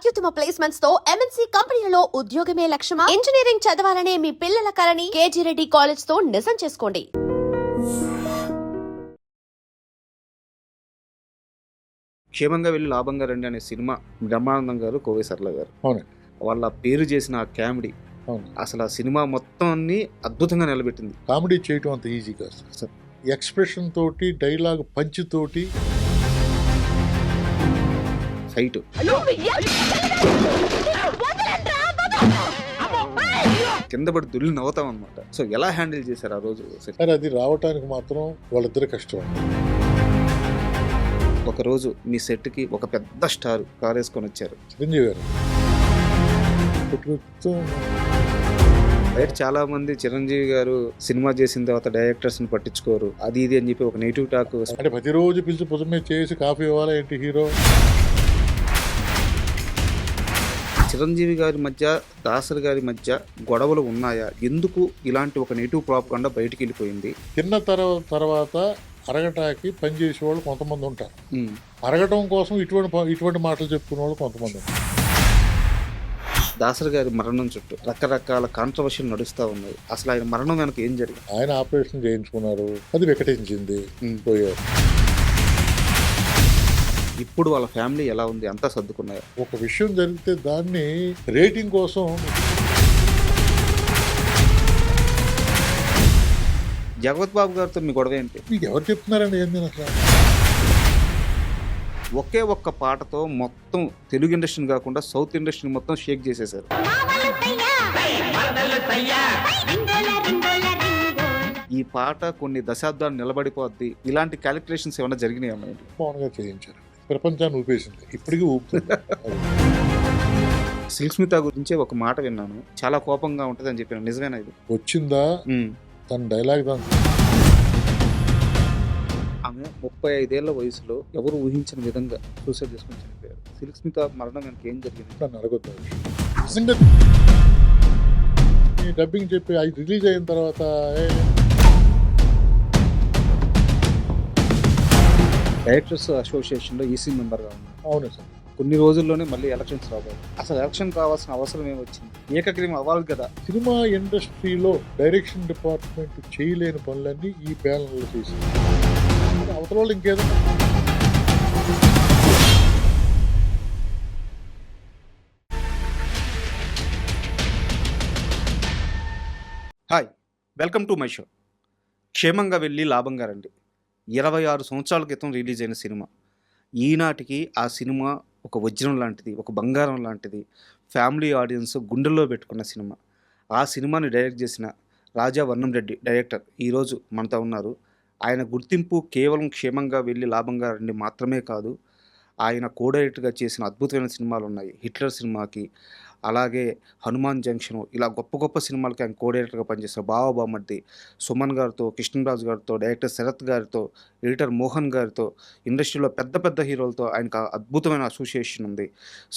అత్యుత్తమ ప్లేస్మెంట్స్ తో ఎంఎన్సీ కంపెనీలలో ఉద్యోగమే లక్ష్యమా? ఇంజనీరింగ్ చదవాలనే మీ పిల్లల కలని కేజీ రెడ్డి కాలేజ్ తో నిజం చేసుకోండి. క్షేమంగా వెళ్ళి లాభంగా రండి అనే సినిమా బ్రహ్మానందం గారు, కోవై సరళ గారు అవునండి. వాళ్ళ పేరు చేసిన ఆ కామెడీ అవును. అసలు ఆ సినిమా మొత్తాన్ని అద్భుతంగా నిలబెట్టింది. కామెడీ చేయటం అంత ఈజీ కాదు సార్. ఎక్స్ప్రెషన్ తోటి, డైలాగ్ పంచ్ తోటి, ఫైట్ కింద పడి దుల్లి నవ్వుతాం అనమాట. సో ఎలా హ్యాండిల్ చేశారు ఆ రోజు? సరే, అది రావటానికి మాత్రం వాళ్ళిద్దరు కష్టం. ఒక రోజు మీ సెట్ కి ఒక పెద్ద స్టార్ కార్ వేసుకొని వచ్చారు, చిరంజీవి గారు. బయట చాలా మంది చిరంజీవి గారు సినిమా చేసిన తర్వాత డైరెక్టర్స్ ని పట్టించుకోరు, అది ఇది అని చెప్పి ఒక నెగిటివ్ టాక్. అంటే ప్రతిరోజు పిలిచి భుజం మీద చేసి కాఫీ ఇవ్వాలా ఏంటి హీరో? చిరంజీవి గారి మధ్య, దాసరి గారి మధ్య గొడవలు ఉన్నాయా? ఎందుకు ఇలాంటి ఒక నెగిటివ్ ప్రాపగాండా బయటికి వెళ్ళిపోయింది? తిన్న తర్వాత అరగటానికి పనిచేసే వాళ్ళు కొంతమంది ఉంటారు, అరగటం కోసం ఇటువంటి మాటలు చెప్పుకునే వాళ్ళు కొంతమంది ఉంటారు. దాసరి గారి మరణం చుట్టూ రకరకాల కాంట్రవర్షియల్ నడుస్తూ ఉన్నాయి. అసలు ఆయన మరణం వెనక ఏం జరిగింది? ఆయన ఆపరేషన్ చేయించుకున్నారు, అది వికటించింది, పోయారు. ఇప్పుడు వాళ్ళ ఫ్యామిలీ ఎలా ఉంది? అంతా సర్దుకున్నారు. ఒక విషయం జరిగితే దాన్ని రేటింగ్ కోసం జగపతి బాబు గారితో మీ గొడవ ఏంటి? మీకు ఎవరు చెప్తున్నారండి? ఏంది అసలు? ఒకే ఒక్క పాటతో మొత్తం తెలుగు ఇండస్ట్రీని కాకుండా సౌత్ ఇండస్ట్రీని మొత్తం షేక్ చేసేసారు. ఈ పాట కొన్ని దశాబ్దాలు నిలబడిపోద్ది, ఇలాంటి క్యాలిక్యులేషన్స్ ఏమైనా జరిగినాయి అమ్మాయి? పవన్ గారు చేయించారు, ప్రపంచాన్ని ఊపేసింది, ఇప్పటికీ ఊపుతుంది. సిల్క్ స్మిత గురించే ఒక మాట విన్నాను, చాలా కోపంగా ఉంటుంది అని చెప్పాను, నిజమేనా ఇది? వచ్చిందా తన డైలాగ్ దాంట్లో? ఆమె 35 ఏళ్ల వయసులో ఎవరు ఊహించిన విధంగా సూసైడ్ చేసుకుని చనిపోయారు. సిల్క్ స్మిత మరణం వెనక ఏం జరిగింది? నన్ను అడగొద్దు. నిజంగా డబ్బింగ్ చెప్పి అది రిలీజ్ అయిన తర్వాత డైరెక్టర్స్ అసోసియేషన్లో ఈసీ మెంబర్గా ఉన్నారు. అవును సార్. కొన్ని రోజుల్లోనే మళ్ళీ ఎలక్షన్స్ రావాలి. అసలు ఎలక్షన్ కావాల్సిన అవసరం ఏమొచ్చింది? ఏకగ్రీవం అవ్వాలి కదా. సినిమా ఇండస్ట్రీలో డైరెక్షన్ డిపార్ట్మెంట్ చేయలేని పనులన్నీ ఈ ప్యానల్లో చేసింది. అవతల వాళ్ళు ఇంకేదో. Hi, welcome to my show. క్షేమంగా వెళ్ళి లాభంగా రండి 26 సంవత్సరాల క్రితం రిలీజ్ అయిన సినిమా. ఈనాటికి ఆ సినిమా ఒక వజ్రం లాంటిది, ఒక బంగారం లాంటిది. ఫ్యామిలీ ఆడియన్స్ గుండెల్లో పెట్టుకున్న సినిమా. ఆ సినిమాని డైరెక్ట్ చేసిన రాజా వర్ణం రెడ్డి డైరెక్టర్ ఈరోజు మనతో ఉన్నారు. ఆయన గుర్తింపు కేవలం క్షేమంగా వెళ్ళి లాభంగా రండి మాత్రమే కాదు, ఆయన కో డైరెక్టర్గా చేసిన అద్భుతమైన సినిమాలు ఉన్నాయి. హిట్లర్ సినిమాకి, అలాగే హనుమాన్ జంక్షన్, ఇలా గొప్ప గొప్ప సినిమాలకి ఆయన కో డైరెక్టర్గా పనిచేస్తారు. బావబామర్ది, సుమన్ గారితో, కృష్ణరాజు గారితో, డైరెక్టర్ శరత్ గారితో, ఎడిటర్ మోహన్ గారితో, ఇండస్ట్రీలో పెద్ద పెద్ద హీరోలతో ఆయనకు అద్భుతమైన అసోసియేషన్ ఉంది.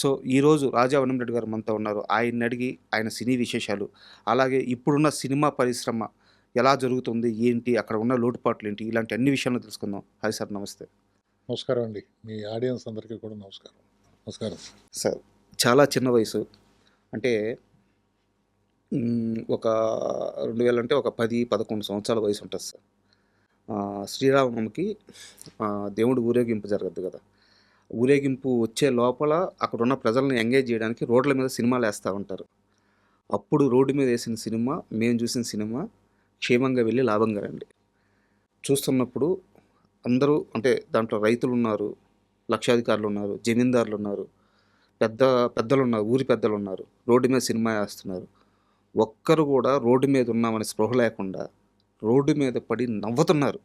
సో ఈరోజు రాజా వర్ణం రెడ్డి గారు మనతో ఉన్నారు. ఆయన్ని అడిగి ఆయన సినీ విశేషాలు, అలాగే ఇప్పుడున్న సినిమా పరిశ్రమ ఎలా జరుగుతుంది, ఏంటి, అక్కడ ఉన్న లోటుపాట్లు ఏంటి, ఇలాంటి అన్ని విషయాలను తెలుసుకుందాం. హాయ్ సార్, నమస్తే. నమస్కారం అండి. మీ ఆడియన్స్ అందరికీ కూడా నమస్కారం. నమస్కారం సార్. చాలా చిన్న వయసు, అంటే ఒక 2000 అంటే ఒక 10-11 సంవత్సరాల వయసు ఉంటుంది సార్. శ్రీరామనవమికి దేవుడు ఊరేగింపు జరగద్దు కదా. ఊరేగింపు వచ్చే లోపల అక్కడున్న ప్రజలను ఎంగేజ్ చేయడానికి రోడ్ల మీద సినిమాలు వేస్తూ ఉంటారు. అప్పుడు రోడ్డు మీద వేసిన సినిమా, మేము చూసిన సినిమా క్షేమంగా వెళ్ళి లాభంగా రండి. చూస్తున్నప్పుడు అందరూ, అంటే దాంట్లో రైతులు ఉన్నారు, లక్షాధికారులు ఉన్నారు, జమీందారులు ఉన్నారు, పెద్దలు ఉన్నారు, ఊరి పెద్దలు ఉన్నారు, రోడ్డు మీద సినిమా వేస్తున్నారు. ఒక్కరు కూడా రోడ్డు మీద ఉన్నామని స్పృహ లేకుండా రోడ్డు మీద పడి నవ్వుతున్నారు.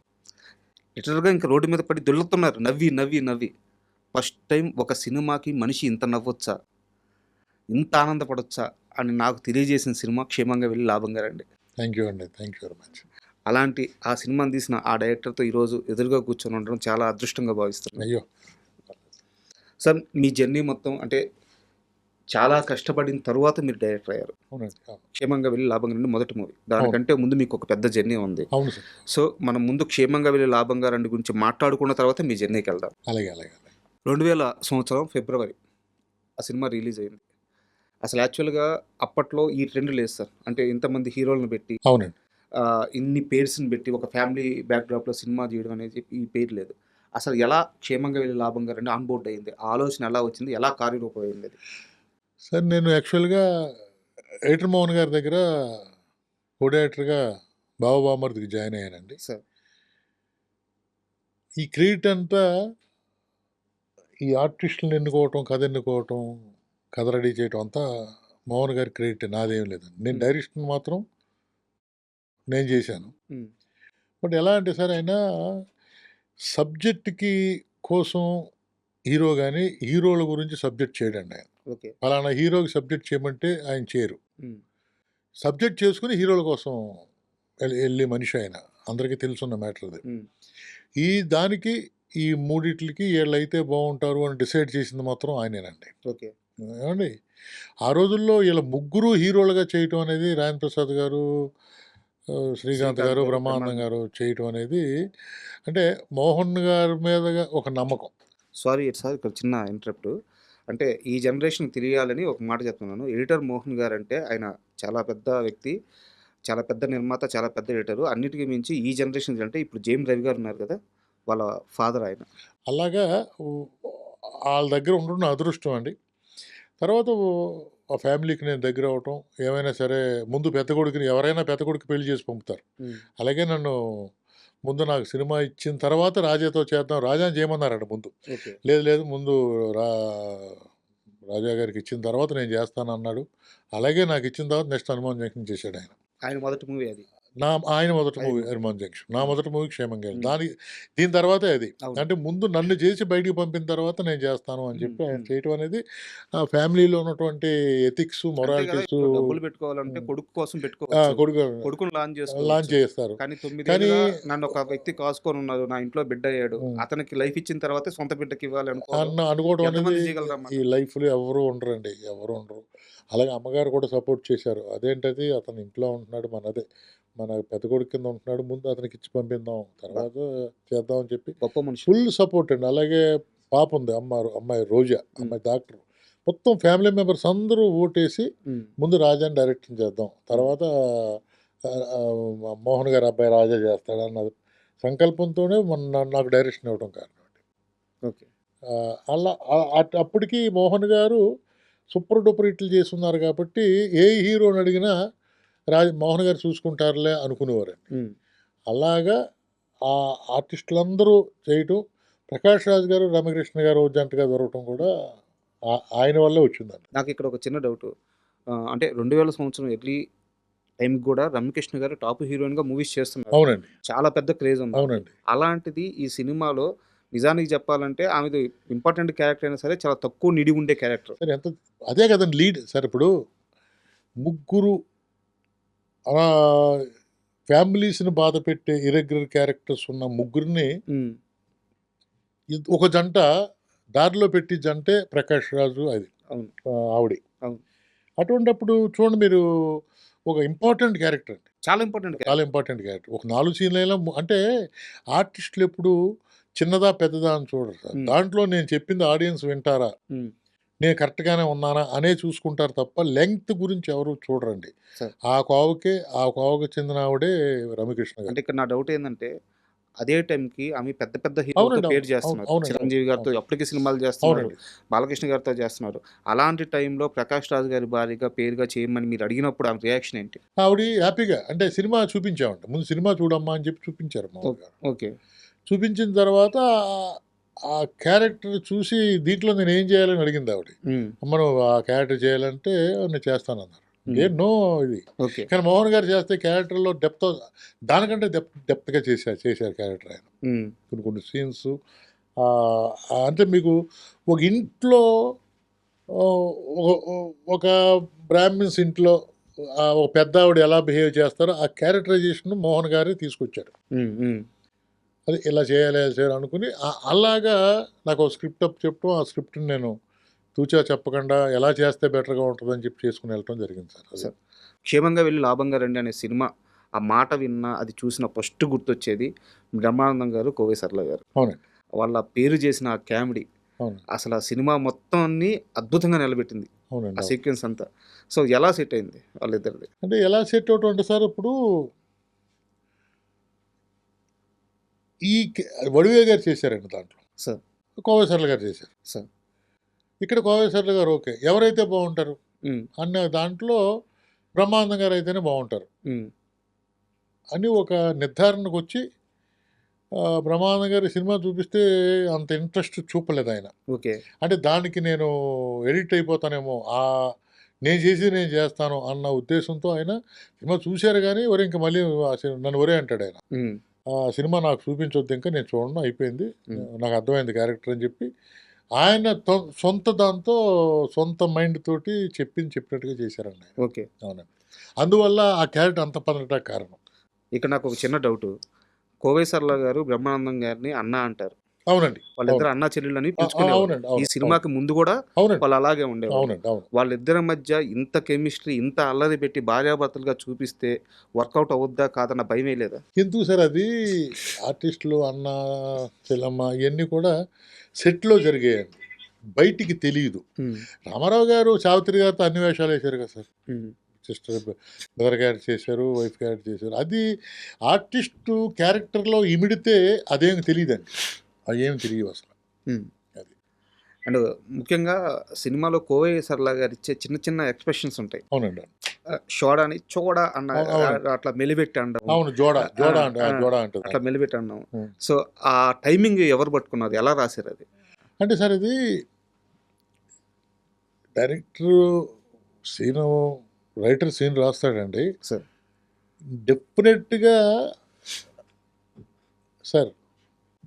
లిటరల్గా ఇంకా రోడ్డు మీద పడి దొల్లుతున్నారు, నవ్వి నవ్వి నవ్వి. ఫస్ట్ టైం ఒక సినిమాకి మనిషి ఇంత నవ్వొచ్చా, ఇంత ఆనందపడొచ్చా అని నాకు తెలియజేసిన సినిమా క్షేమంగా వెళ్ళి లాభంగా రండి. థ్యాంక్ యూ అండి. Thank you very much. అలాంటి ఆ సినిమాని తీసిన ఆ డైరెక్టర్తో ఈరోజు ఎదురుగా కూర్చొని ఉండడం చాలా అదృష్టంగా భావిస్తున్నాను. అయ్యో సార్, మీ జర్నీ మొత్తం, అంటే చాలా కష్టపడిన తర్వాత మీరు డైరెక్టర్ అయ్యారు. క్షేమంగా వెళ్ళి లాభంగా రండి మొదటి మూవీ. దానికంటే ముందు మీకు ఒక పెద్ద జర్నీ ఉంది. అవును సార్. సో మనం ముందు క్షేమంగా వెళ్ళి లాభంగా రండి గురించి మాట్లాడుకున్న తర్వాత మీ జర్నీకి వెళ్దాం. అలాగే అలాగే. 2000 సంవత్సరం ఫిబ్రవరి ఆ సినిమా రిలీజ్ అయింది. అసలు యాక్చువల్‌గా అప్పట్లో ఈ ట్రెండ్ లేదు సార్. అంటే ఇంతమంది హీరోలను పెట్టి అవునండి. ఇన్ని పేర్స్‌ని పెట్టి ఒక ఫ్యామిలీ బ్యాక్‌డ్రాప్‌లో సినిమా తీయడం అనేది ఈ పేరు లేదు. అసలు ఎలా క్షేమంగా వెళ్లి లాభంగా రండి ఆన్ బోర్డ్ అయింది? ఆ ఆలోచన ఎలా వచ్చింది? ఎలా కార్యరూపం అయింది అది? సార్ నేను యాక్చువల్‌గా ఎడిటర్ మోహన్ గారి దగ్గర కో డైరెక్టర్‌గా బావబామర్దికి జాయిన్ అయ్యానండి. సార్. ఈ క్రెడిట్ అంతా ఈ ఆర్టిస్టులను ఎన్నుకోవటం, కథ ఎన్నుకోవటం, కథ రెడీ చేయటం అంతా మోహన్ గారి క్రెడిట్, నాదేం లేదండి. నేను డైరెక్షన్ మాత్రం నేను చేశాను. హ్మ్. బట్ ఎలా అంటే సార్ ఆయన సబ్జెక్ట్‌కి కోసం హీరో గాని, హీరోల గురించి సబ్జెక్ట్ చేయడండి ఆయన. ఓకే. పలానా హీరోకి సబ్జెక్ట్ చేయమంటే ఆయన చేయరు. హ్మ్. సబ్జెక్ట్ చేసుకొని హీరోల కోసం ఎళ్ళే మనిషి ఆయన. అందరికీ తెలుసున్న మ్యాటర్ అది. హ్మ్. ఈ దానికి ఈ మూడిట్లికి ఈళ్ళైతే బావుంటారు అని డిసైడ్ చేసింది మాత్రం ఆయనేనండి. ఓకే. ఏవండీ? ఆ రోజుల్లో ఈళ్ళ ముగ్గురు హీరోలుగా చేయటం అనేది రాజేంద్ర ప్రసాద్ గారు, శ్రీకాంత్ గారు, బ్రహ్మానందం గారు చేయటం అనేది అంటే మోహన్ గారి మీదగా ఒక నమ్మకం. సారీ సార్ ఇక్కడ చిన్న ఇంటరప్ట్. అంటే ఈ జనరేషన్‌కి తెలియాలని ఒక మాట చెప్తున్నాను. ఎడిటర్ మోహన్ గారంటే ఆయన చాలా పెద్ద వ్యక్తి. చాలా పెద్ద నిర్మాత, చాలా పెద్ద ఎడిటరు. అన్నిటికి మించి ఈ జనరేషన్ అంటే ఇప్పుడు జేఎం రవి గారు ఉన్నారు కదా! వాళ్ళ ఫాదర్ ఆయన. అలాగా ఉ ఆళ్ళ దగ్గర ఉండడం నా అదృష్టం అండి. తర్వాత ఆ ఫ్యామిలీకి నేను దగ్గరవ్వటం, ఏమైనా సరే ముందు పెద్ద కొడుకుని ఎవరైనా పెద్ద కొడుకు పెళ్లి చేసి పంపుతారు. హ్మ్. అలాగే నన్ను ముందు నాకు సినిమా ఇచ్చిన తర్వాత రాజాతో చేద్దాం, రాజాని చేయమన్నారంట ముందు. ఓకే. లేదు లేదు ముందు రా రాజా గారికి ఇచ్చిన తర్వాత నేను చేస్తానన్నాడు. అలాగే నాకిచ్చిన తర్వాత నెక్స్ట్ హనుమాన్ జంక్షన్ చేశాడాయన. ఆయన మొదటి మూవీ అది. ఆయన మొదటి మూవీ అది. 'హనుమాన్ జంక్షన్'. నా హ్మ్. మొదటి మూవీ 'క్షేమంగా'. హ్మ్. దీని తర్వాతే అది. అవును. అంటే ముందు నన్ను చేసి బయటికి పంపిన తర్వాత నేను చేస్తాను అని హ్మ్. చెప్పి ఆయన హ్మ్. చేయటం అనేది ఫ్యామిలీలో ఉన్నటువంటి ఎథిక్స్, అంతే కదా! మొరాలిటీసు. ఇప్పుడు డబ్బులు పెట్టుకోవాలంటే హ్మ్. కొడుకు కోసం పెట్టుకోవచ్చు. కొడుకు కొడుకుని లాంచ్ లాంచ్ చేసుకోవచ్చు. చేస్తారు. కానీ 9 కానీ ఏళ్లుగా నన్నొక వ్యక్తి కాసుకొనున్నారు. నా ఇంట్లో బిడ్డ అయ్యాడు. హ్మ్. అతనికి లైఫ్ ఇచ్చిన తర్వాతే సొంత బిడ్డకి ఇవ్వాలి అనుకోవడం అనుకోవడం అనేది ఎంతమంది చేయగలరమ్మా? ఈ లైఫ్‌లో ఎవరు ఉండరండి. ఎవరు ఉండరు. అలాగే అమ్మగారు కూడా సపోర్ట్ చేశారు. అదేంటది అతను ఇంట్లో ఉంటున్నాడు. మన పెద్ద కొడుకు కింద ఉంటున్నాడు. ముందు అతనికిచ్చి పంపిద్దాం. అబ్బా! తర్వాత చేద్దాం అని చెప్పి గొప్ప మనిషి. ఫుల్ సపోర్ట్ అండి. అలాగే పాప ఉంది. అమ్మాయి రోజా. హ్మ్. అమ్మాయి డాక్టర్. మొత్తం ఫ్యామిలీ మెంబర్స్ అందరూ ఓటేసి హ్మ్. ముందు రాజాని డైరెక్షన్ చేద్దాం. తర్వాత మోహన్ గారి అబ్బాయి రాజా చేస్తాడన్న సంకల్పంతోనే నాకు డైరెక్షన్ ఇవ్వడం కారణం అండి. ఓకే. అలా అప్పటికి మోహన్ గారు సూపర్ డూపర్ హిట్లు చేసున్నారు కాబట్టి ఏ హీరోని అడిగినా మోహన్ గారు చూసుకుంటారులే అనుకునేవారండి. హ్మ్. అలాగా ఆ ఆర్టిస్టులందరూ చేయటం, ప్రకాష్ రాజ్ గారు, రమ్యకృష్ణ గారు జంటగా దొరకటం కూడా ఆయన వల్లే వచ్చిందండి. నాకిక్కడ ఒక చిన్న డౌటు. అంటే 2000 సంవత్సరం ఎర్లీ టైంకి గూడా రమ్యకృష్ణ గారు టాప్ హీరోయిన్‌గా మూవీస్ చేస్తున్నారు. అవునండి. చాలా పెద్ద క్రేజ్ ఉంది ఆమెకి. అవునండి. అలాంటిది ఈ సినిమాలో నిజానికి చెప్పాలంటే ఆమెది ఇంపార్టెంట్ క్యారెక్టర్ అయినా సరే చాలా తక్కువ నిడివి ఉండే క్యారెక్టర్. సరే అదే కదండి లీడ్. సార్ ఇప్పుడు ముగ్గురు అలా ఫ్యామిలీస్‌ని బాధపెట్టే ఇర్రెగ్యులర్ క్యారెక్టర్స్ ఉన్న ముగ్గురిని హ్మ్. ఒక జంట దారిలో పెట్టి జంటే ప్రకాష్ రాజు అది. అవును. ఆవిడ. అవును. అటువంటప్పుడు చూడండి మీరు ఒక ఇంపార్టెంట్ క్యారెక్టర్ అండి. చాలా ఇంపార్టెంట్ చాలా క్యారెక్టర్. Important character. ఒక 4 సీన్‌లైనా అంటే ఆర్టిస్టులు ఎప్పుడు చిన్నదా, పెద్దదా అని చూడరు సార్. హ్మ్. దాంట్లో నేను చెప్పింది ఆడియన్స్ వింటారా? హ్మ్. నేను కరెక్ట్‌గానే ఉన్నానా? అనే చూసుకుంటారు తప్ప లెంగ్త్ గురించి ఎవరు చూడరండి. సార్. ఆ కోవకి చెందిన ఆవిడే రమ్యకృష్ణ గారు. అంటే ఇక్కడ నా డౌట్ ఏందంటే అదే టైంకి ఆమె పెద్ద పెద్ద హీరోలతో అవునండి. పేరు అవును. చేస్తున్నారు. అవునండి. అవును. చిరంజీవి గారితో అవును. అప్పటికి సినిమాలు చేస్తున్నారు. అవునండి. బాలకృష్ణ గారితో చేస్తున్నారు. అలాంటి టైంలో ప్రకాష్ రాజ్ గారి భార్యగా పేరుగా చేయమని మీరు అడిగినప్పుడు ఆమె రియాక్షన్ ఏంటి? ఆవిడ హ్యాపీగా అంటే సినిమా చూపించామంట. ముందు సినిమా చూడమ్మా అని చెప్పి చూపించారు ఓ మామూలుగా. ఓకే. చూపించిన తర్వాత ఆ క్యారెక్టర్ చూసి దీంట్లో నేనేం చేయాలని అడిగింది ఆవిడ. హ్మ్. అమ్మ నువ్వు ఆ క్యారెక్టర్ చేయాలంటే నేను చేస్తానన్నారు. హ్మ్. నో ఇది. ఓకే. కానీ మోహన్ గారు చేస్తే క్యారెక్టర్‌లో దానికంటే డెప్త్‌గా చేశారు క్యారెక్టర్ ఆయన. హ్మ్. కొన్ని సీన్స్ అంటే మీకు ఒక ఇంట్లో ఆహ్, ఒ ఒ ఒక బ్రాహ్మిన్స్ ఇంట్లో ఒక పెద్దావిడ ఎలా బిహేవ్ చేస్తారో ఆ క్యారెక్టరైజేషన్ మోహన్ గారే తీసుకొచ్చారు. హ్మ్. హ్మ్. అది ఇలా చేయాలి, ఇలా చేయాలి అనుకుని అలాగా నాకు ఒక స్క్రిప్ట్ చెప్పడం, ఆ స్క్రిప్ట్‌ని నేను తూచా చెప్పకుండా ఎలా చేస్తే బెటర్‌గా ఉంటదని చెప్పి చేసుకొని వెళ్ళటం జరిగింది సార్ అది. సార్ 'క్షేమంగా వెళ్లి లాభంగా రండి' అనే సినిమా ఆ మాట విన్నా, అది చూసిన ఫస్ట్ గుర్తొచ్చేది బ్రహ్మానందం గారు, కోవై సరళ గారు. అవునండి. వాళ్ళ పేరు చేసిన ఆ కామెడీ. అవును. అసలు ఆ సినిమా మొత్తాన్ని అద్భుతంగా నిలబెట్టింది ఆ అవునండి. అవును. సీక్వెన్స్ అంతా. సో ఎలా సెట్ అయింది వాళ్ళిద్దరిది? అంటే ఎలా సెట్ అవుట్ అంటే సార్ ఇప్పుడు ఈ వడివే గారు చేశారండి దాంట్లో. సార్ కోవేశ్వర్ల గారు చేశారు. సార్ ఇక్కడ కోవేశ్వర్ల గారు ఓకే. ఎవరైతే బావుంటారు ఉమ్, అన్న దాంట్లో బ్రహ్మానందం గారు అయితేనే బావుంటారు ఉమ్, అని ఒక నిర్ధారణకొచ్చి బ్రహ్మానందం గారి సినిమా చూపిస్తే అంత ఇంట్రెస్ట్ చూపలేదు ఆయన. ఓకే. అంటే దానికి నేను ఎడిక్ట్ అయిపోతానేమో, నేను చేసేది నేను చేస్తాను అన్న ఉద్దేశంతో ఆయన సినిమా చూశారు గానీ, ఒరేయ్ ఇంక మళ్ళీ నన్ను ఒరేయ్ అంటాడాయన. ఉమ్, ఆ సినిమా నాకు చూపించొద్దు ఇంకా, నేను చూడను అయిపోయింది. ఉమ్, నాకు అర్థమైంది క్యారెక్టర్ అని చెప్పి, ఆయన సొంత దాంతో, సొంత మైండ్ తోటి చెప్పినట్టుగా చేశారండి ఆయన. ఓకే. అవునండి. అందువల్ల ఆ క్యారెక్టర్ అంత పడటానికి కారణం. ఇక్కడ నాకు ఒక చిన్న డౌట్. కోవేశ్వర్ల గారు బ్రహ్మానందం గారిని అన్న అంటారు. అవునండి. వాళ్ళిద్దరు అవును. అన్నా చెల్లెళ్ళని అవునండి. పిలుచుకునేవారు. ఈ అవును. సినిమాకి ముందు కూడా అవునండి. వాళ్ళు అలాగే ఉండేవాళ్ళు. అవునండి. అవును. వాళ్ళిద్దరి మధ్య ఇంత కెమిస్ట్రీ, ఇంత అల్లరి పెట్టి భార్యాభర్తలుగా చూపిస్తే వర్కౌట్ అవుద్దా కాదన్న భయమే లేదా? ఎందుకు సార్ అది ఆర్టిస్టులు అన్న, చెల్లమ్మ ఇవన్నీ కూడా సెట్‌లో జరిగాయండి. బయటికి తెలీదు. ఉమ్, రామారావు గారు సావిత్రి గారితో అన్ని వేషాలు వేశారు కదా సార్. ఉమ్, సిస్టర్ బ్రదర్ క్యారెక్టర్ చేశారు, వైఫ్ క్యారెక్టర్ చేశారు. అది ఆర్టిస్టు క్యారెక్టర్‌లో ఇమిడితే అదేమి తెలీదండి. అయ్యేమి తెలియవు అసలు. ఉమ్. అది. అండ్ ముఖ్యంగా సినిమాలో కోవేశ్వర్ల గారు ఇచ్చే చిన్న చిన్న ఎక్స్ప్రెషన్స్ ఉంటాయి. అవునండి. షోడాని చోడా అన్న అవును. అట్లా మెలిపెట్టి అనడం, అవును. జోడా అంటే ఆ, జోడా అంటారు. అట్లా మెలిపెట్టి అనడం. హ్మ్. సో ఆ టైమింగ్ ఎవరు పట్టుకున్నారు? ఎలా రాశారు అది? అంటే సార్ ఇది డైరెక్టరు సీను రైటర్ సీన్ రాస్తాడండి. సార్ డెఫినెట్‌గా సార్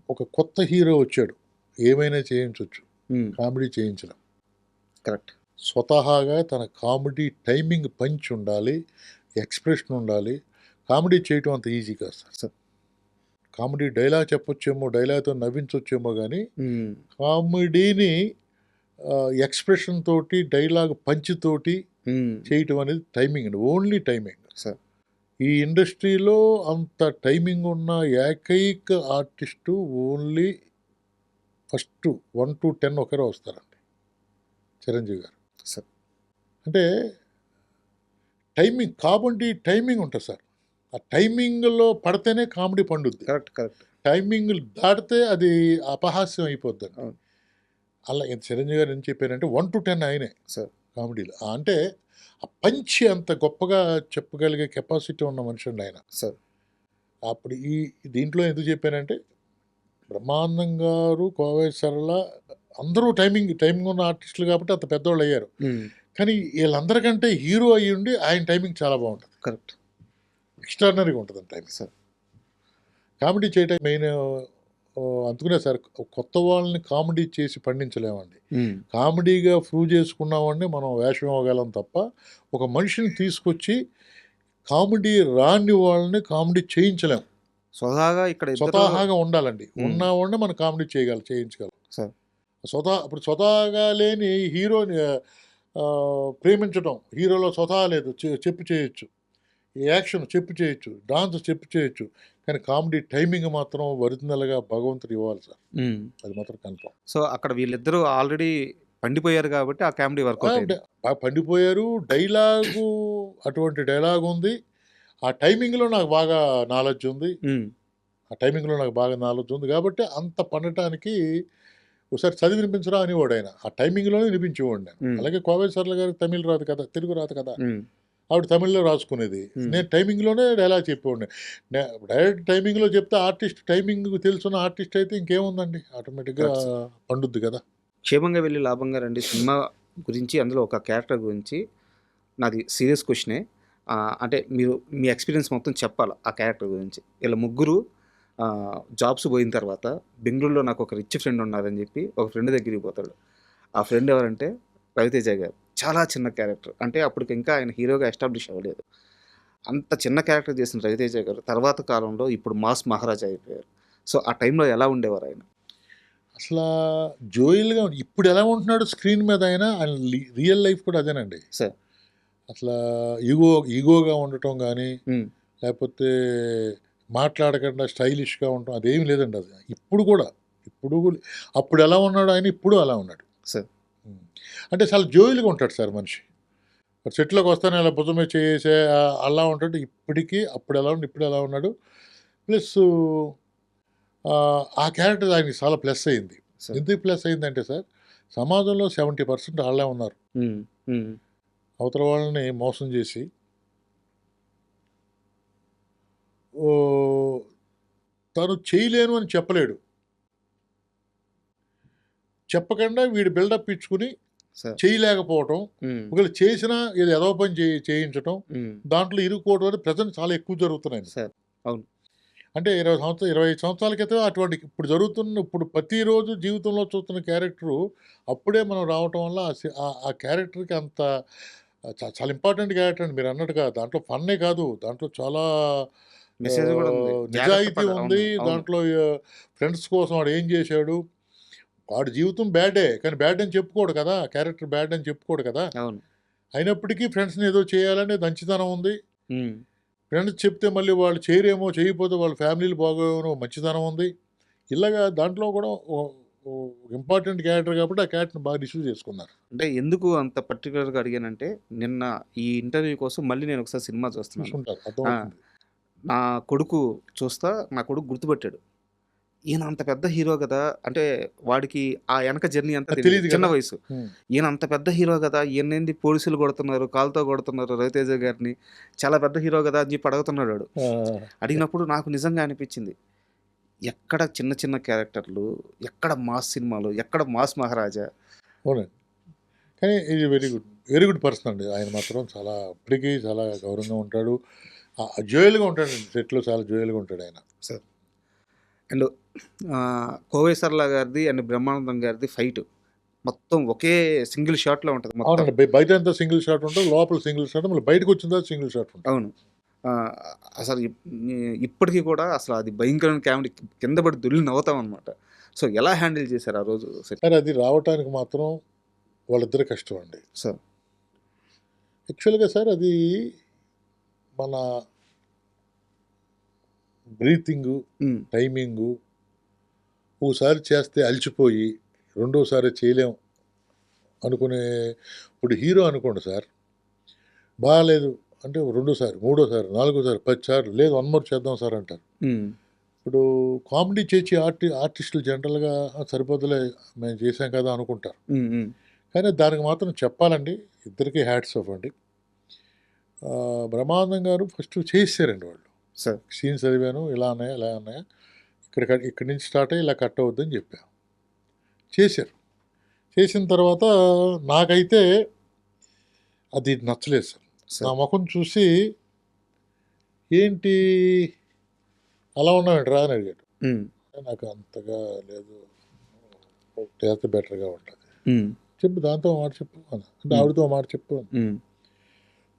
ఒక కొత్త హీరో వచ్చాడు. ఏమైనా చేయించొచ్చు. కామెడీ చేయించలేం. కరెక్ట్. స్వతహాగా తన కామెడీ టైమింగ్ పంచ్ ఉండాలి. ఎక్స్‌ప్రెషన్ ఉండాలి. కామెడీ చేయటం అంత ఈజీ కాదు సార్. సార్ కామెడీ డైలాగ్ చెప్పొచ్చేమో, డైలాగ్‌తో నవ్వించొచ్చేమో గానీ, కామెడీని ఎక్స్‌ప్రెషన్ తోటి, డైలాగ్ పంచ్ తోటి చేయటం అనేది టైమింగ్ అండి. Only timing. సార్ ఈ ఇండస్ట్రీలో అంత టైమింగ్ ఉన్న ఏకైక ఆర్టిస్టు ఓన్లీ ఫస్ట్ 1-10 ఒకరే వస్తారండి. చిరంజీవి గారు. సార్ అంటే కామెడీ టైమింగ్ ఉంటది సార్. ఆ టైమింగ్‌లో పడితేనే కామెడీ పండుద్ది. కరెక్ట్. కరెక్ట్. టైమింగ్ దాటితే అది అపహాస్యం అయిపోద్దండి. అవును. అలా చిరంజీవి గారు ఏం చెప్పారంటే 1-10 ఆయనే సార్ కామెడీలో. అంటే ఆ పంచ్ అంత గొప్పగా చెప్పగలిగే కెపాసిటీ ఉన్న మనిషండి ఆయన. సార్ అప్పుడు దీంట్లో ఎందుకు చెప్పానంటే బ్రహ్మానందం గారు, కోవై సరళ అందరూ టైమింగ్ ఉన్న ఆర్టిస్టులు కాబట్టి అంత పెద్దోళ్ళు అయ్యారు. కానీ వీళ్ళందరికంటే హీరో అయ్యుండి ఆయన టైమింగ్ చాలా బాగుంటుంది. కరెక్ట్. ఎక్స్ట్రాడినరీగా ఉంటుందండి టైమింగ్. సార్ కామెడీ చేయటం మెయిన్ అందుకునే సార్ కొత్త వాళ్ళని కామెడీ చేసి పండించలేమండి. కామెడీగా ప్రూవ్ చేసుకున్నామంటే మనం వేషం ఇవ్వగలం తప్ప ఒక మనిషిని తీసుకొచ్చి కామెడీ రాని వాళ్ళని కామెడీ చేయించలేం. స్వతహాగా ఇక్కడ స్వతహాగా ఉండాలండి. ఉన్నవాడిని మనం కామెడీ చేయించగలం. సార్ ఇప్పుడు స్వతహాగా లేని హీరోని ప్రేమించడం, హీరోలో స్వతహా లేదు. చెప్పు చేయొచ్చు, యాక్షన్ చెప్పు చేయొచ్చు, డాన్స్ చెప్పు చేయొచ్చు. కానీ కామెడీ టైమింగ్ మాత్రం ఒరిజినల్‌గా భగవంతుడు ఇవ్వాలి సార్. అది మాత్రం కన్ఫర్మ్. సో అక్కడ వీళ్ళిద్దరూ ఆల్రెడీ పండిపోయారు కాబట్టి ఆ కామెడీ వర్కౌట్ అయింది. బాగా పండిపోయారు. డైలాగు అటువంటి డైలాగ్ ఉంది. ఆ టైమింగ్‌లో నాకు బాగా నాలెడ్జ్ ఉంది. కాబట్టి అంత పండటానికి ఒకసారి చదివి వినిపించరా అనేవాడు ఆయన. ఆ టైమింగ్‌లోనే వినిపించేవాడిని నేను. అలాగే కోవై సరళ గారికి తమిళ్ రాదు కదా, తెలుగు రాదు కదా. ఆవిడ తమిళ్లో రాసుకునేది. నేను టైమింగ్‌లోనే డైలాగ్ చెప్పేవాడిని. డైరెక్ట్ టైమింగ్‌లో చెప్తే ఆర్టిస్ట్ టైమింగ్ తెలుసున్న ఆర్టిస్ట్ అయితే ఇంకేముందండి ఆటోమేటిక్‌గా పండుద్ది కదా. క్షేమంగా వెళ్ళి లాభంగా రండి సినిమా గురించి, అందులో ఒక క్యారెక్టర్ గురించి నాది సీరియస్ క్వశ్చనే. అంటే మీరు మీ ఎక్స్పీరియన్స్ మొత్తం చెప్పాలి ఆ క్యారెక్టర్ గురించి. ఇలా ముగ్గురు జాబ్స్ పోయిన తర్వాత బెంగళూరులో నాకు ఒక రిచ్ ఫ్రెండ్ ఉన్నారని చెప్పి ఒక ఫ్రెండ్ దగ్గరికి పోతాడు. ఆ ఫ్రెండ్ ఎవరంటే రవితేజ గారు. చాలా చిన్న క్యారెక్టర్. అంటే అప్పటికి ఇంకా ఆయన హీరోగా ఎస్టాబ్లిష్ అవ్వలేదు. అంత చిన్న క్యారెక్టర్ చేసిన రవితేజ గారు తర్వాత కాలంలో ఇప్పుడు మాస్ మహారాజా అయిపోయారు. సో ఆ టైంలో ఎలా ఉండేవారు ఆయన? అసలు జోయిల్‌గా ఇప్పుడు ఎలా ఉంటున్నాడు స్క్రీన్ మీద ఆయన రియల్ లైఫ్ కూడా అదేనండి సార్. అసలు ఈగోగా ఉండటం కానీ, లేకపోతే మాట్లాడకుండా స్టైలిష్‌గా ఉండటం అదేమి లేదండి. అది ఇప్పుడు ఇప్పుడు అప్పుడు ఎలా ఉన్నాడు ఆయన, ఇప్పుడు అలా ఉన్నాడు. సార్. అంటే చాలా జోయిల్గా ఉంటాడు సార్ మనిషి. చెట్లోకి వస్తానే అలా భుజం మీద చేసే అలా ఉంటాడు. ఇప్పటికీ అప్పుడు ఎలా ఉన్నాడు, ఇప్పుడు ఎలా ఉన్నాడు. ప్లస్ ఆ క్యారెక్టర్ ఆయనకి చాలా ప్లస్ అయింది. సార్. ఎందుకు ప్లస్ అయిందంటే సార్, సమాజంలో 70% వాళ్ళే ఉన్నారు. ఉమ్, ఉమ్, అవతల వాళ్ళని మోసం చేసి ఓ తను చేయలేను అని చెప్పలేడు. చెప్పకుండా వీడు బిల్డప్ ఇచ్చుకుని సార్. చేయలేకపోవటం, ఉమ్, ఒకవేళ చేసినా ఏదో ఎదవ పని చేయించటం, ఉమ్, దాంట్లో ఇరుక్కోవడం అనేది ప్రజెంట్ చాలా ఎక్కువ జరుగుతున్నాయి. సార్. అవును. అంటే 25 సంవత్సరాల క్రితం అటువంటి ఇప్పుడు జరుగుతున్న, ఇప్పుడు ప్రతిరోజు జీవితంలో చూస్తున్న క్యారెక్టరు అప్పుడే మనం రావటం వల్ల ఆ క్యారెక్టర్కి అంత చాలా ఇంపార్టెంట్ క్యారెక్టర్ అండి. మీరు అన్నట్టుగా దాంట్లో ఫన్నే కాదు, దాంట్లో చాలా మెసేజ్ కూడా ఉంది. నిజాయితీ ఉంది. అవును. దాంట్లో ఫ్రెండ్స్ కోసం వాడు ఏం చేశాడు, వాడు జీవితం బ్యాడే, కానీ బ్యాడ్ అని చెప్పుకోడు కదా, క్యారెక్టర్ బ్యాడ్ అని చెప్పుకోడు కదా. అవును. అయినప్పటికీ ఫ్రెండ్స్ని ఏదో చేయాలనే మంచితనం ఉంది. ఉమ్, ఫ్రెండ్స్ చెప్తే మళ్ళీ వాళ్ళు చేయరేమో, చేయకపోతే వాళ్ళ ఫ్యామిలీలు బాగోనో మంచితనం ఉంది. ఇలాగా దాంట్లో కూడా ఇంపార్టెంట్ క్యారెక్టర్ కాబట్టి ఆ క్యారెక్టర్ని బాగా రిసీవ్ చేసుకున్నారు. అంటే ఎందుకు అంత పర్టికులర్గా అడిగానంటే, నిన్న ఈ ఇంటర్వ్యూ కోసం మళ్ళీ నేను ఒకసారి సినిమా చూస్తున్నాను. చూసుకుంటారు, అర్థమవుతుంది. నా కొడుకు చూస్తా, నా కొడుకు గుర్తుపట్టాడు. ఈయన అంత పెద్ద హీరో కదా, అంటే వాడికి ఆ వెనక జర్నీ అంతా అది తెలియదు, తెలీదు చిన్న కదా. వయసు. ఉమ్. ఈయన అంత పెద్ద హీరో కదా, ఈయనేంది పోలీసులు కొడుతున్నారు, కాలుతో కొడుతున్నారు రవితేజ గారిని, చాలా పెద్ద హీరో కదా అని చెప్పి అడుగుతున్నాడు వాడు. ఆ, అడిగినప్పుడు నాకు నిజంగా అనిపించింది, ఎక్కడ చిన్న చిన్న క్యారెక్టర్లు, ఎక్కడ మాస్ సినిమాలు, ఎక్కడ మాస్ మహారాజా. అవునండి. కానీ ఇది వెరీ గుడ్ పర్సన్ అండి. ఆయన మాత్రం చాలా ఇప్పటికీ చాలా గౌరవంగా ఉంటాడు, జోయల్గా ఉంటాడు. సెట్లో చాలా జోయల్గా ఉంటాడు ఆయన. సార్. అండ్ కోవై సరళ గారిది అండ్ బ్రహ్మానందం గారిది ఫైట్ మొత్తం ఒకే సింగిల్ షాట్లో ఉంటుంది మొత్తం. అవునండి, బయట అంతా సింగిల్ షాట్ ఉంటుంది, లోపల సింగిల్ షాట్, మళ్ళీ బయటకు వచ్చిన తర్వాత సింగిల్ షాట్ ఉంటుంది. అవును. అసలు ఇప్పటికీ కూడా అసలు అది భయంకరమైన కామెడీ, కింద పడి దొల్లి నవ్వుతాం అనమాట. సో ఎలా హ్యాండిల్ చేశారు ఆ రోజు సెట్? సార్ అది రావటానికి మాత్రం వాళ్ళిద్దరు కష్టం అండి. సార్. యాక్చువల్గా సార్ అది మన బ్రీతింగు, ఉమ్, టైమింగు, ఒకసారి చేస్తే అలసిపోయి రెండోసారి చేయలేం అనుకునే, ఇప్పుడు హీరో అనుకోండి సార్, బాగాలేదు అంటే రెండోసారి, మూడోసారి, నాలుగోసారి, 10 సార్లు లేదు 1 మోర్ చేద్దాం సార్ అంటారు. ఉమ్, ఇప్పుడు కామెడీ చేసి ఆర్టిస్టులు జనరల్గా సరిపోతులే మేము చేసాం కదా అనుకుంటారు. ఉమ్, ఉమ్, కానీ దానికి మాత్రం చెప్పాలండి, ఇద్దరికి హ్యాట్స్ ఆఫ్ అండి. బ్రహ్మానందం గారు ఫస్ట్ చేసారండి వాళ్ళు. సార్. సీన్స్ చదివాను, ఇలా అన్నాయా ఇలా అన్నాయా, ఇక్కడి నుంచి స్టార్ట్ అయ్యి ఇలా కట్ అవుద్దని చెప్పాను. చేశారు. చేసిన తర్వాత నాకైతే అది నచ్చలేదు సార్. నా సార్. ముఖం చూసి ఏంటి అలా ఉన్నాడు రా అని అడిగాడు. ఉమ్, నాకు అంతగా లేదు, చేస్తే బెటర్గా ఉంటుంది. ఉమ్, చెప్పు, దాంతో ఓ మాట చెప్పు అన్న, అంటే ఆవిడతో ఓ మాట చెప్పు అని. ఉమ్,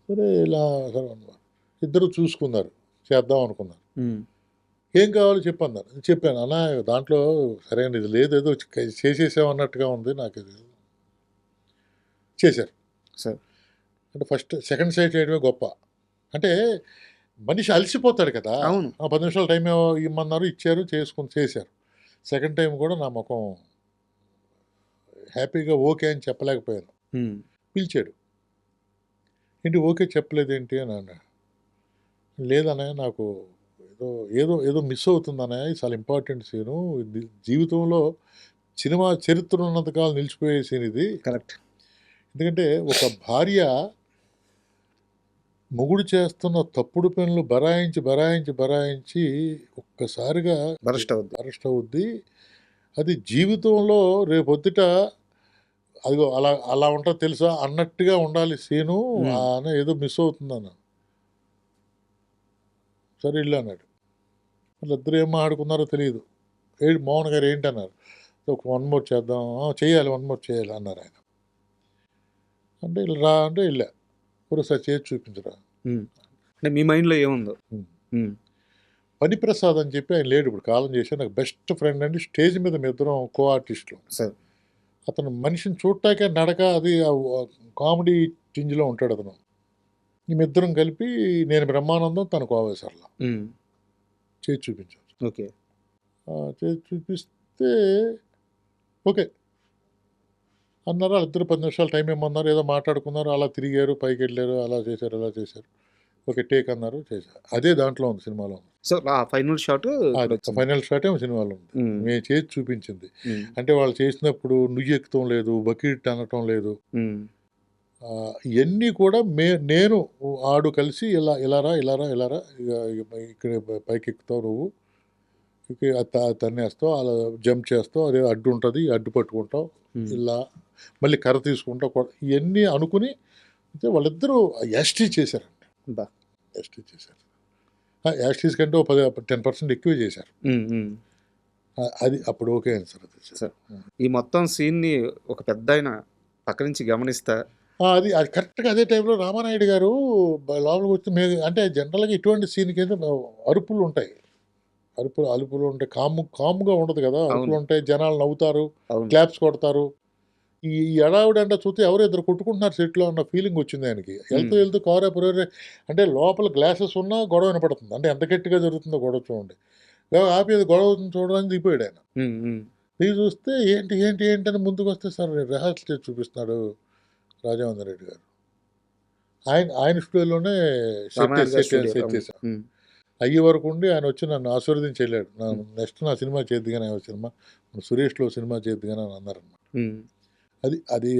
సరే ఇలా సరే అన్నమాట. ఇద్దరు చూసుకున్నారు, చేద్దాం అనుకున్నారు. ఉమ్, ఏం కావాలో చెప్పు అన్నారు. చెప్పాను, అన్న దాంట్లో సరైన ఇది లేదు, ఏదో చేసేసాం అన్నట్టుగా ఉంది నాకు, ఇది చేశారు. సార్. అంటే ఫస్ట్ సెకండ్ సైడ్ చేయడమే గొప్ప. అంటే మనిషి అలసిపోతాడు కదా. అవును. 10 నిమిషాలు టైం ఇమ్మన్నారు, ఇచ్చారు, చేశారు. సెకండ్ టైం కూడా నా ముఖం హ్యాపీగా ఓకే అని చెప్పలేకపోయాను. ఉమ్, పిలిచాడు, ఏంటి ఓకే చెప్పలేదేంటి అని అన్నాడు. లేదన్నయ్య, నాకు ఏదో ఏదో ఏదో మిస్ అవుతుందన్నయ్య, ఇది చాలా ఇంపార్టెంట్ సీను, ఇది జీవితంలో సినిమా చరిత్ర ఉన్నంతకాలం నిలిచిపోయే సీన్ ఇది. కరెక్ట్. ఎందుకంటే ఒక భార్య మొగుడు చేస్తున్న తప్పుడు పనులు బరాయించి ఒక్కసారిగా బరస్ట్ అవుద్ది. అరెస్ట్ అవుద్ది. అది జీవితంలో రేపొద్దుట అదిగో అలా అలా ఉంటుంది తెలుసా అన్నట్టుగా ఉండాలి సీను, అని ఏదో మిస్ అవుతుందన్న. సరే ఇల్లు అన్నాడు. వాళ్ళిద్దరు ఏం మాట్లాడుకున్నారో తెలియదు. మోహన్ గారు ఏంటి అన్నారు. ఒక 1 మోర్ చేద్దాం, చేయాలి 1 మోర్ చేయాలి అన్నారు ఆయన. అంటే ఇలా రా అంటే వెళ్ళా, ఒకసారి చేసి చూపించరా. అంటే మీ మైండ్లో ఏముందో? పనిప్రసాద్ అని చెప్పి ఆయన లేడు, ఇప్పుడు కాలం చేసి నాకు బెస్ట్ ఫ్రెండ్ అండి. స్టేజ్ మీద మీ ఇద్దరం కో ఆర్టిస్టులు. సార్. అతను మనిషిని చూడటాకే నడక అది కామెడీ టింజ్లో ఉంటాడు అతను. మేమిద్దరం కలిపి, నేను బ్రహ్మానందం, తను కోవై సరళ చేసి చూపించాను. ఓకే. చేసి చెప్తే ఓకే అన్నారు. వాళ్ళిద్దరు 10 నిమిషాలు టైం ఇమ్మన్నారు. ఏదో మాట్లాడుకున్నారు. అలా తిరిగారు, పైకెళ్ళారు, అలా చేశారు, ఇలా చేశారు. ఓకే. టేక్ అన్నారు, చేశారు. అదే దాంట్లో ఉంది సినిమాలో. సో, ఆ ఫైనల్ షాట్ అది వచ్చింది. ఫైనల్ షాటే సినిమాలో ఉంది. హ్మ్. మేము చేసి చూపించింది. హ్మ్. అంటే వాళ్ళు చేసినప్పుడు నుయ్యెక్కుతాం లేదు, బకెట్ అనటం లేదు. హ్మ్. ఇయన్నీ కూడా నేను ఆడు కలిసి ఇలా రా ఇక్కడ పైకెక్కుతావు నువ్వు. తన్నేస్తావు, అలా జంప్ చేస్తావు, అదే అడ్డు ఉంటుంది, అడ్డు పట్టుకుంటావు, హ్మ్. ఇలా మళ్ళీ కర్ర తీసుకుంటావు. ఇవన్నీ అనుకుని అయితే వాళ్ళిద్దరూ యాస్టీ చేశారండి. బా! యాస్టీ చేశారు. యాస్టీస్ కంటే ఓ 10% ఎక్కువే చేశారు. హ్మ్. హ్మ్. అది అప్పుడు ఓకే అయింది సార్. అది సార్, ఈ మొత్తం సీన్‌ని ఒక పెద్దాయన పక్క నుంచి గమనిస్తా అది అది కరెక్ట్‌గా అదే టైంలో రామానాయుడు గారు లోపలికి వచ్చి అంటే జనరల్‌గా ఇటువంటి సీన్‌కైతే అరుపులుంటాయి. అరుపులు ఉంటాయి. కామ్‌గా ఉండదు కదా! అవును. అరుపులుంటాయి. జనాలు నవ్వుతారు, అవును. క్లాప్స్ కొడతారు. ఈ ఈ హడావిడంతా చూస్తే ఎవరో ఇద్దరు కొట్టుకుంటున్నారు సెట్‌లో అన్న ఫీలింగ్ వచ్చింది ఆయనకి. వెళ్తూ కారే పురోరే అంటే లోపల గ్లాసెస్ ఉన్నా గొడవ వినపడుతుంది. అంటే ఎంత గట్టిగా జరుగుతుందో గొడవ చూడండి. ఆపి అది గొడవ అవుతుంది చూడడానికి దిగిపోయాడు ఆయన. హ్మ్. హ్మ్. దిగి చూస్తే ఏంటి అని ముందుకొస్తే సార్ రిహార్సల్ చేసి చూపిస్తున్నాడు రాజేంద్ర రెడ్డి గారు. ఆయన స్టూడియోలోనే రామానాయుడు గారి స్టూడియో. సెట్ అవును. చేశాం. హ్మ్. అయ్యే వరకు ఉండి ఆయన వచ్చి నన్ను ఆశీర్వదించి వెళ్ళాడు. నెక్స్ట్ నా సినిమా చేద్దుగానే సినిమా సురేష్‌లో సినిమా చేద్దుగాని అని అన్నారనమాట. హ్మ్.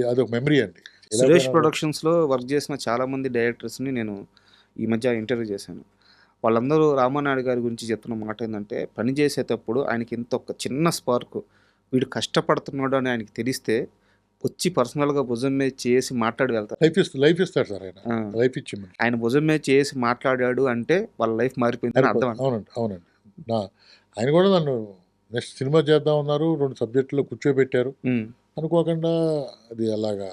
అదొక మెమరీ అండి. సురేష్ ప్రొడక్షన్స్‌లో వర్క్ చేసిన చాలామంది డైరెక్టర్స్‌ని నేను ఈ మధ్య ఇంటర్వ్యూ చేశాను. వాళ్ళందరూ రామానాయుడు గారి గురించి చెప్తున్న మాట ఏందంటే, పని చేసేటప్పుడు ఆయనకి ఇంత ఒక చిన్న స్పార్క్ వీడు కష్టపడుతున్నాడు అని ఆయనకి తెలిస్తే వచ్చి పర్సనల్‌గా భుజం మీద చేసి మాట్లాడి వెళ్తారు. లైఫ్ ఇస్తాడు సార్ ఆయన. ఆ! లైఫ్ ఇచ్చి మనిషి. ఆయన భుజం మీద చేసి మాట్లాడాడు అంటే వాళ్ళ లైఫ్ మారిపోయిందని అర్థం అంట. అవునండి. ఆయన కూడా నన్ను నెక్స్ట్ సినిమా చేద్దామన్నారు. 2 సబ్జెక్టుల్లో కూర్చోబెట్టారు. హ్మ్. అనుకోకుండా అది అలాగా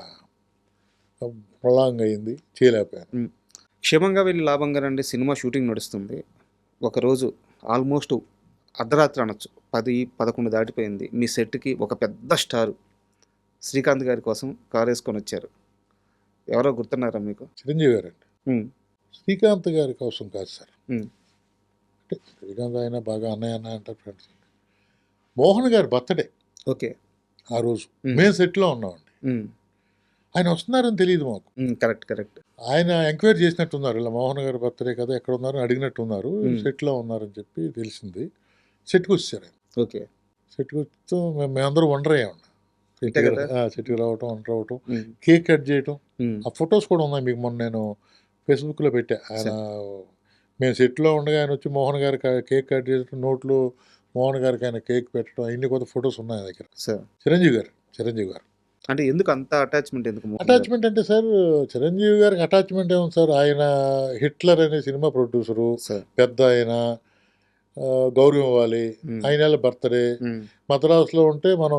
ప్రొలాంగ్ అయింది. చేయలేకపోయాను. హ్మ్. క్షేమంగా వెళ్ళి లాభంగా రండి సినిమా షూటింగ్ నడుస్తుంది. ఒకరోజు ఆల్మోస్ట్ అర్ధరాత్రి అనొచ్చు. 10, 11 దాటిపోయింది. మీ సెట్‌కి ఒక పెద్ద స్టార్ శ్రీకాంత్ గారి కోసం కారేసుకొనొచ్చారు. ఎవరో గుర్తున్నారా మీకు? చిరంజీవి గారండి. హ్మ్. శ్రీకాంత్ గారి కోసం కాదు సార్. హ్మ్. అంటే శ్రీకాంత్ ఆయన బాగా అన్నయ్య అంటారు ఫ్రెండ్స్. మోహన్ గారి బర్త్‌డే ఓకే. ఆ రోజు. హ్మ్. మేము సెట్‌లో ఉన్నామండి. హ్మ్. ఆయన వస్తున్నారని తెలీదు మాకు. హ్మ్. కరెక్ట్. ఆయన ఎంక్వైరీ చేసినట్టున్నారు. ఇలా మోహన్ గారి బర్త్‌డే కదా! ఎక్కడున్నారు అని అడిగినట్టున్నారు. హ్మ్. సెట్‌లో ఉన్నారని చెప్పి తెలిసింది. సెట్‌కొచ్చేసారు ఆయన. ఓకే. సెట్‌కొచ్చాం మేమందరం వండర్ అయ్యామండి. అంతే కదా! సెట్‌కి రావటం, వండర్ అవ్వటం, హ్మ్. కేక్ కట్ చేయటం. హ్మ్. ఆ ఫోటోస్ కూడా ఉన్నాయి. మీకు మొన్న నేను ఫేస్‌బుక్‌లో పెట్టా. ఆయన మేము సెట్‌లో ఉండగా ఆయన వచ్చి మోహన్ గారికి కేక్ కట్ చేయటం, నోట్లో మోహన్ గారికి ఆయన కేక్ పెట్టడం అయన్నీ కొంత ఫోటోస్ ఉన్నాయి నా దగ్గర. సార్. చిరంజీవి గారు. అంటే ఎందుకు అంత అటాచ్‌మెంట్ ఎందుకు మోహన్ గారికి? అటాచ్‌మెంట్ అంటే సార్ చిరంజీవి గారికి అటాచ్‌మెంట్ ఏముంది సార్. ఆయన 'హిట్లర్' అనే సినిమా ప్రొడ్యూసరు. సార్. పెద్దాయన. గౌరవం ఇవ్వాలి. హ్మ్. ఆయన బర్త్‌డే. హ్మ్. మద్రాసులో ఉంటే మనం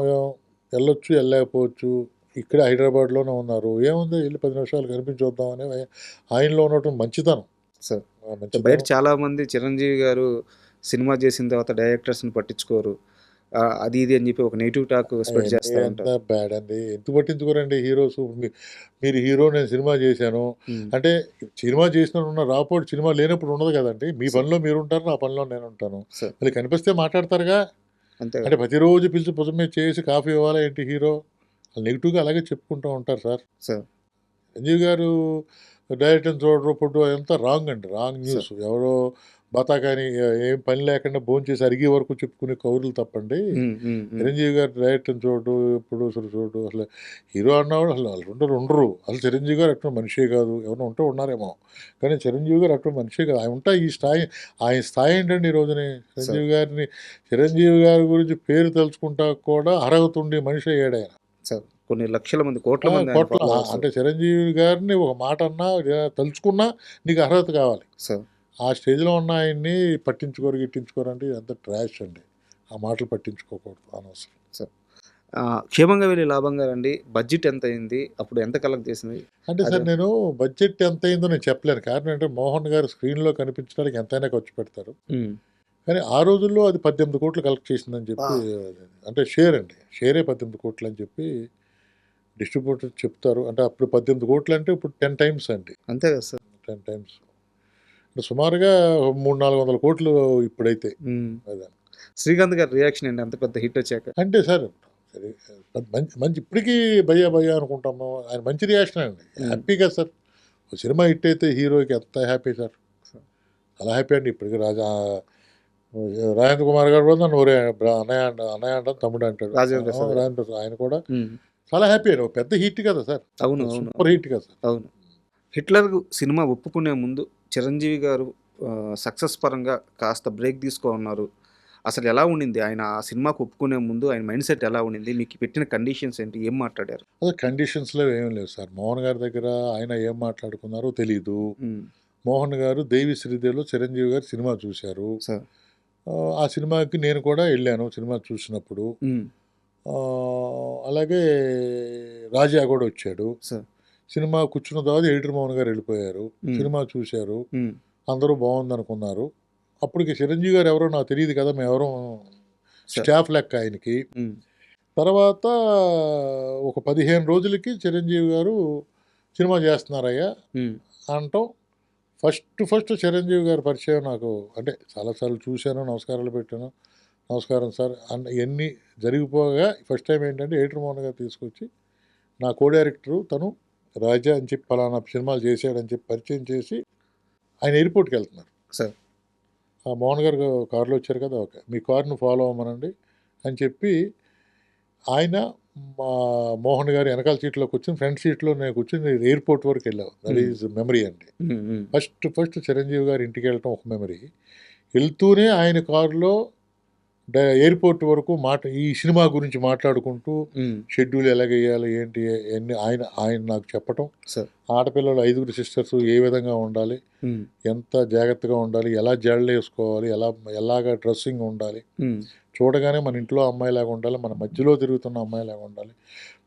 వెళ్ళొచ్చు, వెళ్ళలేకపోవచ్చు. ఇక్కడే హైదరాబాద్‌లోనే ఉన్నారు. ఏముంది ఎళ్లి 10 నిమిషాలు కనిపించి వద్దామని ఆయనలో ఉన్నటువంటి మంచితనం. సార్. బయట మంచితనం. చాలామంది చిరంజీవి గారు సినిమా చేసిన తర్వాత డైరెక్టర్స్‌ని పట్టించుకోరు. అది ఇది అని చెప్పి ఒక నెగెటివ్ టాక్ స్ప్రెడ్ అయన్నీ చేస్తా ఎంత ఉంటారు. బ్యాడ్ అండి. ఎందుకు పట్టించుకోరండి హీరోస్. మీరు హీరో, నేను సినిమా చేశాను. హ్మ్. అంటే సినిమా చేసినప్పుడు రాపోడు సినిమా లేనప్పుడు ఉండదు కదండీ. మీ సార్. పనిలో మీరుంటారు. నా పనిలో నేనుంటాను. సార్. మళ్ళీ కనిపిస్తే మాట్లాడతారుగా. అంతే అంటే కదా! ప్రతిరోజు పిలిచి భుజం మీద చేసి కాఫీ ఇవ్వాలా ఏంటి హీరో? నెగెటివ్‌గా అలాగే చెప్పుకుంటూ ఉంటారు సార్. సార్. సంజీవ్ గారు డైరెక్టర్‌ని చూడరు, ఫుడ్ అదంతా రాంగ్ అండి. Wrong sir. న్యూస్. ఎవరో బతాకాని ఏం పని లేకుండా భోంచేసి అరిగే వరకు చెప్పుకునే కబుర్లు తప్పండి. హ్మ్. హ్మ్. హ్మ్. చిరంజీవి గారు డైరెక్టర్‌ని చూడడు, ప్రొడ్యూసర్ చూడడు. అసలు హీరో అన్నవాడు అసలు ఉండరు. అసలు చిరంజీవి గారు అటువంటి మనిషే కాదు. ఎవరైనా ఉంటే ఉన్నారేమో. కానీ చిరంజీవి గారు అటువంటి మనిషే కాదు. ఆయన ఉంటా ఈ స్థాయి ఆయన స్థాయి ఏంటండి ఈ రోజుని. సార్. చిరంజీవి గారి గురించి పేరు తలుచుకుంటా కూడా అర్హత ఉండే మనిషి అయ్యాడాయన. సార్. కొన్ని లక్షల మంది, కోట్ల మంది ఆయన కోట్ల ఫాలోవర్స్. అంటే చిరంజీవి గారిని ఒక మాట అన్నా తలుచుకున్నా నీకు అర్హత కావాలి. సార్. ఆ స్టేజ్‌లో ఉన్న ఆయన్ని పట్టించుకోరు, గిట్టించుకోరు అంటే ఇదంతా ట్రాష్ అండి. ఆ మాటలు పట్టించుకోకూడదు అనవసరం. సార్. క్షేమంగా వెళ్ళి లాభంగా రండి. బడ్జెట్ ఎంత అయింది? అప్పుడు ఎంత కలెక్ట్ చేసింది? అంటే అదే. సార్ నేను బడ్జెట్ ఎంతయిందో నేను చెప్పలేను. కారణం ఏంటంటే మోహన్ గారు స్క్రీన్‌లో కనిపించడానికి ఎంతైనా ఖర్చు పెడతారు. హ్మ్. కానీ ఆ రోజుల్లో అది 18,00,00,000 కలెక్ట్ చేసిందని చెప్పి అంటే షేర్ అండి. షేరే 18,00,00,000 అని చెప్పి డిస్ట్రిబ్యూటర్ చెప్తారు. అంటే అప్పుడు 18,00,00,000 అంటే ఇప్పుడు 10 టైమ్స్ అండి. అంతే కదా సార్. 10 టైమ్స్. అంటే సుమారుగా 300, 400 కోట్లు ఇప్పుడైతే. హ్మ్. అదే. శ్రీకాంత్ గారి రియాక్షన్ ఏంటి అంత పెద్ద హిట్ వచ్చాక? అంటే సార్ సరే, మంచి మంచి ఇప్పటికీ భయ్యా భయ్యా అనుకుంటాము. ఆయన మంచి రియాక్షన్ అండి, హ్యాపీగా సార్. ఒక సినిమా హిట్ అయితే హీరోకి ఎంత హ్యాపీ సార్, చాలా హ్యాపీ అండి. ఇప్పటికీ రాజేంద్ర కుమార్ గారు కూడా నన్ను ఒరే అన్నయ్య అన్నయ్య అంటాను, తమ్ముడు అంటాడు. రాజేంద్ర ప్రసాద్. రాజేంద్ర ప్రసాద్ ఆయన కూడా చాలా హ్యాపీ అండి. ఒక పెద్ద హిట్ కదా సార్, అవును అవును సూపర్ హిట్ కదా సార్. అవును. హిట్లర్ సినిమా ఒప్పుకునే ముందు చిరంజీవి గారు సక్సెస్ పరంగా కాస్త బ్రేక్ తీసుకోన్నారు. అసలు ఎలా ఉండింది ఆయన ఆ సినిమాకు ఒప్పుకునే ముందు ఆయన మైండ్ సెట్ ఎలా ఉండింది? మీకు పెట్టిన కండిషన్స్ ఏంటి, ఏం మాట్లాడారు? అదే కండిషన్స్లో ఏం లేవు సార్. మోహన్ గారి దగ్గర ఆయన ఏం మాట్లాడుకున్నారో తెలీదు. మోహన్ గారు దేవి శ్రీదేవిలో చిరంజీవి గారు సినిమా చూశారు. సార్ ఆ సినిమాకి నేను కూడా వెళ్ళాను సినిమా చూసినప్పుడు. అలాగే రాజా కూడా వచ్చాడు. సార్ సినిమా కూర్చున్న తర్వాత ఎడిటర్ మోహన్ గారు వెళ్ళిపోయారు. సినిమా చూశారు, అందరూ బాగుంది అనుకున్నారు. అప్పటికి చిరంజీవి గారు ఎవరో నాకు తెలియదు కదా, మేము ఎవరో స్టాఫ్ లెక్క ఆయనకి. తర్వాత ఒక 15 రోజులకి చిరంజీవి గారు సినిమా చేస్తున్నారయ్యా అంటాం. ఫస్ట్ చిరంజీవి గారి పరిచయం నాకు, అంటే చాలాసార్లు చూశాను, నమస్కారాలు పెట్టాను, నమస్కారం సార్ అన్న ఇవన్నీ జరిగిపోగా ఫస్ట్ టైం ఏంటంటే ఎడిటర్ మోహన్ గారు తీసుకొచ్చి నా కో డైరెక్టరు తను రాజా అని చెప్పి పలానా సినిమాలు చేశాడని చెప్పి పరిచయం చేసి ఆయన ఎయిర్పోర్ట్కి వెళ్తున్నారు సార్. ఆ మోహన్ గారు కారులో వచ్చారు కదా, ఓకే మీ కారును ఫాలో అవ్వమనండి అని చెప్పి ఆయన మా మోహన్ గారు వెనకాల సీట్లో కూర్చొని ఫ్రంట్ సీట్లో నేను కూర్చొని ఎయిర్పోర్ట్ వరకు వెళ్ళాను. దట్ ఈజ్ మెమరీ అండి. ఫస్ట్ చిరంజీవి గారు ఇంటికి వెళ్ళటం ఒక మెమరీ. వెళ్తూనే ఆయన కారులో ఎయిర్పోర్ట్ వరకు ఈ సినిమా గురించి మాట్లాడుకుంటూ షెడ్యూల్ ఎలాగేయాలి ఏంటి అన్ని ఆయన నాకు చెప్పటం. ఆడపిల్లలు 5 సిస్టర్స్ ఏ విధంగా ఉండాలి, ఎంత జాగ్రత్తగా ఉండాలి, ఎలా జడలు వేసుకోవాలి, ఎలాగా డ్రెస్సింగ్ ఉండాలి, చూడగానే మన ఇంట్లో అమ్మాయిలాగా ఉండాలి, మన మధ్యలో తిరుగుతున్న అమ్మాయిలాగా ఉండాలి,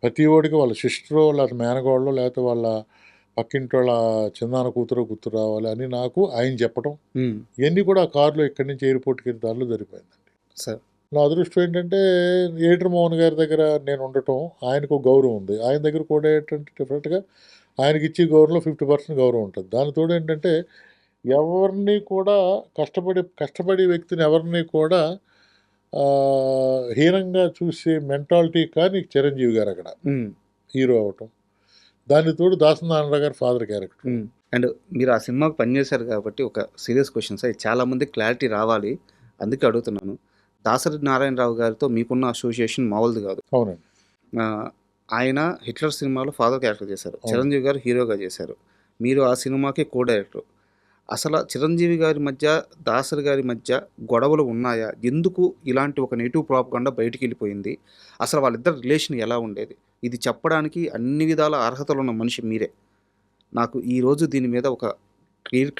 ప్రతి ఓడికి వాళ్ళ సిస్టరో లేకపోతే మేనగోళ్ళో లేకపోతే వాళ్ళ పక్కింటి వాళ్ళ చిన్నాన్న కూతురు గుర్తు రావాలి అని నాకు ఆయన చెప్పటం. ఇవన్నీ కూడా ఆ కారులో ఇక్కడి నుంచి ఎయిర్పోర్ట్కి వెళ్ళి దారిలో జరిపోయిందండి సార్. నా అదృష్టం ఏంటంటే ఎడిటర్ మోహన్ గారి దగ్గర నేను ఉండటం, ఆయనకు గౌరవం ఉంది. ఆయన దగ్గర కూడా ఏంటంటే డిఫరెంట్గా ఆయనకి ఇచ్చే గౌరవంలో 50% గౌరవం ఉంటుంది. దానితోడు ఏంటంటే ఎవరిని కూడా కష్టపడే వ్యక్తిని ఎవరిని కూడా హీనంగా చూసే మెంటాలిటీ కానీ చిరంజీవి గారు అక్కడ హీరో అవటం. దానితోడు దాసనారాయణ గారు ఫాదర్ క్యారెక్టర్. అండ్ మీరు ఆ సినిమాకి పనిచేశారు కాబట్టి ఒక సీరియస్ క్వశ్చన్స్ అవి చాలామంది క్లారిటీ రావాలి, అందుకే అడుగుతున్నాను. దాసరి నారాయణరావు గారితో మీకున్న అసోసియేషన్ మామూలుది కాదు. అవునండి. ఆయన హిట్లర్ సినిమాలో ఫాదర్ క్యారెక్టర్ చేశారు, చిరంజీవి గారు హీరోగా చేశారు, మీరు ఆ సినిమాకి కో డైరెక్టర్. అసలు చిరంజీవి గారి మధ్య దాసరి గారి మధ్య గొడవలు ఉన్నాయా? ఎందుకు ఇలాంటి ఒక నెగిటివ్ ప్రాపగండా బయటికి వెళ్ళిపోయింది? అసలు వాళ్ళిద్దరు రిలేషన్ ఎలా ఉండేది? ఇది చెప్పడానికి అన్ని విధాల అర్హతలు ఉన్న మనిషి మీరే. నాకు ఈరోజు దీని మీద ఒక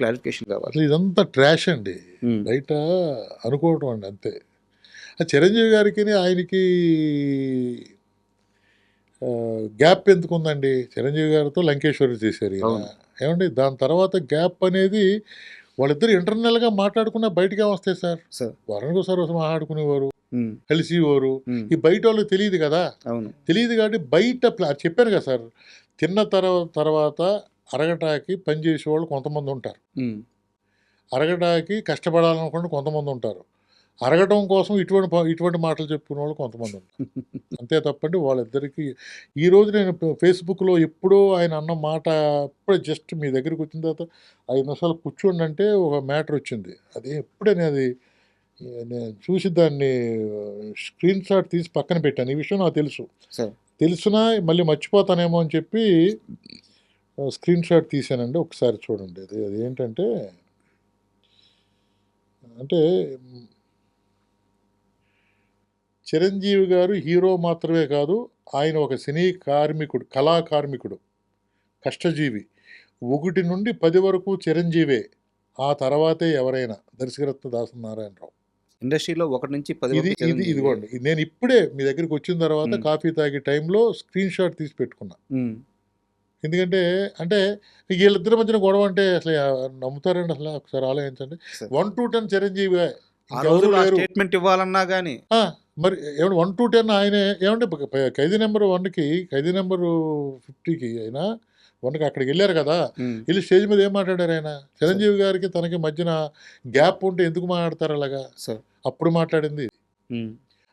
క్లారిఫికేషన్ కావాలి. అసలు ఇదంతా ట్రాష్ అండి, బయట అనుకోవటం అండి అంతే. చిరంజీవి గారికి ఆయనకి గ్యాప్ ఎందుకుందండి? చిరంజీవి గారితో లంకేశ్వరి చేశారు ఏమండి, దాని తర్వాత గ్యాప్ అనేది వాళ్ళిద్దరు ఇంటర్నల్గా మాట్లాడుకున్నా బయటకే వస్తాయి సార్. వరుణ్ సార్ మాట్లాడుకునేవారు, కలిసివారు. ఈ బయట వాళ్ళకి తెలియదు కదా, తెలియదు కాబట్టి బయట చెప్పాను కదా సార్, తిన్న తర్వాత అరగటాకి పనిచేసే వాళ్ళు కొంతమంది ఉంటారు, అరగటాకి కష్టపడాలనుకుంటే కొంతమంది ఉంటారు, అరగటం కోసం ఇటువంటి మాటలు చెప్పుకునే వాళ్ళు కొంతమంది ఉంటారు. అంతే తప్పండి వాళ్ళిద్దరికీ. ఈరోజు నేను ఫేస్బుక్లో ఎప్పుడో ఆయన అన్న మాట ఇప్పుడే జస్ట్ మీ దగ్గరికి వచ్చిన తర్వాత 5 నిమిషాలు కూర్చోండి అంటే ఒక మ్యాటర్ వచ్చింది. అది ఎప్పుడే నేను చూసి దాన్ని స్క్రీన్ షాట్ తీసి పక్కన పెట్టాను. ఈ విషయం నాకు తెలిసినా మళ్ళీ మర్చిపోతానేమో అని చెప్పి స్క్రీన్ షాట్ తీసానండి. ఒకసారి చూడండి. అది ఏంటంటే చిరంజీవి గారు హీరో మాత్రమే కాదు, ఆయన ఒక సినీ కార్మికుడు, కళాకార్మికుడు, కష్టజీవి. 1 నుండి 10 వరకు చిరంజీవే, ఆ తర్వాతే ఎవరైనా. దర్శకరత్న దాసనారాయణరావు. ఇండస్ట్రీలో 1 నుంచి 10 ఇదిగోండి, నేను ఇప్పుడే మీ దగ్గరికి వచ్చిన తర్వాత కాఫీ తాగే టైంలో స్క్రీన్ షాట్ తీసి పెట్టుకున్నా. ఎందుకంటే వీళ్ళిద్దరి మధ్యన గొడవ అంటే అసలు నమ్ముతారండి? అసలు ఒకసారి ఆలోచించండి. 1 to 10 చిరంజీవి, స్టేట్మెంట్ ఇవ్వాలన్నా కానీ మరి ఏమంటే 1 to 10 ఆయనే. ఏమంటే ఖైదీ నెంబర్ 1కి ఖైదీ నెంబర్ 50కి అయినా మొన్నకి అక్కడికి వెళ్ళారు కదా, ఉమ్, వెళ్ళి స్టేజ్ మీద ఏం మాట్లాడారు ఆయన? చిరంజీవి గారికి తనకి మధ్యన గ్యాప్ ఉంటే ఎందుకు మాట్లాడతారు అలాగా? సార్. అప్పుడు మాట్లాడింది. ఉమ్,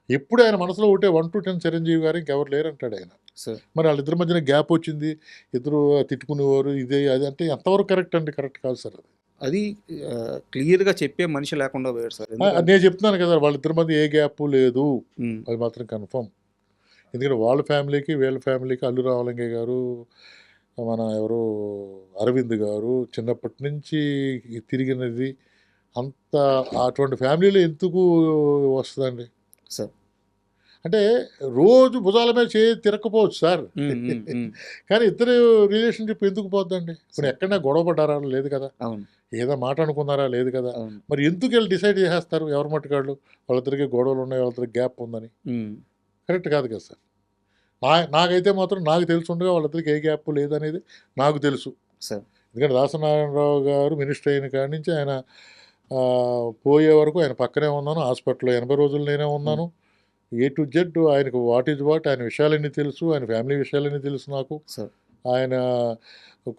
ఎప్పుడు ఆయన మనసులో ఒకటే 1 to 10 చిరంజీవి గారు, ఇంకెవరు లేరు అంటాడు ఆయన. సార్. మరి వాళ్ళిద్దరి మధ్యన గ్యాప్ వచ్చింది, ఇద్దరు తిట్టుకునేవారు, ఇదే అది అంటే ఎంతవరకు కరెక్ట్ అండి? కరెక్ట్ కాదు సార్ అది. అది క్లియర్గా చెప్పే మనిషి లేకుండా పోయాడు సార్. అది నేను చెప్తున్నాను కదా, వాళ్ళిద్దరి మధ్య ఏ గ్యాప్ లేదు, ఉమ్, అది మాత్రం కన్ఫర్మ్. ఎందుకంటే వాళ్ళ ఫ్యామిలీకి వీళ్ళ ఫ్యామిలీకి అల్లు రామలింగయ్య గారు, మన ఎవరు అరవింద్ గారు చిన్నప్పటి నుంచి తిరిగినది అంత, అటువంటి ఫ్యామిలీలో ఎందుకు వస్తుందండి? సార్. అంటే రోజు భుజాల మీద తిరగకపోవచ్చు సార్, ఉమ్, ఉమ్, ఉమ్, కానీ ఇద్దరు రిలేషన్షిప్ ఎందుకు పోద్దండి? ఇప్పుడు ఎక్కడైనా గొడవ పడ్డారా? లేదు కదా. అవును, ఏదో మాట అనుకున్నారా? లేదు కదా. అవును. మరి ఎందుకు వెళ్ళి డిసైడ్ చేసేస్తారు ఎవరి మట్టుకాళ్ళు వాళ్ళిద్దరికి గొడవలు ఉన్నాయి, వాళ్ళిద్దరికి గ్యాప్ ఉందని? ఉమ్, కరెక్ట్ కాదు కదా సార్. నాకైతే మాత్రం నాకు తెలుసుండగా వాళ్ళిద్దరికి ఏ గ్యాప్ లేదనేది నాకు తెలుసు. సార్. ఎందుకంటే దాసనారాయణరావు గారు మినిస్టర్ అయిన కాడి నుంచి ఆయన పోయే వరకు ఆయన పక్కనే ఉన్నాను, హాస్పిటల్లో 80 రోజులు నేనే ఉన్నాను. ఏ టు జెడ్ ఆయనకు వాట్ ఈజ్ వాట్, ఆయన విషయాలన్నీ తెలుసు, ఆయన ఫ్యామిలీ విషయాలన్నీ తెలుసు నాకు. సార్. ఆయన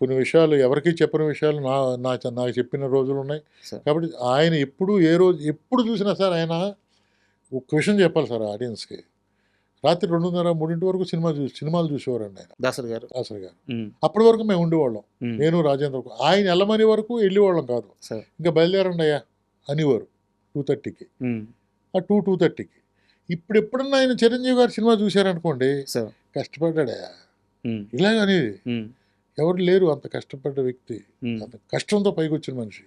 కొన్ని విషయాలు ఎవరికీ చెప్పని విషయాలు నాకు చెప్పిన రోజులు ఉన్నాయి. సార్. కాబట్టి ఆయన ఎప్పుడు చూసినా సార్ ఆయన ఒక విషయం చెప్పాలి సార్ ఆడియన్స్కి. రాత్రి 2:30, 3 వరకు సినిమాలు చూసేవారండి ఆయన, దాసర్ గారు. దాసరి గారు. ఉమ్, అప్పటి వరకు మేము ఉండేవాళ్ళం, ఉమ్, నేను రాజేంద్ర. ఆయన వెళ్ళమని వరకు వెళ్ళేవాళ్ళం కాదు. సార్. ఇంకా బయలుదేరండి అయ్యా అనేవారు 2:30కి, ఉమ్, 2:30కి. ఇప్పుడు ఎప్పుడన్నా ఆయన చిరంజీవి గారు సినిమా చూశారనుకోండి, సార్. కష్టపడ్డాడయా ఉమ్, ఇలాగ అనేది. ఉమ్, ఎవరు లేరు అంత కష్టపడ్డ వ్యక్తి, ఉమ్. అంత కష్టంతో పైకి వచ్చిన మనిషి.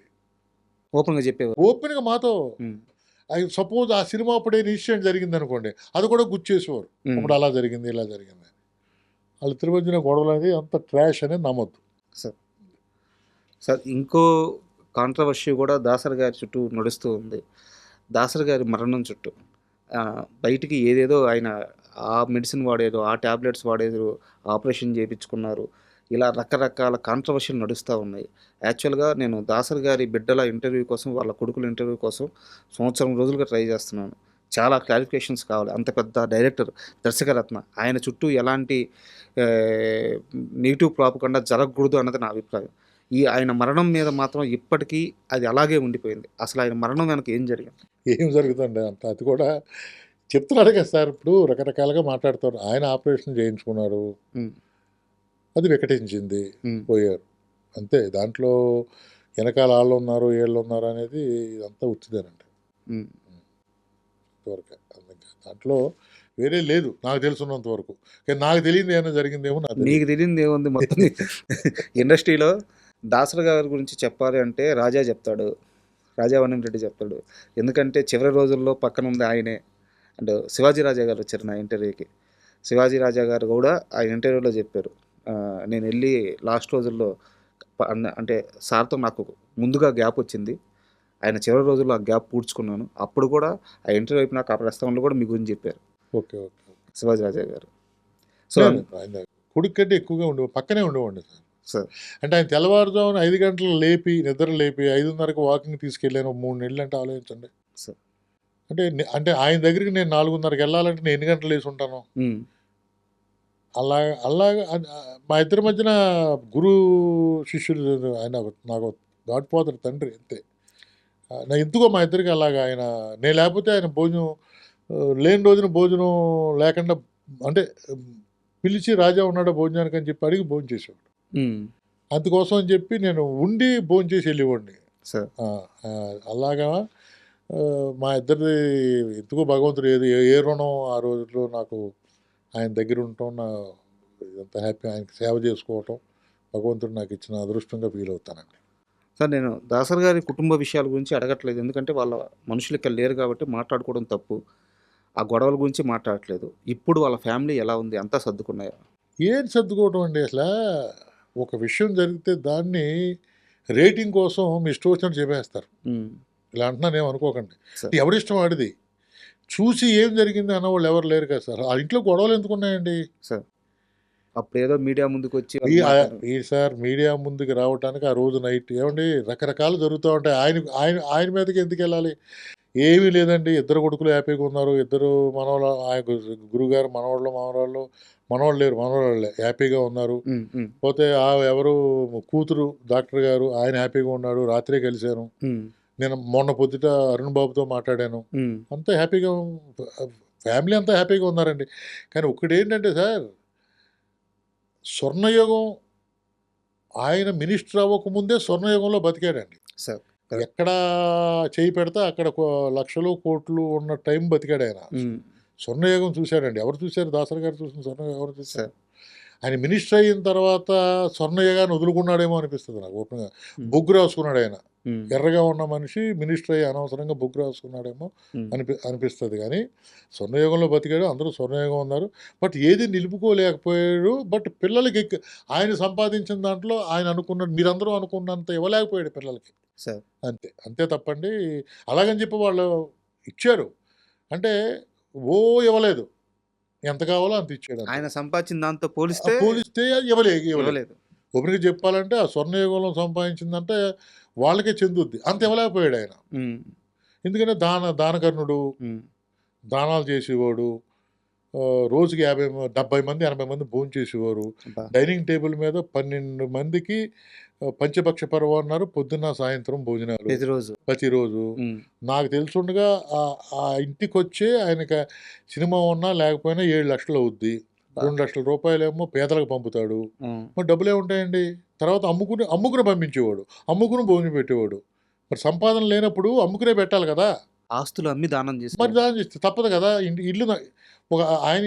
ఓపెన్గా చెప్పేవారు. ఓపెన్గా మాతో ఉమ్, సపోజ్ ఆ సినిమా అప్పుడే ఇన్సిడెంట్ జరిగింది అనుకోండి, అది కూడా గుర్తు చేసేవారు. ఉమ్. అప్పుడు అలా జరిగింది, ఇలా జరిగింది. వాళ్ళు తిరుమల గొడవలు అనేది అంత ట్రాష్ అనేది నమ్మొద్దు. సార్, ఇంకో కాంట్రవర్సీ కూడా దాసర్ గారి చుట్టూ నడుస్తూ ఉంది. దాసర్ గారి మరణం చుట్టూ బయటికి ఏదేదో ఆయన ఆ మెడిసిన్ వాడేదో, ఆ ట్యాబ్లెట్స్ వాడేదో, ఆపరేషన్ చేయించుకున్నారు, ఇలా రకరకాల కాంట్రవర్షీలు నడుస్తూ ఉన్నాయి. యాక్చువల్గా నేను దాసర్ గారి బిడ్డల ఇంటర్వ్యూ కోసం, వాళ్ళ కొడుకుల ఇంటర్వ్యూ కోసం సంవత్సరం రోజులుగా ట్రై చేస్తున్నాను. చాలా క్లారిఫికేషన్స్ కావాలి. అంత పెద్ద డైరెక్టర్, దర్శకరత్న, ఆయన చుట్టూ ఎలాంటి నెగిటివ్ ప్రాపకుండా జరగకూడదు అన్నది నా అభిప్రాయం. ఆయన మరణం మీద మాత్రం ఇప్పటికీ అది అలాగే ఉండిపోయింది. అసలు ఆయన మరణం వెనక ఏం జరిగింది? ఏం జరుగుతుంది అంత, అది కూడా చెప్తున్నారు కదా సార్. ఇప్పుడు రకరకాలుగా మాట్లాడుతారు. ఆయన ఆపరేషన్ చేయించుకున్నారు, ఉమ్, అది వికటించింది, ఉమ్, పోయారు అంతే. దాంట్లో వెనకాల వాళ్ళు ఉన్నారు, వీళ్ళు ఉన్నారు అనేది ఇదంతా ఉచ్చిదేనండి ఉమ్. ఇంతవరకు. దాంట్లో వేరే లేదు నాకు తెలుసున్నంత వరకు. కానీ నాకు తెలియదు ఏమైనా జరిగిందేమో. నీకు తెలియదు ఏముంది? మొత్తం ఇండస్ట్రీలో దాసర్ గారి గురించి చెప్పాలి అంటే రాజా చెప్తాడు, రాజా వనం రెడ్డి చెప్తాడు. ఎందుకంటే చివరి రోజుల్లో పక్కన ఉంది ఆయనే. అండ్ శివాజీ రాజా గారు వచ్చారు నా ఇంటర్వ్యూకి. శివాజీ రాజా గారు కూడా ఆ ఇంటర్వ్యూలో చెప్పారు, నేను వెళ్ళి లాస్ట్ రోజుల్లో అంటే సార్తో నాకు ముందుగా గ్యాప్ వచ్చింది, ఆయన చివరి రోజుల్లో ఆ గ్యాప్ పూడ్చుకున్నాను. అప్పుడు కూడా ఆ ఇంటర్వ్యూ అయిపోయినాక ఆ ప్రస్తావనలో కూడా మీ గురించి చెప్పారు ఓకే ఓకే శివాజీ రాజా గారు. సో ఆయన కొడుకు కంటే ఎక్కువగా పక్కనే ఉండేవాడిని సార్. సార్. అంటే ఆయన తెల్లవారుజామున 5 గంటలు నిద్ర లేపి 5:30కి వాకింగ్ తీసుకెళ్ళాను 3 నెలలు. అంటే ఆలోచించండి సార్. అంటే ఆయన దగ్గరికి నేను 4:30కి వెళ్ళాలంటే నేను ఎన్ని గంటలు వేసి ఉంటాను? ఉమ్, అలాగా మా ఇద్దరి మధ్యన గురు శిష్యుడు ఆయన, నాకు గాడ్ ఫాదర్, తండ్రి అంతే. నా ఎందుకో మా ఇద్దరికి అలాగా ఆయన, నేను లేకపోతే ఆయన భోజనం లేని రోజున భోజనం లేకుండా, అంటే పిలిచి రాజా ఉన్నాడా భోజనానికి అని చెప్పి అడిగి భోజనం చేసేవాడు. ఉమ్, అందుకోసం అని చెప్పి నేను ఉండి భోజనం చేసి వెళ్ళేవాడిని. సార్. అలాగా మా ఇద్దరిది ఎందుకో భగవంతుడు ఏ రుణం ఆ రోజుల్లో నాకు ఆయన దగ్గర ఉండటం, నా ఇదంతా హ్యాపీ, ఆయనకి సేవ చేసుకోవటం భగవంతుడు నాకు ఇచ్చిన అదృష్టంగా ఫీల్ అవుతానండి. సార్, నేను దాసర్ గారి కుటుంబ విషయాల గురించి అడగట్లేదు, ఎందుకంటే వాళ్ళ మనుషులు ఇక్కడ లేరు కాబట్టి మాట్లాడుకోవడం తప్పు. ఆ గొడవల గురించి మాట్లాడట్లేదు. ఇప్పుడు వాళ్ళ ఫ్యామిలీ ఎలా ఉంది? అంతా సర్దుకున్నాయా? ఏం సర్దుకోవటం అండి? అసలు ఒక విషయం జరిగితే దాన్ని రేటింగ్ కోసం మీ ఇష్టం వచ్చినట్టు చెప్పేస్తారు. ఉమ్, ఇలా అంటున్నాను ఏమనుకోకండి. సార్. ఎవరిష్టం ఆడిది. చూసి ఏం జరిగింది అన్నవాళ్ళు ఎవరు లేరు కదా సార్. ఆ ఇంట్లో గొడవలు ఎందుకు ఉన్నాయండి? సార్, అప్పుడు ఏదో మీడియా ముందుకు వచ్చి సార్ మీడియా ముందుకు రావడానికి ఆ రోజు నైట్ ఏమండి రకరకాలు జరుగుతూ ఉంటాయి. ఆయన మీదకి ఎందుకు వెళ్ళాలి? ఏమీ లేదండి. ఇద్దరు కొడుకులు హ్యాపీగా ఉన్నారు. ఇద్దరు మనవాళ్ళు, ఆయన గురుగారు మనవాళ్ళు మనవాళ్ళు లేరు, మనవాళ్ళే హ్యాపీగా ఉన్నారు. ఉమ్, ఉమ్, పోతే ఎవరు కూతురు డాక్టర్ గారు, ఆయన హ్యాపీగా ఉన్నాడు. రాత్రే కలిశాను. ఉమ్, నేను మొన్న పొద్దుట అరుణ్ బాబుతో మాట్లాడాను. ఉమ్, అంతా హ్యాపీగా ఫ్యామిలీ అంతా హ్యాపీగా ఉన్నారండి. కానీ ఒక్కటేంటంటే సార్, స్వర్ణయుగం ఆయన మినిస్టర్ అవ్వకముందే స్వర్ణయుగంలో బతికాడండి. Sir correct. ఎక్కడ చేయి పెడితే అక్కడ లక్షలు కోట్లు ఉన్న టైం బతికాడు ఆయన. ఉమ్, స్వర్ణయుగం చూశాడండి. ఎవరు చూశారు? దాసరి గారు చూసిన స్వర్ణయుగం ఎవరు చూశారు? సార్ ఆయన మినిస్టర్ అయిన తర్వాత స్వర్ణయుగాన్ని వదులుకున్నాడేమో అనిపిస్తుంది నాకు ఓపెన్గా. బొగ్గు రాసుకున్నాడు ఆయన. ఉమ్, ఎర్రగా ఉన్న మనిషి మినిస్టర్ అయ్యి అనవసరంగా బొగ్గు రాసుకున్నాడేమో ఉమ్, అనిపిస్తుంది. కానీ స్వర్ణయుగంలో బతికాడు, అందరూ స్వర్ణయుగం ఉన్నారు. బట్ ఏది నిలుపుకోలేకపోయాడు. బట్ పిల్లలకి ఆయన సంపాదించిన దాంట్లో ఆయన అనుకున్నట్టు మీరందరూ అనుకున్నంత ఇవ్వలేకపోయాడు పిల్లలకి. సార్ అంతే అంతే తప్పండి. అలాగని చెప్పి వాళ్ళు ఇచ్చారు అంటే ఇవ్వలేదు. ఎంత కావాలో అంత ఇచ్చాడు అంతే. ఆయన సంపాదించిన దాంతో ఆ పోలిస్తే పోలిస్తే ఇవ్వలేదు. ఇవ్వలేదు. ఒకరికి చెప్పాలంటే ఆ స్వర్ణయుగంలో సంపాదించిందంటే వాళ్ళకే చెందుద్ది. అంత ఇవ్వలేకపోయాడు ఆయన. ఉమ్, ఎందుకంటే దానకర్ణుడు, ఉమ్, దానాలు చేసేవాడు. రోజుకి 70 మంది 80 మంది భోజనం చేసేవారు. అబ్బా. డైనింగ్ టేబుల్ మీద 12 మందికి పంచభక్ష పర్వం అన్నారు. పొద్దున్న సాయంత్రం భోజనాలు ప్రతిరోజు ప్రతిరోజు. ఉమ్, నాకు తెలుసుండగా ఆ ఇంటికి వచ్చే ఆయనకి సినిమా ఉన్నా లేకపోయినా 7 లక్షలు అవుద్ది. 2 లక్షల రూపాయలేమో పేదలకు పంపుతాడు. ఉమ్, మరి డబ్బులు ఏముంటాయండి? తర్వాత అమ్ముకుని పంపించేవాడు, అమ్ముకుని భోజనం పెట్టేవాడు. మరి సంపాదన లేనప్పుడు అమ్ముకునే పెట్టాలి కదా. ఆస్తులు అమ్మి దానం చేసి మరి దానం చేస్తే తప్పదు కదా. ఇల్లు ఆయన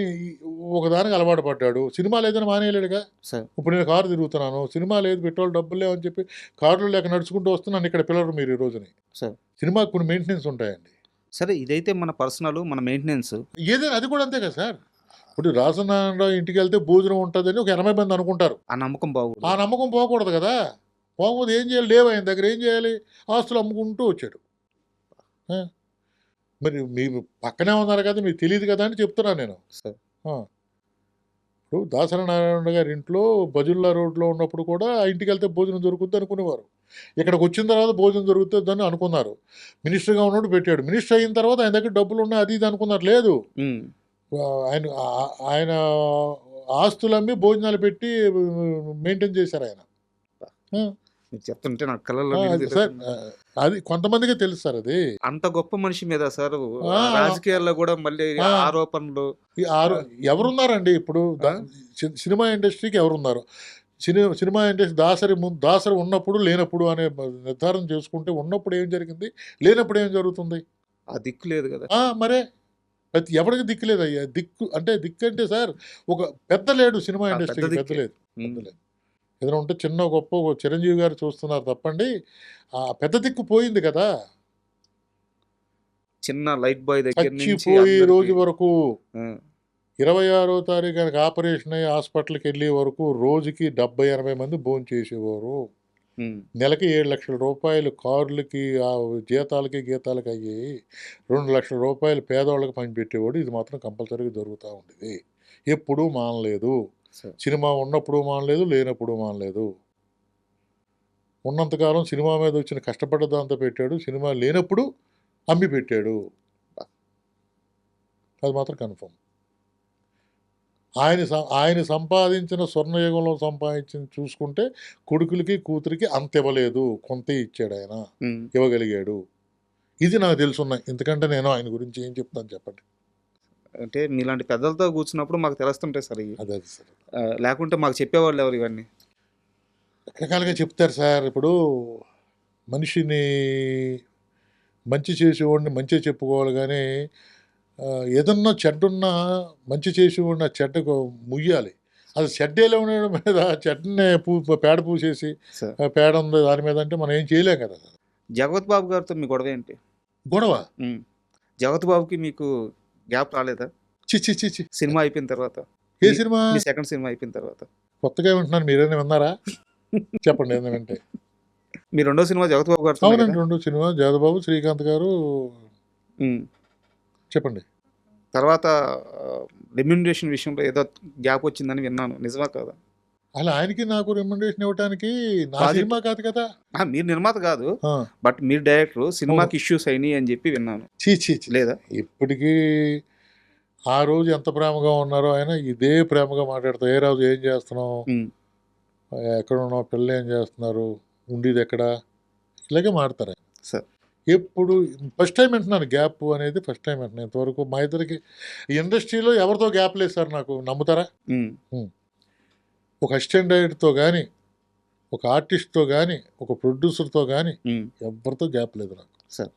ఒక దానికి అలవాటు పడ్డాడు. సినిమా లేదని మానేయలేడుగా. సార్ ఇప్పుడు నేను కారు తిరుగుతున్నాను, సినిమా లేదు, పెట్రోల్ డబ్బులు లేవని చెప్పి కారులో లేక నడుచుకుంటూ వస్తున్నాను. ఇక్కడ పిల్లలు మీరు ఈ రోజుని సార్ సినిమాకి కొన్ని మెయింటెనెన్స్ ఉంటాయండి. సరే ఇదైతే మన పర్సనల్ మన మెయింటెనెన్స్. ఏదైనా అది కూడా అంతే కదా సార్. ఇప్పుడు రాజనారాయణరావు ఇంటికి వెళ్తే భోజనం ఉంటుందని ఒక 80 మంది అనుకుంటారు. ఆ నమ్మకం బాగుంది. ఆ నమ్మకం పోకూడదు కదా. పోకపోతే ఏం చేయాలి? లేవు ఆయన దగ్గర, ఏం చేయాలి? ఆస్తులు అమ్ముకుంటూ వచ్చాడు. ఆ? మరి మీ పక్కనే ఉన్నారు కదా, మీకు తెలియదు కదా అని చెప్తున్నాను నేను. సార్ ఆ. ఇప్పుడు దాసరి నారాయణ గారి ఇంట్లో బజుల్లా రోడ్లో ఉన్నప్పుడు కూడా ఆ ఇంటికి వెళ్తే భోజనం దొరుకుద్ది అనుకునేవారు. ఇక్కడికి వచ్చిన తర్వాత భోజనం దొరుకుతుందని అనుకున్నారు. మినిస్టర్గా ఉన్నప్పుడు పెట్టాడు. మినిస్టర్ అయిన తర్వాత ఆయన దగ్గర డబ్బులు ఉన్నాయి అది ఇది అనుకున్నారు. లేదు, ఉమ్, ఆయన ఆస్తులు అమ్మి భోజనాలు పెట్టి మెయింటైన్ చేశారు ఆయన. ఆ. మీరు చెప్తుంటే నాకు కళ్ళల్లో ఆ, నీళ్ళు అది సార్, తిరుగుతున్నాయి. అది కొంతమందికే తెలుసు సార్. అది అంత గొప్ప మనిషి మీద సార్ ఆ, రాజకీయాల్లో కూడా మళ్ళీ ఆ. ఆరోపణలు. ఈ ఎవరున్నారండి ఇప్పుడు సినిమా ఇండస్ట్రీకి ఎవరున్నారు? సినిమా ఇండస్ట్రీ దాసరి ఉన్నప్పుడు లేనప్పుడు అనే నిర్ధారణ చేసుకుంటే ఉన్నప్పుడు ఏం జరిగింది, లేనప్పుడు ఏం జరుగుతుంది? ఆ దిక్కు లేదు కదా. మరే ఎవరికి దిక్కు లేదయ్యా. దిక్కు అంటే సార్ ఒక పెద్ద లేడు సినిమా ఆ, పెద్ద ఇండస్ట్రీకి. దిక్కే. పెద్ద లేదు. ఉమ్, ఏదైనా ఉంటే చిన్న గొప్ప ఒక చిరంజీవి గారు చూస్తున్నారు తప్పండి. ఆ పెద్ద దిక్కు పోయింది కదా. చిన్న లైట్ బాయ్ దగ్గర నుంచి చచ్చిపోయే అందరికీ. రోజు వరకు ఆ, 26వ తారీఖు ఆయనకి ఆపరేషన్ అయ్యి హాస్పిటల్కి వెళ్ళే వరకు రోజుకి 70-80 మంది భోజనం చేసేవారు. ఉమ్, నెలకి 7 లక్షల రూపాయలు కార్లకి జీతాలకి గీతాలకి అయ్యాయి. 2 లక్షల రూపాయలు పేదవాళ్ళకి పంచిపెట్టేవాడు. ఇది మాత్రం కంపల్సరీగా జరుగుతూ ఉండేది. ఎప్పుడూ మానలేదు. సార్ సినిమా ఉన్నప్పుడు మానలేదు, లేనప్పుడు మానలేదు. ఉన్నంతకాలం సినిమా మీద వచ్చిన కష్టపడ్డ దాంతో పెట్టాడు. సినిమా లేనప్పుడు అమ్మి పెట్టాడు. అది మాత్రం కన్ఫర్మ్. ఆయన సంపాదించిన స్వర్ణయుగంలో సంపాదించిన చూసుకుంటే కొడుకులకి కూతురికి అంత ఇవ్వలేదు, కొంత ఇచ్చాడు ఆయన, ఉమ్, ఇవ్వగలిగాడు. ఇది నాకు తెలుసున్నాయి. ఎందుకంటే నేను ఆయన గురించి ఏం చెప్తాను చెప్పండి. అంటే మీలాంటి పెద్దలతో కూర్చున్నప్పుడు మాకు తెలుస్తుంటాయి సార్ ఇవి. అదే సార్, లేకుంటే మాకు చెప్పేవాళ్ళు ఎవరు ఇవన్నీ? రకరకాలుగా చెప్తారు సార్. ఇప్పుడు మనిషిని మంచి చేసేవాడిని మంచిగా చెప్పుకోవాలి కానీ ఏదన్నా చెడ్డున్నా మంచి చేసేవాడిని ఆ చెడ్డకు ముయ్యాలి. అది చెడ్డేలో ఉండడం మీద చెడ్డనే పేడ పూసేసి సార్ పేడ ఉంది దాని మీద అంటే మనం ఏం చేయలేం కదా. జగత్ బాబు గారితో మీ గొడవ ఏంటి? గొడవ ఉమ్, జగత్ బాబుకి మీకు గ్యాప్ రాలేదా చి సినిమా అయిపోయిన తర్వాత? ఏ సినిమా? మీ సెకండ్ సినిమా అయిపోయిన తర్వాత కొత్తగా వింటున్నాను. మీరేమైనా విన్నారా? చెప్పండి ఏదైనా వింటే. మీ రెండో సినిమా జగత్ బాబు గారితో అవునండి, 2 సినిమా జాదబాబు శ్రీకాంత్ గారు. చెప్పండి. తర్వాత రెమ్యూనరేషన్ విషయంలో ఏదో గ్యాప్ వచ్చిందని విన్నాను, నిజమా కాదా? అలా ఆయనకి నాకు రికమెండేషన్ ఇవ్వడానికి నా Project- సినిమా కాదు కదా. మీరు నిర్మాత కాదు, ఆ, బట్ మీరు డైరెక్టర్. సినిమాకి ఇష్యూస్ అయినాయి అని చెప్పి విన్నాను, చీ లేదా? ఇప్పటికీ ఆ రోజు ఎంత ప్రేమగా ఉన్నారో ఆయన ఇదే ప్రేమగా మాట్లాడతారు. ఏ రోజు ఏం చేస్తున్నావు, ఉమ్, ఎక్కడ ఉన్నావు, పిల్లలు ఏం చేస్తున్నారు, ఉండేది ఎక్కడ, ఇలాగే మాడతారు ఆయన. సార్. ఎప్పుడు ఫస్ట్ టైం వింటున్నాను గ్యాప్ అనేది, ఫస్ట్ టైం వింటున్నాను. ఇంతవరకు మా ఇద్దరికి ఇండస్ట్రీలో ఎవరితో గ్యాప్ లేదు సార్, నాకు నమ్ముతారా? ఉమ్, ఒక అసిస్టెంట్ డైరెక్టర్తో కానీ, ఒక ఆర్టిస్ట్తో కానీ, ఒక ప్రొడ్యూసర్తో కానీ ఉమ్, ఎవరితో గ్యాప్ లేదు నాకు. సార్.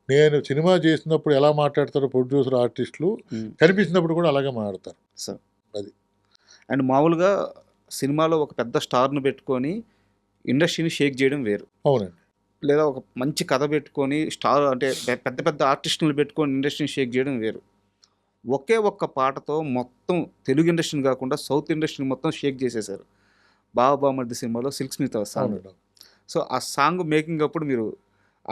నేను సినిమా చేసినప్పుడు ఎలా మాట్లాడతారో ప్రొడ్యూసర్ ఆర్టిస్టులు, ఉమ్, కనిపించినప్పుడు కూడా అలాగే మాట్లాడతారు. సార్. అది. అండ్ మామూలుగా సినిమాలో ఒక పెద్ద స్టార్ను పెట్టుకొని ఇండస్ట్రీని షేక్ చేయడం వేరు, అవునండి. లేదా ఒక మంచి కథ పెట్టుకొని స్టార్ అంటే పెద్ద పెద్ద ఆర్టిస్టులను పెట్టుకొని ఇండస్ట్రీని షేక్ చేయడం వేరు. ఒకే ఒక్క పాటతో మొత్తం తెలుగు ఇండస్ట్రీని కాకుండా సౌత్ ఇండస్ట్రీని మొత్తం షేక్ చేసేశారు బాబామర్ది సినిమాలో సిల్క్ స్మిత్ సాంగ్. అవునండి. సో ఆ సాంగ్ మేకింగ్ అప్పుడు మీరు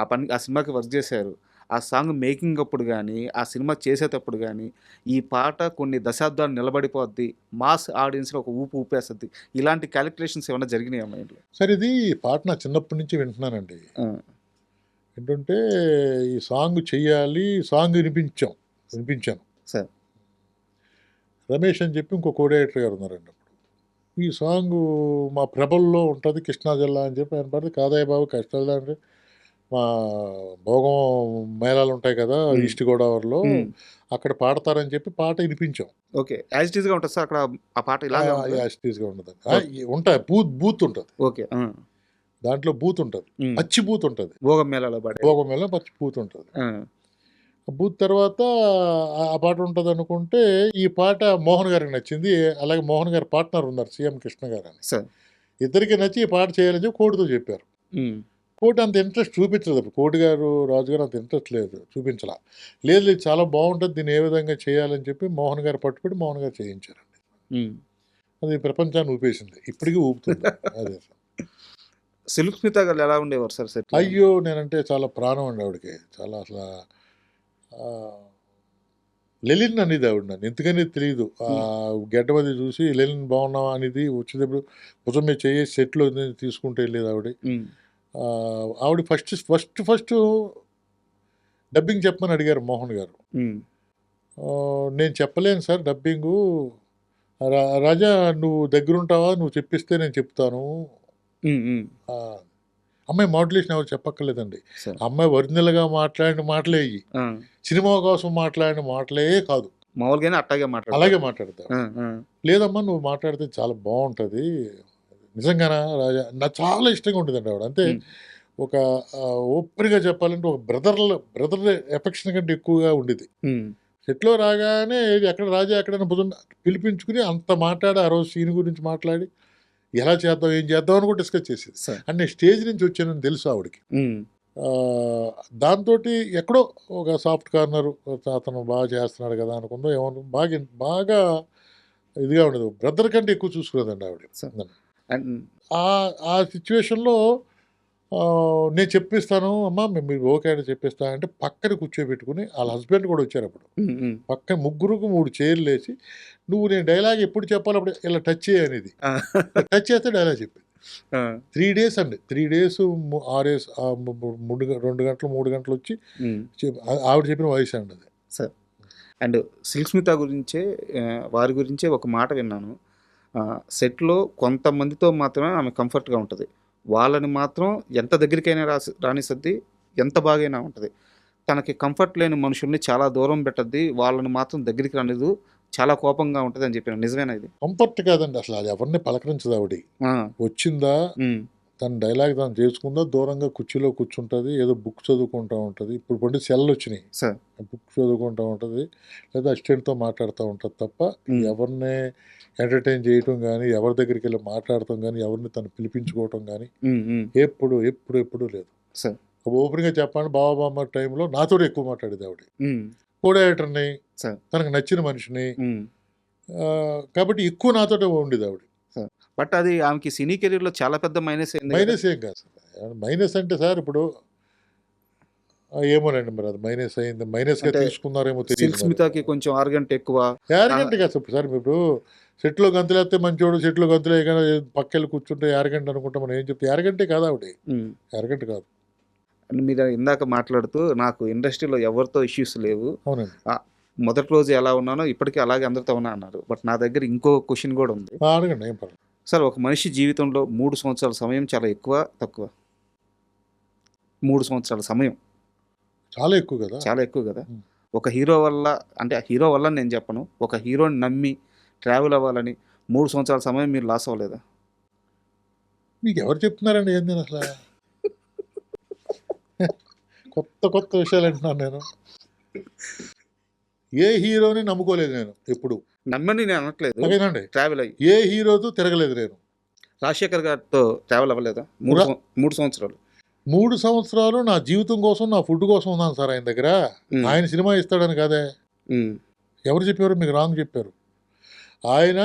ఆ సినిమాకి వర్క్ చేశారు. ఆ సాంగ్ మేకింగ్ అప్పుడు కానీ, ఆ సినిమా చేసేటప్పుడు కానీ, ఈ పాట కొన్ని దశాబ్దాలు నిలబడిపోద్ది, మాస్ ఆడియన్స్లో ఒక ఊపు ఊపేస్తుంది, ఇలాంటి క్యాలిక్యులేషన్స్ ఏమైనా జరిగినాయి మైండ్లో? సరే, ఇది పాట నా చిన్నప్పటి నుంచి వింటున్నానండి. ఏంటంటే ఈ సాంగ్ చెయ్యాలి, సాంగ్ వినిపించాను. సార్. రమేష్ అని చెప్పి ఇంకో కోఆర్డినేటర్ గారు ఉన్నారండి. అప్పుడు ఈ సాంగ్ మా ప్రభల్లో ఉంటుంది, కృష్ణా జిల్లా అని చెప్పి ఆయన పడితే, కాదయ్య బాబు కృష్ణా జిల్లా అంటే మా భోగం మేళాలు ఉంటాయి కదా ఈస్ట్ గోదావరిలో, అక్కడ పాడతారని చెప్పి పాట వినిపించాం. ఓకే, యాజ్ ఇట్ ఈస్గా ఉంటుంది సార్ అక్కడ ఆ పాట ఇలాగే ఉంటుందా? యాస్టీస్గా ఉండదు, ఉంటాయి, బూత్ ఉంటుంది, ఓకే. దాంట్లో బూత్ ఉంటుంది, పచ్చి బూత్ ఉంటుంది, భోగం మేళాలో పాడే. భోగం మేళ పచ్చి బూత్ ఉంటుంది. బూత్ తర్వాత ఆ పాట ఉంటుంది అనుకుంటే, ఈ పాట మోహన్ గారికి నచ్చింది. అలాగే మోహన్ గారి పార్ట్నర్ ఉన్నారు సీఎం కృష్ణ గారు అని, సార్. ఇద్దరికి నచ్చి ఈ పాట చేయాలని చెప్పి కోటితో చెప్పారు. కోటి అంత ఇంట్రెస్ట్ చూపించలేదు అప్పుడు, కోటి గారు రాజు గారు అంత ఇంట్రెస్ట్ లేదు, చూపించలా. లేదు లేదు చాలా బాగుంటుంది, దీన్ని ఏ విధంగా చేయాలని చెప్పి మోహన్ గారు పట్టుబడి మోహన్ గారు చేయించారండి. అది ప్రపంచాన్ని ఊపేసింది, ఇప్పటికీ ఊపుతుంది. అదే సార్. సిల్క్ స్మిత గారు ఎలా ఉండేవారు సార్ సెట్? అయ్యో, నేనంటే చాలా ప్రాణం అండి ఆవిడకి, చాలా అసలు లెలిన్ అనేది ఆవిడ, నన్ను ఎందుకని తెలియదు. గెడ్డమది చూసి లెలిన్ బాగున్నావా అనేది, వచ్చేటప్పుడు భుజం మీద చేసి సెట్లో తీసుకుంటూ వెళ్ళేది ఆవిడ. ఆవిడ ఫస్ట్ డబ్బింగ్ చెప్పమని అడిగారు మోహన్ గారు. నేను చెప్పలేను సార్ డబ్బింగు, రాజా నువ్వు దగ్గరుంటావా, నువ్వు చెప్పిస్తే నేను చెప్తాను. అమ్మాయి మాడ్యులేషన్ ఎవరు చెప్పక్కర్లేదండి, అమ్మాయి ఒరిజినల్గా మాట్లాడిన మాటలే ఇవి, సినిమా కోసం మాట్లాడిన మాటలే కాదు, మామూలుగానే అలాగే మాట్లాడతావు. లేదమ్మా నువ్వు మాట్లాడితే చాలా బాగుంటుంది, నిజంగానా రాజా, నాకు చాలా ఇష్టంగా ఉంటుందండి ఆవిడ. అంతే, ఒక ఓపెన్గా చెప్పాలంటే ఒక బ్రదర్ ఎఫెక్షన్ కంటే ఎక్కువగా ఉండేది. సెట్లో రాగానే ఎక్కడ రాజా ఎక్కడైనా భుజం పిలిపించుకుని అంత మాట్లాడి, ఆ రోజు సీన్ గురించి మాట్లాడి ఎలా చేద్దాం ఏం చేద్దాం అని కూడా డిస్కస్ చేసేది. అంటే నేను స్టేజ్ నుంచి వచ్చానని తెలుసు ఆవిడకి. దాంతో ఎక్కడో ఒక సాఫ్ట్ కార్నర్, అతను బాగా చేస్తున్నాడు కదా అనుకుందో ఏమన్నా, బాగా ఇదిగా ఉండదు, బ్రదర్ కంటే ఎక్కువ చూసుకునేదండి ఆవిడ. ఆ సిచ్యువేషన్లో నేను చెప్పిస్తాను అమ్మా, మీరు ఓకే అని చెప్పిస్తా అంటే పక్కన కూర్చోబెట్టుకుని, వాళ్ళ హస్బెండ్ కూడా వచ్చారు అప్పుడు, పక్కన ముగ్గురుకు 3 చైర్లు వేసి, నువ్వు నేను డైలాగ్ ఎప్పుడు చెప్పాలి అప్పుడు ఇలా టచ్ చేయనేది, టచ్ చేస్తే డైలాగ్ చెప్పింది. 3 days అండి, 3 days 2 గంటలు 3 గంటలు వచ్చి ఆవిడ చెప్పిన వాయిస్ అండి అది. సార్. అండ్ సిల్క్ స్మిత గురించే వారి గురించే ఒక మాట విన్నాను, సెట్లో కొంతమందితో మాత్రమే ఆమె కంఫర్ట్గా ఉంటుంది, వాళ్ళని మాత్రం ఎంత దగ్గరికైనా రానిస్తుంది, ఎంత బాగైనా ఉంటుంది, తనకి కంఫర్ట్ లేని మనుషుల్ని చాలా దూరం పెట్టద్ది, వాళ్ళని మాత్రం దగ్గరికి రానిదు, చాలా కోపంగా ఉంటుంది అని చెప్పిన, నిజమేనా ఇది? కంఫర్ట్ కాదండి అసలు, అది ఎవరిని పలకరించదు ఆవిడ. వచ్చిందా తన డైలాగ్ తను చేసుకుందా, దూరంగా కుర్చీలో కూర్చుంటుంది, ఏదో బుక్ చదువుకుంటూ ఉంటుంది. ఇప్పుడు పండి సెల్ వచ్చినాయి, బుక్ చదువుకుంటూ ఉంటుంది, లేదా అసిస్టెంట్తో మాట్లాడుతూ ఉంటుంది తప్ప ఎవరిని ఎంటర్టైన్ చేయటం కానీ, ఎవరి దగ్గరికి వెళ్ళి మాట్లాడటం కానీ, ఎవరిని తను పిలిపించుకోవటం కానీ ఎప్పుడు లేదు. ఓపెన్గా చెప్పండి, బాబా టైంలో నాతో ఎక్కువ మాట్లాడేది ఆవిడ, కోఆర్డినేటర్ని, తనకు నచ్చిన మనిషిని, కాబట్టి ఎక్కువ నాతోటే ఉండేది ఆవిడ. బట్ అది ఆమెకి సినీ కెరీర్లో చాలా పెద్ద మైనస్ అయింది. మైనస్ ఏం కాదు సార్, మైనస్ అంటే సార్ ఇప్పుడు ఏమోనండి, మరి అది మైనస్ అయింది, మైనస్గా తీసుకున్నారేమో తెలియదు. సిల్క్ స్మితకి కొంచెం ఆర్గంట్ ఎక్కువ, యారగంట్ కాదు సార్. ఇప్పుడు సెట్లో గంతులు వేస్తే మంచోడు, సెట్లో గంతులు వేయగానే పక్కెళ్ళి కూర్చుంటే యారగంట్ అనుకుంటాం మనం, ఏం చెప్తే యారగంటే కాదు ఆవిడ, యారగంట్ కాదు. మీరు ఇందాక మాట్లాడుతూ నాకు ఇండస్ట్రీలో ఎవరితో ఇష్యూస్ లేవు, అవునండి, మొదటి రోజు ఎలా ఉన్నానో ఇప్పటికీ అలాగే అందరితో ఉన్నా అన్నారు. బట్ నా దగ్గర ఇంకో క్వశ్చన్ కూడా ఉంది. అడగండి, ఏం పర్లేదు. సార్, ఒక మనిషి జీవితంలో 3 సంవత్సరాల సమయం చాలా ఎక్కువ, తక్కువ? 3 సంవత్సరాల సమయం చాలా ఎక్కువ కదా. చాలా ఎక్కువ కదా. ఉమ్. ఒక హీరో వల్ల, అంటే ఆ హీరో వల్ల నేను చెప్పను, ఒక హీరోని నమ్మి ట్రావెల్ అవ్వాలని 3 సంవత్సరాల సమయం మీరు లాస్ అవ్వలేదా? మీకు ఎవరు చెప్తున్నారండి ఏంది అసలు? కొత్త కొత్త విషయాలు అంటున్నాను నేను. ఏ హీరోని నమ్ముకోలేదు నేను ఎప్పుడు. నమ్మని నేను అనట్లేదు, ఓకేనండి. ట్రావెల్ అయ్యి. ఏ హీరోతో తిరగలేదు నేను. రాజశేఖర్ గారితో ట్రావెల్ అవ్వలేదా? 3 సంవత్సరాలు. 3 సంవత్సరాలు నా జీవితం కోసం, నా ఫుడ్ కోసం ఉన్నాను సార్ ఆయన దగ్గర. ఉమ్, ఆయన సినిమా ఇస్తాడని కాదే. ఉమ్, ఎవరు చెప్పారు? మీకు రాంగ్ చెప్పారు. ఆయన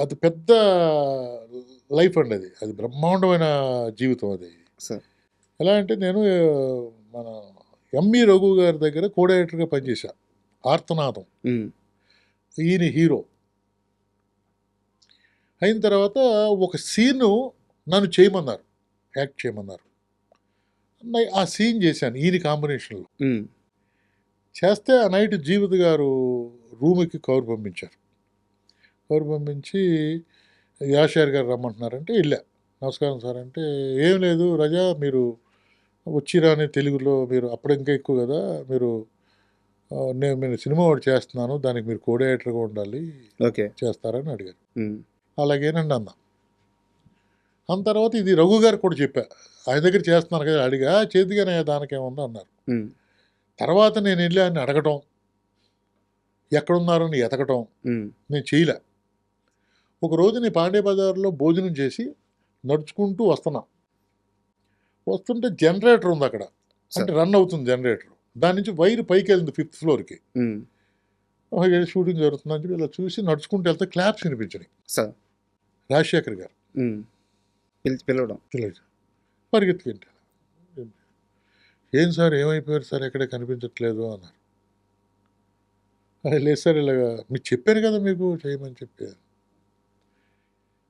అది పెద్ద లైఫ్ అండి. అది బ్రహ్మాండమైన జీవితం అది. సార్. ఎలా అంటే నేను మన ఎంఈ రఘు గారి దగ్గర కోడైరెక్టర్గా పనిచేశా. ఆర్తనాదం, ఉమ్, ఈయన హీరో అయిన తర్వాత ఒక సీను నన్ను చేయమన్నారు, యాక్ట్ చేయమన్నారు. ఆ సీన్ చేశాను ఈయన కాంబినేషన్లో. ఉమ్, చేస్తే ఆ నైట్ జీవిత గారు రూమ్కి కవర్ పంపించారు. కవర్ పంపించి యాషర్ గారు రమ్మంటున్నారంటే వెళ్ళా. నమస్కారం సార్ అంటే, ఏం లేదు రజా, మీరు వచ్చిరాని తెలుగులో మీరు అప్పుడు ఇంకా ఎక్కువ కదా, మీరు నేను సినిమా ఒకటి చేస్తున్నాను, దానికి మీరు కోడైరెక్టర్గా ఉండాలి, ఓకే. చేస్తారని అడిగారు. ఉమ్, అలాగేనండి అన్నా. అన్న తర్వాత ఇది రఘు గారు కూడా చెప్పా, ఆయన దగ్గర చేస్తున్నాను కదా. అడిగా, చేతిగానే దానికేముంది అన్నారు. ఉమ్, తర్వాత నేను వెళ్ళి ఆయన అడగటం, ఎక్కడున్నారని ఎతకటం ఉమ్, నేను చేయలే. ఒకరోజు నేను పాండే బజార్లో భోజనం చేసి నడుచుకుంటూ వస్తుంటే జనరేటర్ ఉంది అక్కడ, అంటే రన్ అవుతుంది జనరేటర్. దాని నుంచి వైర్ పైకి వెళ్ళింది 5th ఫ్లోర్కి. ఉమ్, షూటింగ్ జరుగుతుందని చెప్పి ఇలా చూసి నడుచుకుంటూ వెళ్తే క్లాప్స్ కనిపించినాయి. సార్. రాజశేఖర్ గారు ఉమ్, పిలవడం. పరిగెత్తుకుంటా, ఏం సార్ ఏమైపోయారు సార్, ఎక్కడే కనిపించట్లేదు అన్నారు. లేదు సార్, ఇలాగా మీకు చెప్పాను కదా మీకు చేయమని చెప్పి.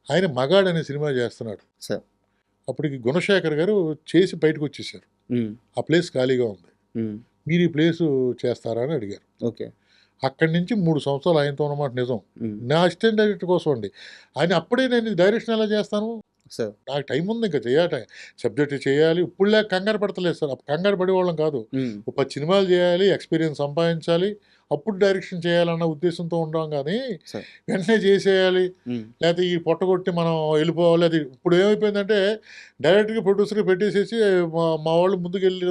ఆయన మగాడ్ అనే సినిమా చేస్తున్నాడు. సార్. అప్పటికి గుణశేఖర్ గారు చేసి బయటకు వచ్చేసారు. ఉమ్, ఆ ప్లేస్ ఖాళీగా ఉంది, ఉమ్, మీరు ఈ ప్లేసు చేస్తారా అని అడిగారు. ఓకే. అక్కడి నుంచి 3 సంవత్సరాలు ఆయనతో ఉన్నమాట నిజం. ఉమ్, నా అసిస్టెంట్ డైరెక్టర్ కోసం అండి. ఆయన అప్పుడే నేను డైరెక్షన్ ఎలా చేస్తాను, సార్. నాకు టైం ఉంది ఇంకా చేయాలి, సబ్జెక్ట్ చేయాలి. ఇప్పుడు లేక కంగారు పడతలేదు సార్, కంగారు పడేవాళ్ళం కాదు. ఉమ్, ఒక 10 సినిమాలు చేయాలి, ఎక్స్పీరియన్స్ సంపాదించాలి, అప్పుడు డైరెక్షన్ చేయాలన్న ఉద్దేశంతో ఉంటాం. కానీ సార్. వెంటనే చేసేయాలి, ఉమ్, లేకపోతే ఈ పొట్టగొట్టి మనం వెళ్ళిపోవాలి. అది ఇప్పుడు ఏమైపోయిందంటే డైరెక్ట్గా ప్రొడ్యూసర్గా పెట్టేసేసి మా వాళ్ళు ముందుకు వెళ్ళి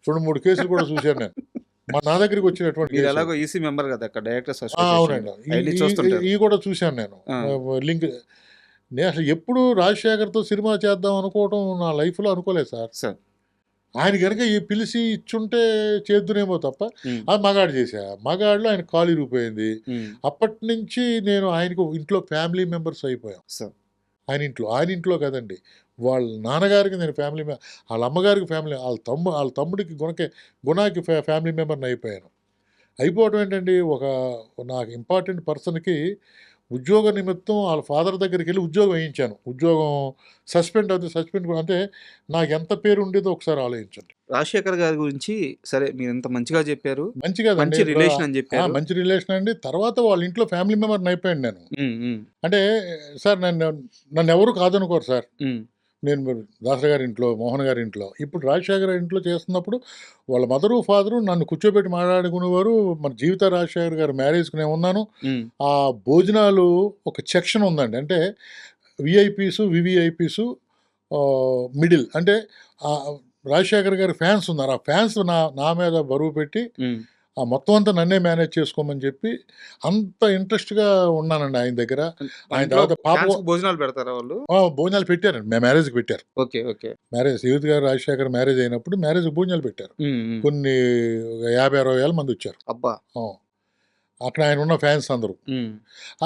2-3 కేసులు కూడా చూశాను నేను. నా దగ్గరికి వచ్చినటువంటి మీరు కేసులు. ఎలాగో ఈసీ మెంబర్ కదా అక్కడ, డైరెక్టర్స్ అవునండి, అసోసియేషన్ చూస్తుంటారు. ఇవి కూడా చూశాను నేను. ఆ. లింక్ నేను అసలు ఎప్పుడు రాజశేఖర్తో సినిమా చేద్దాం అనుకోవటం నా లైఫ్లో అనుకోలేదు సార్. సార్. ఆయన కనుక ఈ పిలిచి ఇచ్చుంటే చేద్దునేమో తప్ప. ఉమ్, అది మగాడు చేశా. మగాడులో ఆయన కాలు ఇరిగిపోయింది. ఉమ్, అప్పటి నుంచి నేను ఆయనకు ఇంట్లో ఫ్యామిలీ మెంబర్స్ అయిపోయాం. సార్. ఆయన ఇంట్లో కదండి, వాళ్ళ నాన్నగారికి నేను ఫ్యామిలీ వాళ్ళ అమ్మగారికి ఫ్యామిలీ, వాళ్ళ తమ్ముడికి గుణాకి ఫ్యామిలీ మెంబర్ని అయిపోయాను. అయిపోవటం ఏంటండి, నాకు ఇంపార్టెంట్ పర్సన్కి ఉద్యోగ నిమిత్తం వాళ్ళ ఫాదర్ దగ్గరికి వెళ్ళి ఉద్యోగం వేయించాను. ఉద్యోగం సస్పెండ్ అంటే నాకు ఎంత పేరు ఉండేదో ఒకసారి ఆలోచించండి. రాజశేఖర్ గారి గురించి సరే మీరు ఎంత మంచిగా చెప్పారు, మంచిగా మంచి రిలేషన్ అని చెప్పారు. మంచి రిలేషన్ అండి. తర్వాత వాళ్ళ ఇంట్లో ఫ్యామిలీ మెంబర్ని అయిపోయాను నేను. ఉమ్, ఉమ్, అంటే సార్ నన్ను ఎవరు కాదనుకోరు సార్. ఉమ్, నేను దాసరి గారి ఇంట్లో, మోహన్ గారి ఇంట్లో, ఇప్పుడు రాజశేఖర్ గారి ఇంట్లో చేస్తున్నప్పుడు వాళ్ళ మదరు ఫాదరు నన్ను కూర్చోబెట్టి మాట్లాడుకునేవారు. మన జీవిత రాజశేఖర్ గారి మ్యారేజ్కి నేను ఉన్నాను. ఉమ్, ఆ భోజనాలు ఒక సెక్షన్ ఉందండి, అంటే విఐపీసు, వివిఐపీసు, మిడిల్, అంటే రాజశేఖర్ గారి ఫ్యాన్స్ ఉన్నారు. ఆ ఫ్యాన్స్ నా మీద బరువు పెట్టి ఉమ్, ఆ మొత్తం అంతా నన్నే మేనేజ్ చేసుకోమని చెప్పి అంత ఇంట్రెస్ట్గా ఉన్నానండి ఆయన దగ్గర. ఆయన ఇంట్లో తర్వాత పాప fans కి భోజనాలు పెడతారా వాళ్ళు? భోజనాలు పెట్టారండి, మేము మ్యారేజ్కి పెట్టారు. Okay, okay. మ్యారేజ్ శ్రీయుత్ గారు రాజశేఖర్ మ్యారేజ్ అయినప్పుడు మ్యారేజ్ భోజనాలు పెట్టారు. ఉమ్, ఉమ్, కొన్ని 50-60 వేల మంది వచ్చారు. అబ్బా. అక్కడ ఆయన ఉన్న ఫ్యాన్స్ అందరూ. ఉమ్,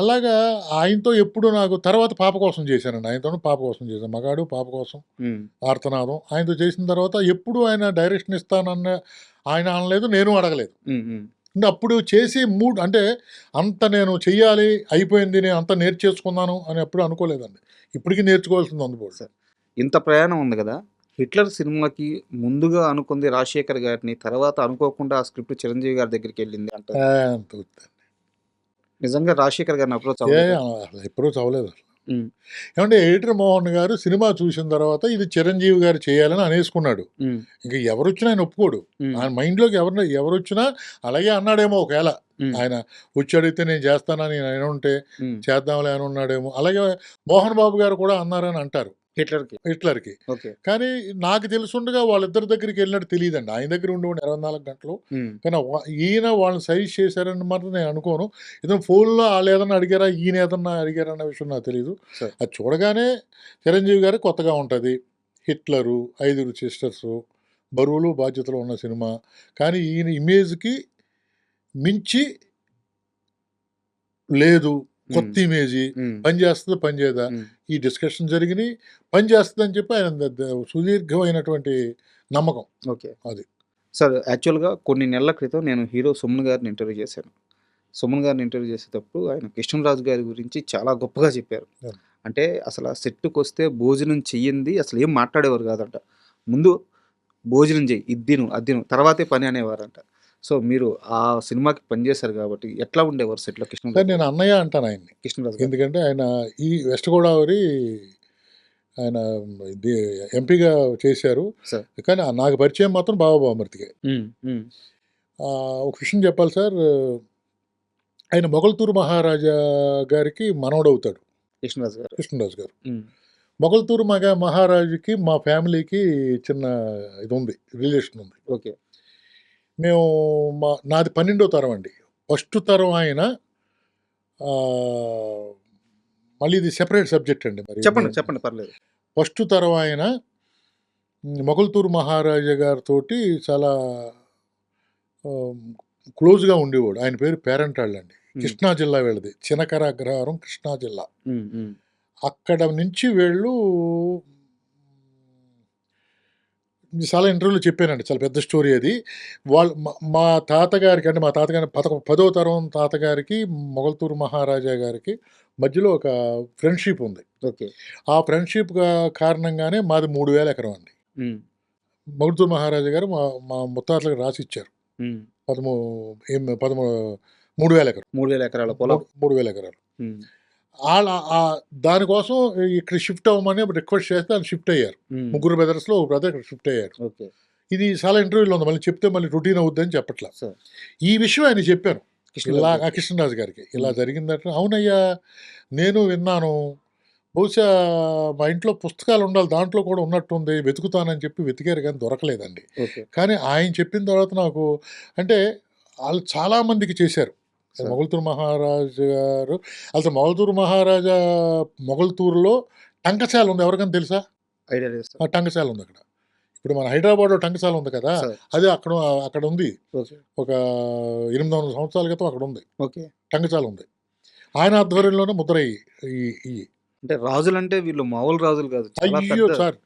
అలాగా ఆయనతో ఎప్పుడు నాకు తర్వాత పాప కోసం చేశానండి. ఆయనతో పాప కోసం చేశాను, మగాడు పాప కోసం ఉమ్, ఆర్తనాదం. ఆయనతో చేసిన తర్వాత ఎప్పుడు ఆయన డైరెక్షన్ ఇస్తానన్న ఆయన అనలేదు, నేను అడగలేదు. ఉమ్, ఉమ్, అంటే అప్పుడు చేసి అంటే అంత నేను చెయ్యాలి, అయిపోయింది, నేను అంత నేర్చేసుకున్నాను అని ఎప్పుడు అనుకోలేదండి. ఇప్పటికీ నేర్చుకోవాల్సింది అందుబాటు. ఇంత ప్రయాణం ఉంది కదా, హిట్లర్ సినిమాకి ముందుగా అనుకుంది రాజశేఖర్ గారిని, తర్వాత అనుకోకుండా ఆ స్క్రిప్ట్ చిరంజీవి గారి దగ్గరికి వెళ్ళింది అంటారు. అంత ఉత్త- నిజంగా రాజశేఖర్ గారిని అప్రోచ్ ఏ అవ్వలేదా? అసలు ఎప్పుడూ చదవలేదు. ఉమ్, ఏమంటే ఎడిటర్ మోహన్ గారు సినిమా చూసిన తర్వాత ఇది చిరంజీవి గారు చేయాలని అనేసుకున్నాడు. ఉమ్, ఇంకా ఎవరొచ్చినా ఆయన ఒప్పుకోడు. ఉమ్, ఆయన మైండ్లోకి ఎవరొచ్చినా అలాగే అన్నాడేమో ఒకవేళ ఉమ్, ఆయన వచ్చి అడిగితే నేను చేస్తానని ఆయన ఉంటే ఉమ్. చేద్దాంలే అని ఉన్నాడేమో. అలాగే మోహన్ బాబు గారు కూడా అన్నారని అంటారు హిట్లర్కి. హిట్లర్కి. ఓకే. కానీ నాకు తెలుసుండగా వాళ్ళిద్దరి దగ్గరికి వెళ్ళినట్టు తెలియదండి. ఆయన దగ్గర ఉండేవాడు 24 గంటలు. ఉమ్, కానీ ఈయన వాళ్ళని సజెస్ట్ చేశారని మాత్రం నేను అనుకోను. ఏదైనా ఫోన్లో వాళ్ళు ఏదన్నా అడిగారా, ఈయన ఏదన్నా అడిగారా అన్న విషయం నాకు తెలియదు. సరే. అది చూడగానే చిరంజీవి గారికి కొత్తగా ఉంటుంది. హిట్లరు, 5 సిస్టర్సు, బరువులు బాధ్యతలు ఉన్న సినిమా. కానీ ఈయన ఇమేజ్కి మించి లేదు, కొత్త ఇమేజీ, ఉమ్, పని చేస్తుందా పని చేయదా, ఉమ్. ఈ డిస్కషన్ జరిగినాయి, పని చేస్తుందని చెప్పి ఆయన సుదీర్ఘమైనటువంటి నమ్మకం ఓకే. అది. సార్, యాక్చువల్గా కొన్ని నెలల క్రితం నేను హీరో సుమన్ గారిని ఇంటర్వ్యూ చేశాను. సుమన్ గారిని ఇంటర్వ్యూ చేసేటప్పుడు ఆయన కృష్ణరాజు గారి గురించి చాలా గొప్పగా చెప్పారు. Yeah. అంటే అసలు ఆ సెట్కి వస్తే భోజనం చెయ్యింది అసలు ఏం మాట్లాడేవారు కాదంట. ముందు భోజనం చెయ్యి, ఇద్దిను అద్దిను, తర్వాతే పని అనేవారంట. సో మీరు ఆ సినిమాకి పనిచేశారు కాబట్టి ఎట్లా ఉండేవారు సెట్లో కానీ కృష్ణరాజు నేను అన్నయ్య అంటాను ఆయన్ని. కృష్ణరాజు గారు? ఎందుకంటే ఆయన ఈ వెస్ట్ గోదావరి ఆయన ఎంపీగా చేశారు. సార్. కానీ నాకు పరిచయం మాత్రం బావబామర్తికే. ఉమ్, ఉమ్, ఒక విషయం చెప్పాలి సార్. ఆయన మొగల్తూరు మహారాజా గారికి మనవడవుతాడు కృష్ణరాజు గారు. కృష్ణరాజు గారు. ఉమ్, మొగల్తూరు మహారాజుకి మా ఫ్యామిలీకి చిన్న ఇది ఉంది, రిలేషన్ ఉంది. ఓకే. మేము నాది 12వ తరం అండి. ఫస్ట్ తరం ఆయన. ఆ, మళ్ళీ ఇది సెపరేట్ సబ్జెక్ట్ అండి. మరి చెప్పండి చెప్పండి, పర్లేదు. ఫస్ట్ తరం ఆయన మొగల్తూరు మహారాజా గారితో చాలా క్లోజ్గా ఉండేవాడు. ఆయన పేరు పేరంటాళ్ళు అండి. కృష్ణా జిల్లా వీళ్ళది, చినకర అగ్రహారం, కృష్ణా జిల్లా. ఉమ్, ఉమ్, అక్కడ నుంచి వీళ్ళు చాలా ఇంటర్వ్యూలో చెప్పానండి, చాలా పెద్ద స్టోరీ అది. వాళ్ళు మా తాతగారికి, అంటే మా తాతగారి 10వ తరం తాతగారికి మొగల్తూరు మహారాజా గారికి మధ్యలో ఒక ఫ్రెండ్షిప్ ఉంది. ఓకే. ఆ ఫ్రెండ్షిప్ కారణంగానే మాది 3000 ఎకరం అండి. ఉమ్, మొగల్తూరు మహారాజా గారు మా మా ముత్తాతలకు రాసి ఇచ్చారు. ఉమ్. 3000 ఎకరం, 3000 ఎకరాల పొలం. 3000 ఎకరాలు. ఉమ్, వాళ్ళ దానికోసం ఇక్కడ షిఫ్ట్ అవ్వమని రిక్వెస్ట్ చేస్తే ఆయన షిఫ్ట్ అయ్యారు. ఉమ్, ముగ్గురు బ్రదర్స్లో ఒక బ్రదర్ ఇక్కడ షిఫ్ట్ అయ్యారు. ఓకే. ఇది చాలా ఇంటర్వ్యూలో ఉంది, మళ్ళీ చెప్తే మళ్ళీ రొటీన్ అవుద్దని చెప్పట్లా. సార్. ఈ విషయం ఆయన చెప్పాను ఇలా కృష్ణరాజు. కృష్ణరాజు గారికి, ఇలా జరిగిందట. అవునయ్యా, నేను విన్నాను, బహుశా మా ఇంట్లో పుస్తకాలు ఉండాలి, దాంట్లో కూడా ఉన్నట్టుంది, వెతుకుతానని చెప్పి వెతికారు కానీ దొరకలేదండి. ఓకే. కానీ ఆయన చెప్పిన తర్వాత నాకు, అంటే వాళ్ళు చాలామందికి చేశారు. సార్. మొగల్తూరు మహారాజు గారు అసలు మొగల్తూరులో టంకశాల ఉంది, ఎవరికైనా తెలుసా? ఐడియా లేదు సార్. ఆ టంకశాల ఉంది అక్కడ. ఇప్పుడు మన హైదరాబాద్లో టంకశాల ఉంది కదా, సార్. అది అక్కడ ఉంది. ఓకే. ఒక 800 సంవత్సరాల క్రితం అక్కడ ఉంది, ఓకే. టంకశాల ఉంది. ఆయన ఆధ్వర్యంలోనే ముద్రయ్యి. అంటే రాజులంటే వీళ్ళు మామూలు రాజులు కాదు, చాలా అయ్యో పెద్ద. సార్,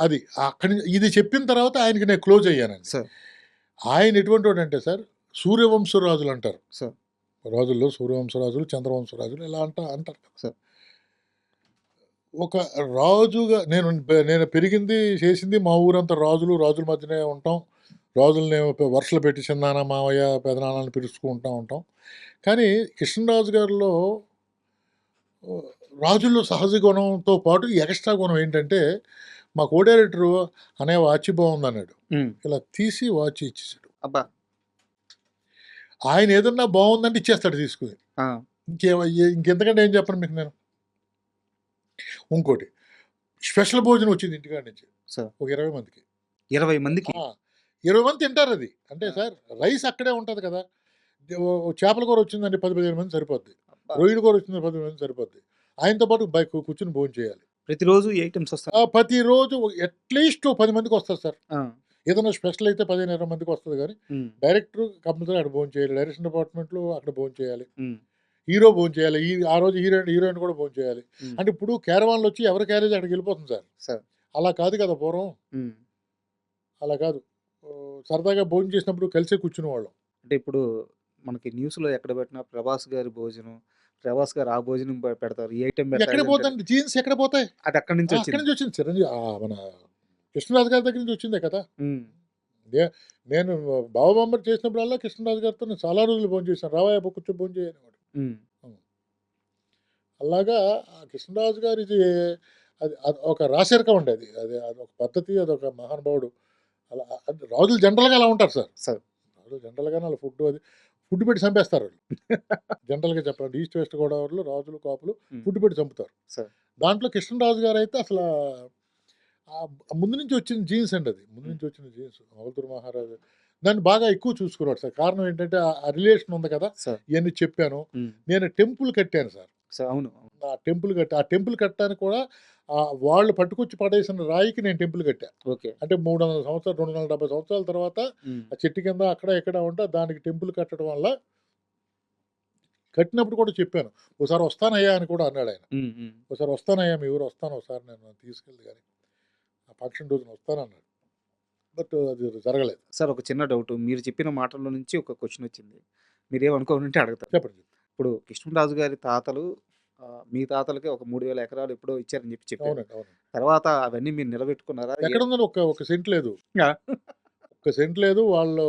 అది అక్కడి నుంచి ఇది చెప్పిన తర్వాత ఆయనకి నేను క్లోజ్ అయ్యానండి. సార్. ఆయన ఎటువంటి వాడు అంటే సార్, సూర్యవంశరాజులు అంటారు. సార్. రాజుల్లో సూర్యవంశరాజులు, చంద్రవంశరాజులు ఇలా అంటారు కదా. సార్. ఒక రాజుగా నేను పెరిగింది చేసింది మా ఊరంతా రాజుల మధ్యనే ఉంటాం. రాజుల్ని వరుసలు పెట్టి చిన్నాన్న, మావయ్య, పెదనాన్నని పిలుచుకుంటూ ఉంటాం. కానీ కృష్ణరాజు గారిలో రాజుల్లో సహజ గుణంతో పాటు ఎక్స్ట్రా గుణం ఏంటంటే, మా కో డైరెక్టరు అనే వాచ్ బాగుంది అన్నాడు. ఉమ్, ఇలా తీసి వాచ్ ఇచ్చేసాడు. అబ్బా. ఆయన ఏదన్నా బాగుందంటే ఇచ్చేస్తాడు తీసుకుని. ఆ, ఇంకెంతకంటే ఏం చెప్పను మీకు నేను. ఇంకోటి, స్పెషల్ భోజనం వచ్చింది ఇంటికాడ నుంచి సార్. ఒక 20 మందికి. 20 మందికి. 20 మంది తింటారు అది. అంటే సార్, రైస్ అక్కడే ఉంటుంది కదా. చేపల కూర వచ్చిందండి, 10-15 మంది సరిపోద్ది. అబ్బా. రొయ్యల కూర వచ్చింది, 10 మంది సరిపోద్ది. ఆయనతో పాటు కూర్చుని భోజనం చేయాలి. ప్రతిరోజు ఈ ఐటమ్స్ వస్తాయి. ప్రతిరోజు అట్లీస్ట్ 10 మందికి వస్తారు సార్. ఆ, ఏదైనా స్పెషల్ అయితే 15-20 మందికి వస్తుంది. కానీ ఉమ్, డైరెక్టర్ కంపల్సరీ అక్కడ భోజనం చేయాలి, డైరెక్షన్ డిపార్ట్మెంట్లో అక్కడ భోజనం చేయాలి, ఉమ్, హీరో భోజనం చేయాలి, ఆ రోజు హీరోయిన్ కూడా భోజనం చేయాలి. ఉమ్. అంటే ఇప్పుడు క్యారవాన్లు వచ్చి ఎవరి క్యారేజ్ అక్కడికి వెళ్ళిపోతుంది సార్. సార్. అలా కాదు కదా పూర్వం, ఉమ్. అలా కాదు. సరదాగా భోజనం చేసినప్పుడు కలిసే కూర్చునేవాళ్ళం. అంటే ఇప్పుడు మనకి న్యూస్లో ఎక్కడ పెట్టినా ప్రభాస్ గారి భోజనం, ప్రభాస్ గారు ఆ భోజనం పెడతారు, ఈ ఐటమ్ ఎక్కడ పెట్టాలి. పోతాయి జీన్స్, ఎక్కడ పోతాయి? అది అక్కడి నుంచి అక్కడి వచ్చింది. నుంచి వచ్చింది చిరంజీవి. మన కృష్ణరాజు గారి దగ్గర నుంచి వచ్చిందే కదా! హ్మ్. నే నేను బావబామ్మర్ది చేసినప్పుడల్లా కృష్ణరాజు గారితో నేను చాలా రోజులు భోంచేశాను. "రావయ్య కూర్చో భోంచేయి" అనేవాడు. హ్మ్. హ్మ్. అలాగా ఆ కృష్ణరాజు గారిది అది అది ఒక రాశరికం అండి అది. అదొక పద్ధతి, అదొక మహానుభావుడు. అలా అంటే రాజులు జనరల్‌గా అలా ఉంటారు సార్. సార్. రాజులు జనరల్‌గానే ఆళ్ళ ఫుడ్ పెట్టి చంపేస్తారాళ్ళు. జనరల్‌గా చెప్పాలంటే ఈస్ట్ వెస్ట్ గోదావరిలో రాజులు, కాపులు హ్మ్. ఫుడ్ పెట్టి చంపుతారు. సార్. దాంట్లో కృష్ణరాజు గారైతే అసలా ముందు నుంచి వచ్చిన జీన్స్ అండి అది. ముందు హ్మ్. నుంచి వచ్చిన జీన్స్. మొగల్తూరు మహారాజు దాన్ని బాగా ఎక్కువ చూసుకునేవాడు సార్. కారణం ఏంటంటే ఆ రిలేషన్ ఉంది కదా! సార్. ఇయన్నీ చెప్పాను. హ్మ్. నేను టెంపుల్ కట్టాను సార్. సార్. అవును. అవును. ఆ టెంపుల్ కట్టడానికి కూడా వాళ్ళు పట్టుకొచ్చి పడేసిన రాయికి నేను టెంపుల్ కట్టా. ఓకే. అంటే 300 సంవత్సరాలు 270 సంవత్సరాల తర్వాత హ్మ్. ఆ చెట్టు కింద అక్కడ ఇక్కడ ఉంటే దానికి టెంపుల్ కట్టడం వల్ల కట్టినప్పుడు కూడా చెప్పాను. "ఓసారి వస్తానయ్యా" అని కూడా అన్నాడాయన. హ్మ్. హ్మ్. "ఓసారి వస్తానయ్యా మీ ఊరు వస్తాను ఒకసారి నన్ను తీసుకెళ్ళి గాని. ఆ ఫంక్షన్ రోజున వస్తానన్నాడు." బట్ అది జరగలేదు. సార్ ఒక చిన్న డౌటు. మీరు చెప్పిన మాటల్లో నుంచి ఒక క్వెషనొచ్చింది. మీరేమనుకోనుంటే అడుగుతాను. చెప్పండి. ఇప్పుడు కృష్ణరాజు గారి తాతలు మీ తాతలకి ఒక 3000 ఎకరాలు ఎప్పుడో ఇచ్చారని చెప్పారు. అవునండి. అవునండి. తర్వాత అవన్నీ మీరు నిలబెట్టుకున్నారా? ఎక్కడుందండి ఒక సెంట్ లేదు. ఆ! ఒక్క సెంట్ లేదు. వాళ్ళు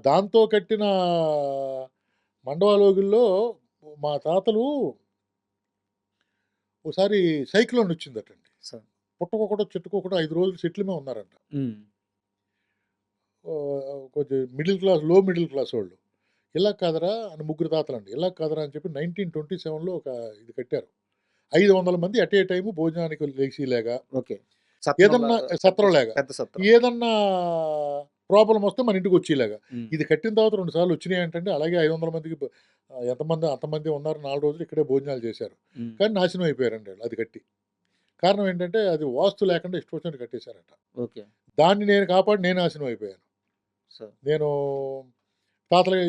దాంతో కట్టిన మండవాలోగిల్లో మా తాతలు ఓసారి సైక్లోన్ వచ్చిందటండి. సార్. పుట్టకొకటో, చెట్టుకొకటో 5 రోజులు సెట్ల్ మీద ఉన్నారంట. హ్మ్. కొంచెం లో మిడిల్ క్లాస్ వాళ్ళు. ఇలా కాదురా అని ముగ్గురు తాతలండి. ఇలా కాదురా అని చెప్పి 1927లో ఒక ఇది కట్టారు. 500 మంది ఎట్ ఏ టైమ్ భోజనానికి లేచిలాగా, ఓకే. సత్రంలా ఏదన్నా పెద్ద సత్రంలాగా, పెద్ద సత్రం. ఏదన్నా ప్రాబ్లమ్ వస్తే మన ఇంటికొచ్చేలాగా. హ్మ్. ఇది కట్టిన తర్వాత 2 సార్లు వచ్చినాయంటండి. అలాగే 500 మందికి ఎంతమంది అంతమంది ఉన్నారు. 4 రోజులు ఇక్కడే భోజనాలు చేశారు. హ్మ్. కానీ నాశనం అయిపోయారండి ఆళ్ళు అది కట్టి. కారణం ఏంటంటే అది వాస్తు లేకుండా ఇష్టం వచ్చినట్టు కట్టేశారట. ఓకే. దాన్ని నేను కాపాడి నేను నాశనం అయిపోయాను. సార్. నేను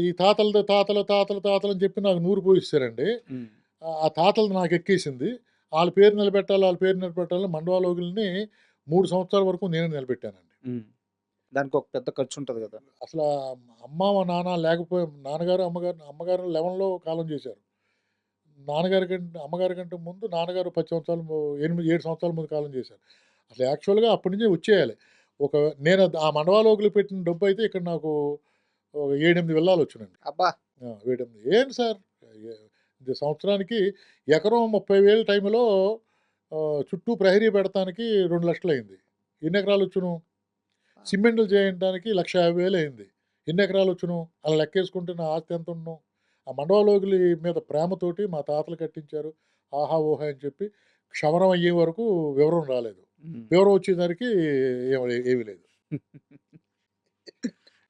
ఈ తాతలది తాతలు అని చెప్పి నాకు నూరు పోయిచ్చారండి. హ్మ్. ఆ తాతలది నాకెక్కేసింది. ఆళ్ళ పేరు నిలబెట్టాలని మండవాలోగుల్ని 3 సంవత్సరాల వరకు నేనే నిలబెట్టానండి. హ్మ్. దానికొక పెద్ద ఖర్చుంటది గదా! అసలా నాన్న నాన్నగారు, అమ్మగారు 11లో కాలం చేశారు. అమ్మగారి కంటే ముందు నాన్నగారు 10 సంవత్సరాలు 7 సంవత్సరాల ముందు కాలం చేశారు. అసలు యాక్చువల్‌గా అప్పటి నుంచే వచ్చేయాలి. ఒక నేను ఆ మండవాలోగులు పెట్టిన డబ్బయితే ఇక్కడ నాకు ఒక 7, 8 విల్లాలొచ్చునండి. అబ్బా! 7, 8 ఏంటి సార్ ఎ ఇది సంవత్సరానికి ఎకరం 30,000 టైంలో చుట్టూ ప్రహరీ పెడతానికి 2,00,000 అయింది. ఎన్ని ఎకరాలొచ్చును? సిమెంట్‌లు చేయటానికి 1,50,000 అయింది. ఎన్ని ఎకరాలొచ్చును? అలా లెక్కేసుకుంటే నా ఆస్తి ఎంతుండును? ఆ మండవలోగులి మీద ప్రేమతోటి మా తాతలు కట్టించారు. ఆహా! ఓహా! అని చెప్పి క్షవరం అయ్యే వరకు వివరం రాలేదు. హ్మ్. వివరం వచ్చేసరికి ఏమీ లేదు.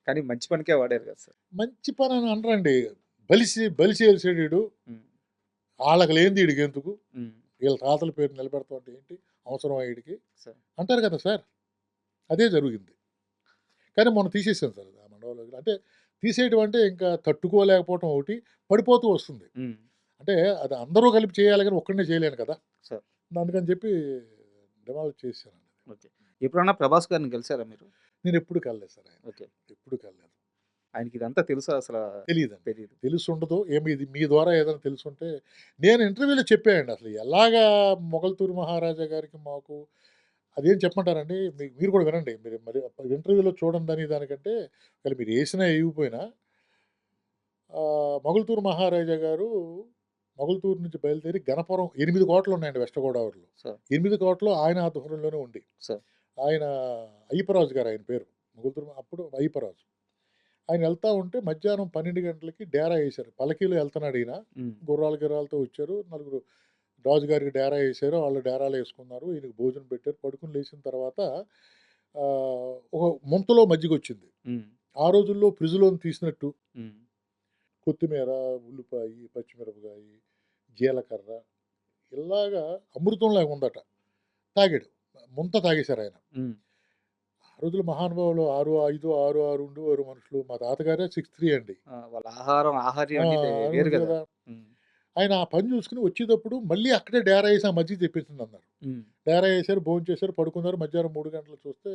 కానీ మంచి పనికే వాడారు గదా సార్. మంచి పనని అనరండి. బలిసి ఎలిసాడు ఈడు. హ్మ్. ఆళ్ళకి లేనిది ఈడికెందుకు? హ్మ్. వీళ్ళ తాతల పేరు నిలబెడతాం అంటే ఏంటి? అవసరమా ఈడికి? సార్. అంటారు కదా సార్! అదే జరిగింది. కానీ మొన్న తీసేసాను సార్ ఆ మండపంలోకి. అంటే తీసేయడం అంటే ఇంకా తట్టుకోలేకపోవటం ఒకటి, పడిపోతూ వస్తుంది. హ్మ్. అంటే అది అందరూ కలిపి చేయాలి గాని ఒక్కడినే చేయలేను కదా! సార్. అందుకని చెప్పి డెమాలిష్ చేసేసానండి. ఓకే. ఎప్పుడన్నా 'ప్రభాస్' గారిని కలిసారా మీరు? నేనెప్పుడు కలలేదు సార్ ఆయన. ఓకే. ఎప్పుడు కలలేదు. ఆయనకిదంతా తెలుసా అసలా? తెలీదండి. తెలీదు. తెలిసుండదు. ఏమి ఇది మీ ద్వారా ఏదైనా తెలిసుంటే నేను ఇంటర్వ్యూలో చెప్పానండి అసలు ఎలాగా మొగల్తూరు మహారాజా గారికి మాకు అదేం చెప్పమంటారండి? మీరు కూడా వినండి. మీరు మరి ఇంటర్వ్యూలో చూడండి దానికంటే ఒకవేళ మీరు ఏసినా ఏయకపోయినా మొగల్తూరు మహారాజా గారు మొగల్తూరు నుంచి బయలుదేరి గణపురం 8 కోటలున్నాయండి వెస్ట్ గోదావరిలో. సార్. 8 కోటలు ఆయన ఆధ్వర్యంలోనే ఉండి. సార్. ఆయన అయ్యప్పరాజు గారు ఆయన పేరు. అప్పుడు అయ్యప్పరాజు. ఆయన ఎళ్తా ఉంటే మధ్యాహ్నం 12 గంటలకి డేరా యేశారు. పల్లకీలో ఎళ్తున్నాడు ఈయన. హ్మ్. గిర్రాలతో వచ్చారు. నలుగురు రాజుగారికి డేరా యేశారు. వాళ్ళు డేరాలో యేసుకున్నారు. ఈయనకి భోజనం పెట్టారు. పడుకొని లేచిన తర్వాత ఒక ముంతలో మజ్జిగొచ్చింది. హ్మ్. ఆ రోజుల్లో ఫ్రిడ్జ్‌లోంచి తీసినట్టు హ్మ్. కొత్తిమీర, ఉల్లిపాయి, పచ్చిమిరపకాయి, జీలకర్ర ఇలాగా అమృతంలాగా ఉందట. తాగాడు. ముంత తాగేశారాయన. హ్మ్. ఆ రోజుల్లో మహానుభావులు 6'5", 6'6" మనుషులు. మా తాతగారే 6'3" అండి. ఆ! వాళ్ళ ఆహార్యం ఆ! అన్నీ వేరు ఉంది గదా! గదా! హ్మ్. ఆయన ఆ పని జూసుకొని వచ్చేటప్పుడు మళ్ళీ అక్కడే డేరా యేసి ఆ మజ్జిగ తెప్పించండన్నారు. హ్మ్. డేరా యేసారు, భోంచేశారు, పడుకున్నారు. మధ్యాహ్నం 3 గంటలకు చూస్తే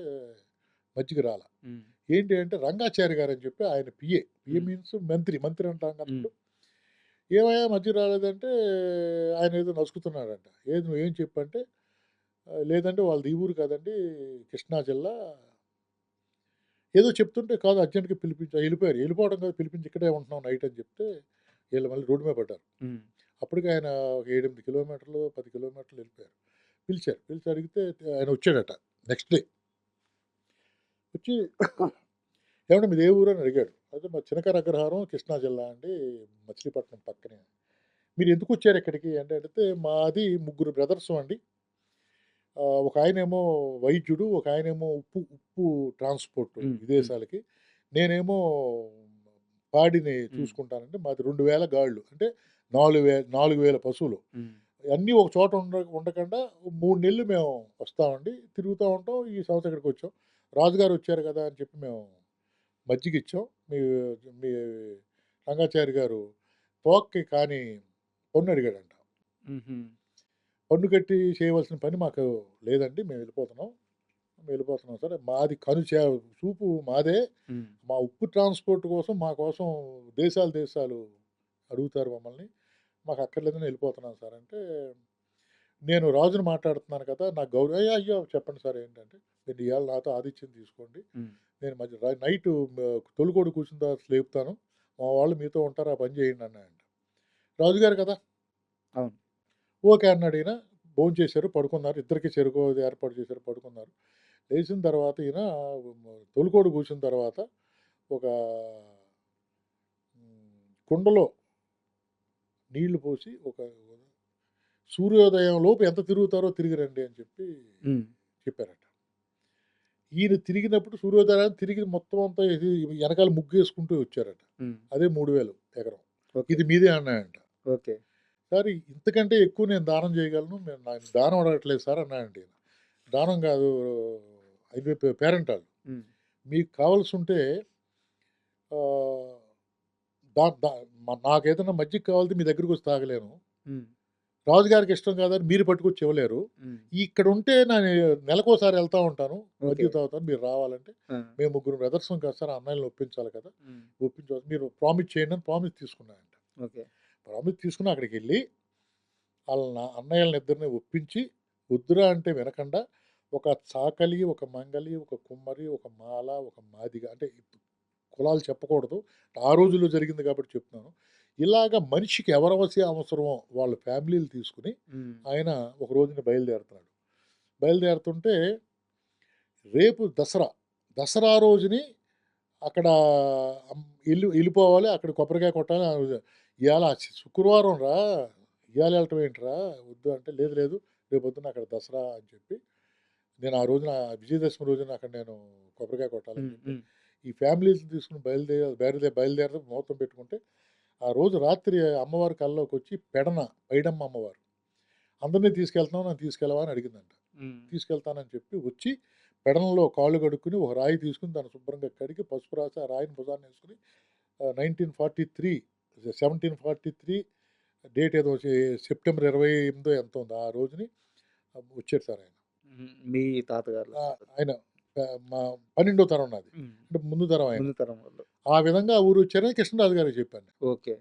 మజ్జిగ రాలా. హ్మ్. ఏంటి అంటే రంగాచారి గారని చెప్పి ఆయన పిఏ. పిఏ హ్మ్. మీన్స్ మంత్రి అంటాం కదా హ్మ్. ఇప్పుడు. "ఏమయ్యా మజ్జిగ రాలేదంటే" ఆయన ఏదో నసుకుతున్నాడంట. "ఏది నువ్వేం చెప్పంటే" లేదంటే వాళ్ళది ఈ ఊరు కాదండి, కృష్ణా జిల్లా. ఏదో చెప్తుంటే కాదు అర్జెంట్‌గా వెళ్ళిపోయారు. వెళ్ళిపోవడం కాదు, పిలిపించి ఇక్కడే ఉంటున్నాం నైట్ అని చెప్తే వీళ్ళు మళ్ళీ రోడ్డు మీద పడ్డారు. హ్మ్. అప్పటికి ఆయన ఒక 7, 8 కిలోమీటర్లు, 10 కిలోమీటర్లు వెళ్ళిపోయారు. పిలిచారు. పిలిచి అడిగితే ఆయన వచ్చాడట నెక్స్ట్ డే. వచ్చి ఏవండీ మీది ఏ ఊరు అని అడిగాడు. అయితే మా చినకర అగ్రహారం కృష్ణా జిల్లా అండి, మచిలీపట్నం పక్కనే. మీరు ఎందుకు వచ్చారు ఇక్కడికి అంటే అడిగితే మాది ముగ్గురు బ్రదర్స్ అండి. ఒక ఆయనేమో వైద్యుడు, ఒక ఆయనేమో ఉప్పు ట్రాన్స్‌పోర్ట్ హ్మ్. విదేశాలకి. నేనేమో పాడిని హ్మ్. చూసుకుంటానండి. మాది 2000 గాళ్ళు. అంటే 4000 పశువులు. హ్మ్. అన్నీ ఒక చోట ఉండకుండా 3 నెలలు మేము వస్తామండి. తిరుగుతా ఉంటాం. ఈ సంవత్సరం ఇక్కడికొచ్చాం. రాజుగారు వచ్చారు కదా! అని చెప్పి మేము మజ్జిగిచ్చాం. మీ మీ రంగాచారి గారు తోక్కి కానీ పన్ను అడిగాడంట. హుహు. పన్ను కట్టి చేయవలసిన పని మాకు లేదండి. మేము వెళ్ళిపోతున్నాం సార్. మాది చూపు మాదే. హ్మ్. మా ఉప్పు ట్రాన్స్‌పోర్ట్ కోసం మా కోసం దేశాలు అడుగుతారు మమ్మల్ని. మాకు అక్కర్లేదని వెళ్ళిపోతున్నాం సార్ అంటే, నేను రాజుని మాట్లాడుతున్నాను కదా! నాకు అయ్యో! చెప్పండి సార్ ఏంటంటే, మీరు ఇయాల నాతో ఆతిథ్యం తీసుకోండి. హ్మ్. నేను నైటు తొలికోడి కూర్చున్న తర్వాత లేపుతాను. మా వాళ్ళు మీతో ఉంటారు. ఆ పని చేయండి అన్నాడంట. రాజుగారు కదా! అవును. ఓకే అన్నాడు ఈయన. భోంచేశారు, పడుకున్నారు. ఇద్దరికీ చెరుకు అది ఏర్పాటు చేశారు, పడుకున్నారు. లేచిన తర్వాత ఈయన తొలికోడి కూర్చున్న తర్వాత ఒక కుండలో నీళ్లు పోసి సూర్యోదయం లోపు ఎంత తిరుగుతారో తిరిగి రండి అని చెప్పి హ్మ్. చెప్పారట. ఈయన తిరిగినప్పుడు సూర్యోదయానికి తిరిగి మొత్తం అంతా ఇది వెనకాల ముగ్గేసుకుంటూ వచ్చారట. హ్మ్. అదే 3000 ఎకరం. ఓకే. ఇది మీదే అన్నాడంట. ఓకే. సార్ ఇంతకంటే ఎక్కువ నేను దానం చేయగలను. నాకు దానం అడగట్లేదు సార్ అన్నాడంట ఈయన. దానం కాదు, ఇది పేరెంట్ ఆళ్ళు. హ్మ్. మీకు కావాల్సుంటే ఆహ్, దా దా నాకేదైనా మజ్జిగ కావాలంటే మీ దగ్గరికొచ్చి తాగలేను. హ్మ్. రాజుగారికి ఇష్టం కాదని మీరు పట్టుకొచ్చి ఇవ్వలేరు. హ్మ్. ఇక్కడుంటే నెలకోసారి ఎళ్తా ఉంటాను. ఓకే. మజ్జిగ తాగుతాను. మీరు రావాలంటే ఆ! మేము ముగ్గురు బ్రదర్సం కదా సార్! అన్నయ్యలని ఒప్పించాలి కదా! హ్మ్. మీరు ప్రామిస్ చేయండి అని ప్రామిస్ తీసుకున్నాడంట. ఓకే. ప్రామిస్ తీసుకొని అక్కడికెళ్ళి ఆళ్ళ అన్నయ్యలనిద్దరిని ఒప్పించి, వద్దురా అంటే వినకుండా ఒక చాకలి, ఒక మంగలి, ఒక కుమ్మరి, ఒక మాల, ఒక మాదిగ అంటే కులాలు చెప్పకూడదు. ఆ రోజుల్లో జరిగింది కాబట్టి చెప్తున్నాను. ఇలాగ మనిషికి ఎవరవసి అవసరమో వాళ్ళ ఫ్యామిలీలు తీసుకొని హ్మ్. ఆయన ఒక రోజున బయలుదేరుతున్నాడు. బయలుదేరుతుంటే రేపు దసరా. దసరా రోజుని అక్కడ ఎళ్ళిపోవాలి. అక్కడ కొబ్బరికాయ కొట్టాలి. ఇయాల శుక్రవారం రా! ఇయాల ఎళ్ళటం ఏంట్రా? వద్దు అంటే, లేదు లేదు రేపొద్దున అక్కడ దసరా అని చెప్పి, నేను ఆ రోజున విజయదశమి రోజున అక్కడ నేను కొబ్బరికాయ కొట్టాలని హ్మ్. చెప్పి, హ్మ్. ఈ ఫ్యామిలీస్‌ని తీసుకొని బయలుదేరడం ముహూర్తం పెట్టుకుంటే, ఆ రోజు రాత్రి అమ్మవారి కల్లోకొచ్చి పైడమ్మ అమ్మవారు. అందరిని తీసుకెళ్తున్నావా? నన్ను తీసుకెళ్ళవా? అని అడిగిందంట. హ్మ్. తీసుకెళ్తానని చెప్పి వచ్చి పెడనలో కాళ్ళు కడుక్కొని ఒక రాయి తీసుకొని దాన్ని శుభ్రంగా కడిగి పసుపు రాసి ఆ రాయిని భుజాన్నేసుకొని 1943 1743 డేట్ ఏదో సెప్టెంబర్ 28 ఎంతో ఉంది. ఆ రోజుని వచ్చాడు సార్ ఆయన. హ్మ్. మీ తాతగారుల ఆయన మా 12వ తరం నాది. హ్మ్. అంటే ముందు తరం ఆయన. ముందు తరం వాళ్ళు. ఆ విధంగా ఆ ఊరు వచ్చారని కృష్ణరాజు గారికి చెప్పాను. ఓకే.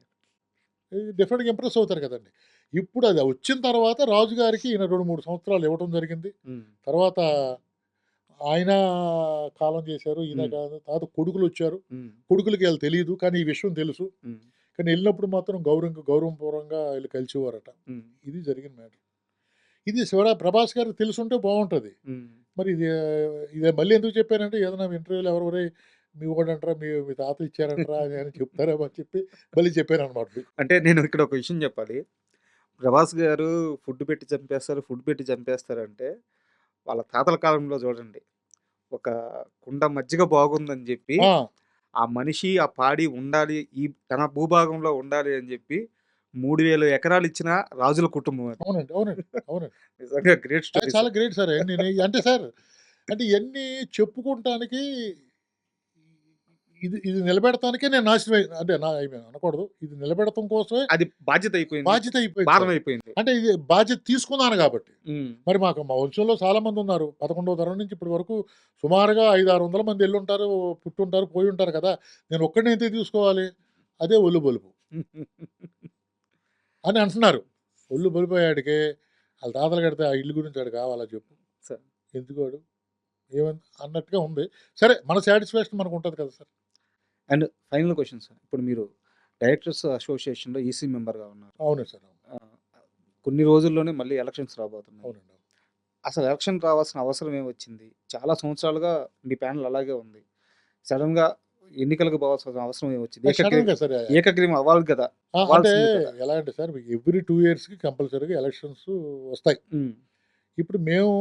డెఫినిట్‌గా ఇంప్రెస్ అవుతారు కదండీ! ఇప్పుడు అది వచ్చిన తర్వాత రాజుగారికి ఈయన 2, 3 సంవత్సరాలు ఇవ్వటం జరిగింది. హ్మ్. తర్వాత ఆయన కాలం చేశారు. ఈయన హ్మ్. కాలం తర్వాత కొడుకులొచ్చారు. హ్మ్. కొడుకులకి ఆళ్ళు తెలీదు. కానీ ఈ విషయం తెలుసు. హ్మ్. కానీ ఎళ్ళినప్పుడు మాత్రం గౌరవపూర్వకంగా ఎళ్లి కలిసేవారట. హ్మ్. ఇది జరిగిన మ్యాటర్. ఇది ప్రభాస్ గారికి తెలిసుంటే బావుంటది. హ్మ్. మరి ఇది మళ్ళీ ఎందుకు చెప్పానంటే ఏదైనా ఇంటర్వ్యూలో ఒరేయ్! మీ వోడంటరా, మీ తాత ఇచ్చారంటరా అని చెప్తారేమో అని చెప్పి మళ్ళీ చెప్పాననమాట మీకు. అంటే నేను ఇక్కడ ఒక విషయం చెప్పాలి. 'ప్రభాస్' గారు ఫుడ్ పెట్టి చంపేస్తారంటే, వాళ్ళ తాతల కాలంలో చూడండి. ఒక కుండ మజ్జిగ బాగుందని జెప్పి, ఆ! ఆ మనిషి, ఆ పాడి ఉండాలి, తన భూభాగంలో ఉండాలి అని జెప్పి 3000 ఎకరాలిచ్చిన రాజుల కుటుంబం అది. అవునండి. అవునండి. అవునండి. నిజంగా గ్రేట్ అది స్టోరీస్. చాలా గ్రేట్ సార్ అయన్నీని. అంటే సార్ అంటే ఇయన్నీ చెప్పుకుంటానికి ఇది నిలబెడతానికే నేను అంటే ఐ మీన్ అనకూడదు. ఇది నిలబెడతం కోసమే అది బాధ్యత అయిపోయింది. బాధ్యత అయిపోయింది భారం సార్. అయిపోయింది. అంటే ఇది బాధ్యత తీసుకున్నాను గాబట్టి. హ్మ్. మరి మా వంశంలో చాలా మందున్నారు. 11వ తరం నుంచి ఇప్పటి వరకు సుమారుగా 600 మంది ఎళ్ళుంటారు, పుట్టుంటారు, పోయుంటారు కదా! నేను ఒక్కడినే ఎందుకు తీసుకోవాలి? అదే ఒళ్ళు బలుపు అని అంటున్నారు. ఒళ్ళు బలిపోయాడికి వాళ్ళ తాతలు కడితే ఆ ఇల్లు గురించి వాడు కావాలా చెప్పు, సార్. ఎందుకు వాడు ఏమని అన్నట్టుగా ఉంది. సరే మన సాటిస్ఫాక్షన్ మనకు ఉంటుంది కదా sir. And final question sir. ఇప్పుడు మీరు డైరెక్టర్స్ అసోసియేషన్‌లో ఈసీ మెంబర్‌గా ఉన్నారు. అవును సార్. అవును. ఆహ్, కొన్ని రోజుల్లోనే మళ్ళీ ఎలక్షన్స్ రాబోతున్నాయి. అవునండి. అవును. అసలు ఎలక్షన్ రావాల్సిన అవసరం ఏమొచ్చింది? చాలా సంవత్సరాలుగా మీ ప్యానెల్ అలాగే ఉంది. సడెన్‌గా ఎన్నికలకు పోవాల్సిన అవసరం ఏమొచ్చింది? సడన్గా సార్ ఏకగ్రీవం అవ్వాలి కదా! అంటే అవ్వాల్సింది కదా! ఎలా అంటే సార్ మీకు ఎవ్రీ 2 ఇయర్స్‌కి కంపల్సరీగా ఎలక్షన్స్ వస్తాయి. హ్మ్. ఇప్పుడు మేము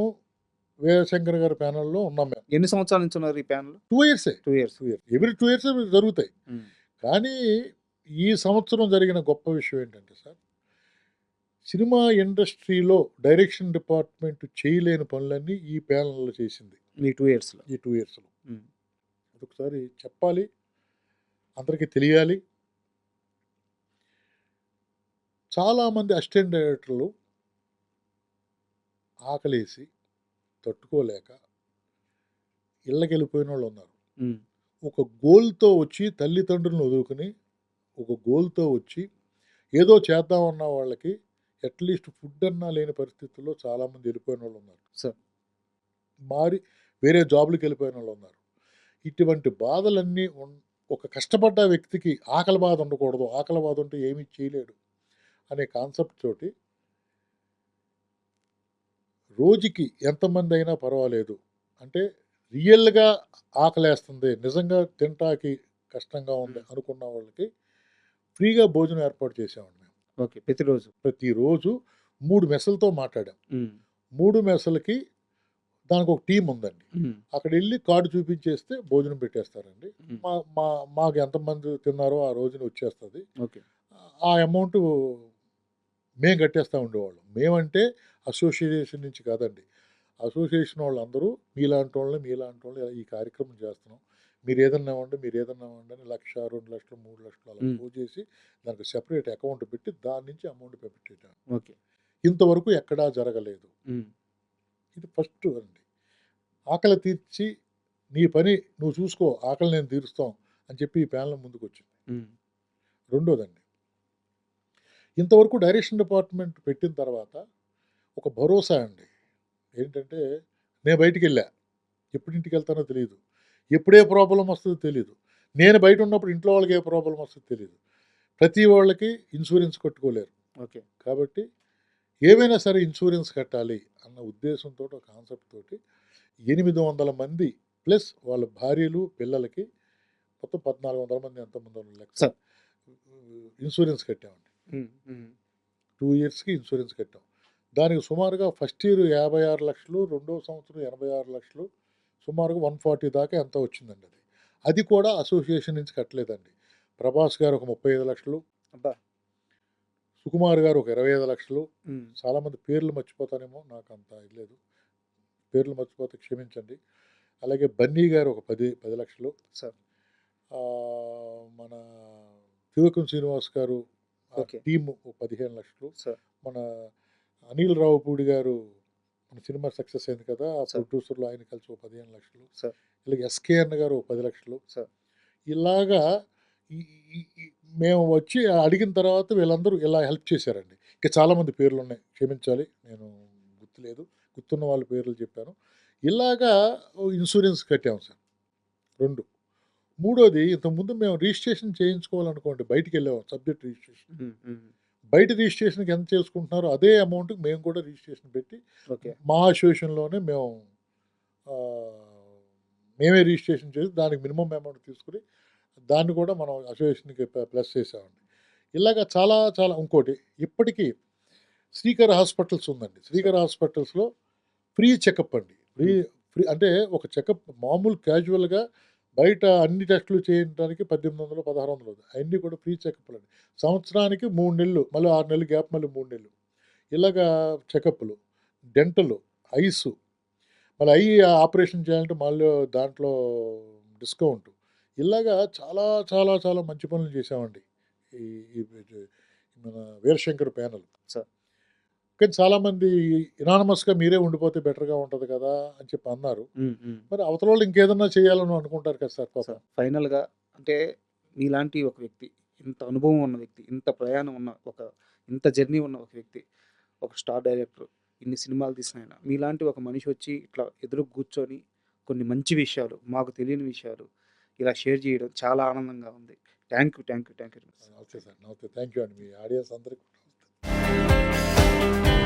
వీరశంకర్ గారి ప్యానెల్‌లో ఉన్నాం మేము. ఎన్ని సంవత్సరాల నుంచి ఉన్నారు ఈ panel? 2 ఇయర్సే. 2 years. 2 years. Every 2 years జరుగుతాయి. హ్మ్. కానీ ఈ సంవత్సరం జరిగిన గొప్ప విషయం ఏంటంటే సార్, సినిమా ఇండస్ట్రీలో డైరెక్షన్ డిపార్ట్మెంట్ చేయలేని పనులన్నీ ఈ ప్యానెల్‌లో చేసింది. ఈ 2 ఇయర్స్‌లో. ఈ 2 ఇయర్స్‌లో. హ్మ్. అదొకసారి చెప్పాలి. అందరికీ తెలియాలి. చాలామంది అసిస్టెంట్ డైరెక్టర్లు ఆకలేసి తట్టుకోలేక ఇళ్ళకెళ్ళిపోయినోళ్ళు ఉన్నారు. హ్మ్. ఒక గోల్‌తో వచ్చి తల్లిదండ్రులను వదులుకొని, ఒక గోల్‌తో వచ్చి ఏదో చేద్దామన్న వాళ్ళకి అట్‌లీస్ట్ ఫుడ్ అన్నా లేని పరిస్థితుల్లో చాలామంది వెళ్ళిపోయినోళ్ళు ఉన్నారు. సార్. మారి వేరే జాబ్‌లకెళ్ళిపోయినోళ్ళు ఉన్నారు. ఇటువంటి బాధలన్నీ ఒక కష్టపడ్డ వ్యక్తికి ఆకలి బాధ ఉండకూడదు. ఆకలి బాధ ఉంటే ఏమీ చేయలేడు అనే కాన్సెప్ట్ తోటి రోజుకి ఎంతమందైనా పర్వాలేదు. అంటే రియల్‌గా ఆకలేస్తుంది. నిజంగా తినటానికి కష్టంగా ఉంది అనుకున్న వాళ్ళకి ఫ్రీగా భోజనం ఏర్పాటు చేసామండి మేము. ఓకే. ప్రతిరోజు. ప్రతిరోజు 3 మెస్సులతో మాట్లాడాం. హ్మ్. 3 మెస్సులకి దానికొక టీమ్ ఉందండి. హ్మ్. అక్కడెళ్ళి కార్డ్ చూపించేస్తే భోజనం పెట్టేస్తారండి. హ్మ్. మా మా మాకు ఎంతమంది తిన్నారో ఆ రోజున వచ్చేస్తది. ఓకే. ఆ అమౌంటు మేము కట్టేస్తా ఉండేవాళ్ళం. మేమంటే అసోసియేషన్ నుంచి కాదండి. అసోసియేషన్ వాళ్ళందరూ మీలాంటోళ్ళని ఈ కార్యక్రమం చేస్తున్నాం. మీరేదన్నా ఇవ్వండి, మీరేదన్నా ఇవ్వండి అని 1,00,000, 2,00,000, 3,00,000 అలా హ్మ్. పోగు చేసి దానికి సెపరేట్ అకౌంట్ పెట్టి దాని నుంచి అమౌంట్ పెట్టేటాం. ఓకే. ఇంతవరకు ఎక్కడా జరగలేదు. హ్మ్. ఇది ఫస్ట్ అండి. ఆకలి తీర్చి నీ పని నువ్వు చూసుకో, ఆకలి నేను తీరుస్తాం అని చెప్పి ఈ ప్యానెల్ ముందుకొచ్చింది. హ్మ్. రెండోదండి, ఇంతవరకు డైరెక్షన్ డిపార్ట్మెంట్ పెట్టిన తర్వాత ఒక భరోసా అండి. ఏంటంటే నేను బయటికెళ్ళా. ఎప్పుడు ఇంటికెళ్తానో తెలీదు. ఎప్పుడే ప్రాబ్లమ్ వస్తదో తెలీదు. నేను బయట ఉన్నప్పుడు ఇంట్లో వాళ్ళకి ఏ ప్రాబ్లమ్ వస్తదో తెలీదు. ప్రతి వాళ్ళకి ఇన్సూరెన్స్ కట్టుకోలేరు. ఓకే. కాబట్టి ఏవైనా సరే ఇన్సూరెన్స్ కట్టాలి అన్న ఉద్దేశంతో ఒక కాన్సెప్ట్ తోటి 800 మంది ప్లస్ వాళ్ళ భార్యలు, పిల్లలకి మొత్తం 1,400 మంది ఎంతమందో లెక్క సార్. ఇన్సూరెన్స్ కట్టామండి. హ్మ్. హ్మ్. 2 ఇయర్స్‌కి ఇన్సూరెన్స్ కట్టాం. దానికి సుమారుగా ఫస్ట్ ఇయర్ 56,00,000, రెండో సంవత్సరం 86,00,000, సుమారుగా 140 దాకా ఎంతో వచ్చిందండి అది. అది కూడా అసోసియేషన్ నుంచి కట్టలేదండి. ప్రభాస్ గారు ఒక 35,00,000, అబ్బా! సుకుమార్ గారు ఒక 25,00,000. హ్మ్. చాలామంది పేర్లు మర్చిపోతానేమో, నాకు అంత ఇది లేదు. పేర్లు మర్చిపోతే క్షమించండి. అలాగే బన్నీ గారు ఒక 10,00,000. సార్. మన త్రివిక్రమ్ శ్రీనివాస్ గారు ఓకే. టీమ్ ఒక 15,00,000. సార్. మన అనిల్ రావుపూడి గారు మన సినిమా సక్సెస్ అయింది కదా! ఆ సార్. ప్రొడ్యూసర్‌లు ఆయన కలిసి ఒక 15,00,000. సార్. ఇలాగ ఎస్‌కేఎన్ గారు ఒక 10,00,000. సార్. ఇలాగా ఈ ఈ ఈ మేము వచ్చి అడిగిన తర్వాత వీళ్ళందరూ ఇలా హెల్ప్ చేశారండి. ఇంకా చాలామంది పేర్లున్నాయి. క్షమించాలి. నేను గుర్తులేదు. గుర్తున్న వాళ్ళ పేర్లు చెప్పాను. ఇలాగా ఇన్సూరెన్స్ కట్టాము సార్. 2. మూడోది, ఇంతకుముందు మేము రిజిస్ట్రేషన్ చేయించుకోవాలనుకోండి బయటికెళ్ళేవాళ్ళం సబ్జెక్ట్ రిజిస్ట్రేషన్. హ్మ్. హ్మ్. బయట రిజిస్ట్రేషన్‌కి ఎంత చేసుకుంటున్నారో అదే అమౌంట్‌కి మేము కూడా రిజిస్ట్రేషన్ పెట్టి ఓకే. మా అసోసియేషన్‌లోనే మేము ఆహ్, మేమే రిజిస్ట్రేషన్ చేసి దానికి మినిమమ్ అమౌంట్ తీసుకొని దాన్ని కూడా మనం అసోసియేషన్‌కి ప్లస్ చేసామండి. ఇలాగ చాలా చాలా ఇంకోటి ఇప్పటికీ శ్రీకర్ హాస్పిటల్స్ ఉందండి. శ్రీకర్ హాస్పిటల్స్‌లో ఫ్రీ చెకప్ అండి. ఫ్రీ హ్మ్. ఫ్రీ అంటే ఒక చెకప్ మామూలు క్యాజువల్‌గా బయట అన్ని టెస్టులు చేయడానికి 1,800, 1,600 అయన్నీ కూడా ఫ్రీ చెకప్‌లండి. సంవత్సరానికి 3 నెలలు, మళ్ళీ 6 నెలలు గ్యాప్, మళ్ళీ 3 నెలలు. ఇలాగా చెకప్‌లు, డెంటలు, ఐసు, మళ్ళీ ఆపరేషన్ చేయాలంటే మళ్ళీ దాంట్లో డిస్కౌంటు. ఇలాగా చాలా చాలా చాలా మంచి పనులు చేశామండి. ఈ ఈ మన వీరశంకర్ ప్యానెల్. సార్. కానీ చాలామంది ఇనానమస్‌గా మీరే ఉండిపోతే బెటర్‌గా ఉంటది కదా! అని చెప్పి అన్నారు. హ్మ్. హ్మ్. మరి అవతలోళ్ళు ఇంకేదన్నా చేయాలని అనుకుంటారు కదా సార్ పాపం. సార్. ఫైనల్‌గా అంటే మీలాంటి ఒక వ్యక్తి, ఇంత అనుభవం ఉన్న వ్యక్తి, ఇంత ప్రయాణం ఉన్న ఇంత జర్నీ ఉన్న ఒక వ్యక్తి, ఒక స్టార్ డైరెక్టర్ ఇన్ని సినిమాలు తీసిన ఆయన మీలాంటి ఒక మనిషి వచ్చి ఇట్లా ఎదురు కూర్చొని కొన్ని మంచి విషయాలు మాకు తెలియని విషయాలు ఇలా షేర్ చేయడం చాలా ఆనందంగా ఉంది. Thank you. నమస్తే సార్. నమస్తే. థ్యాంక్ యూ అండి. మీ ఆడియన్స్ అందరికీ నమస్తే.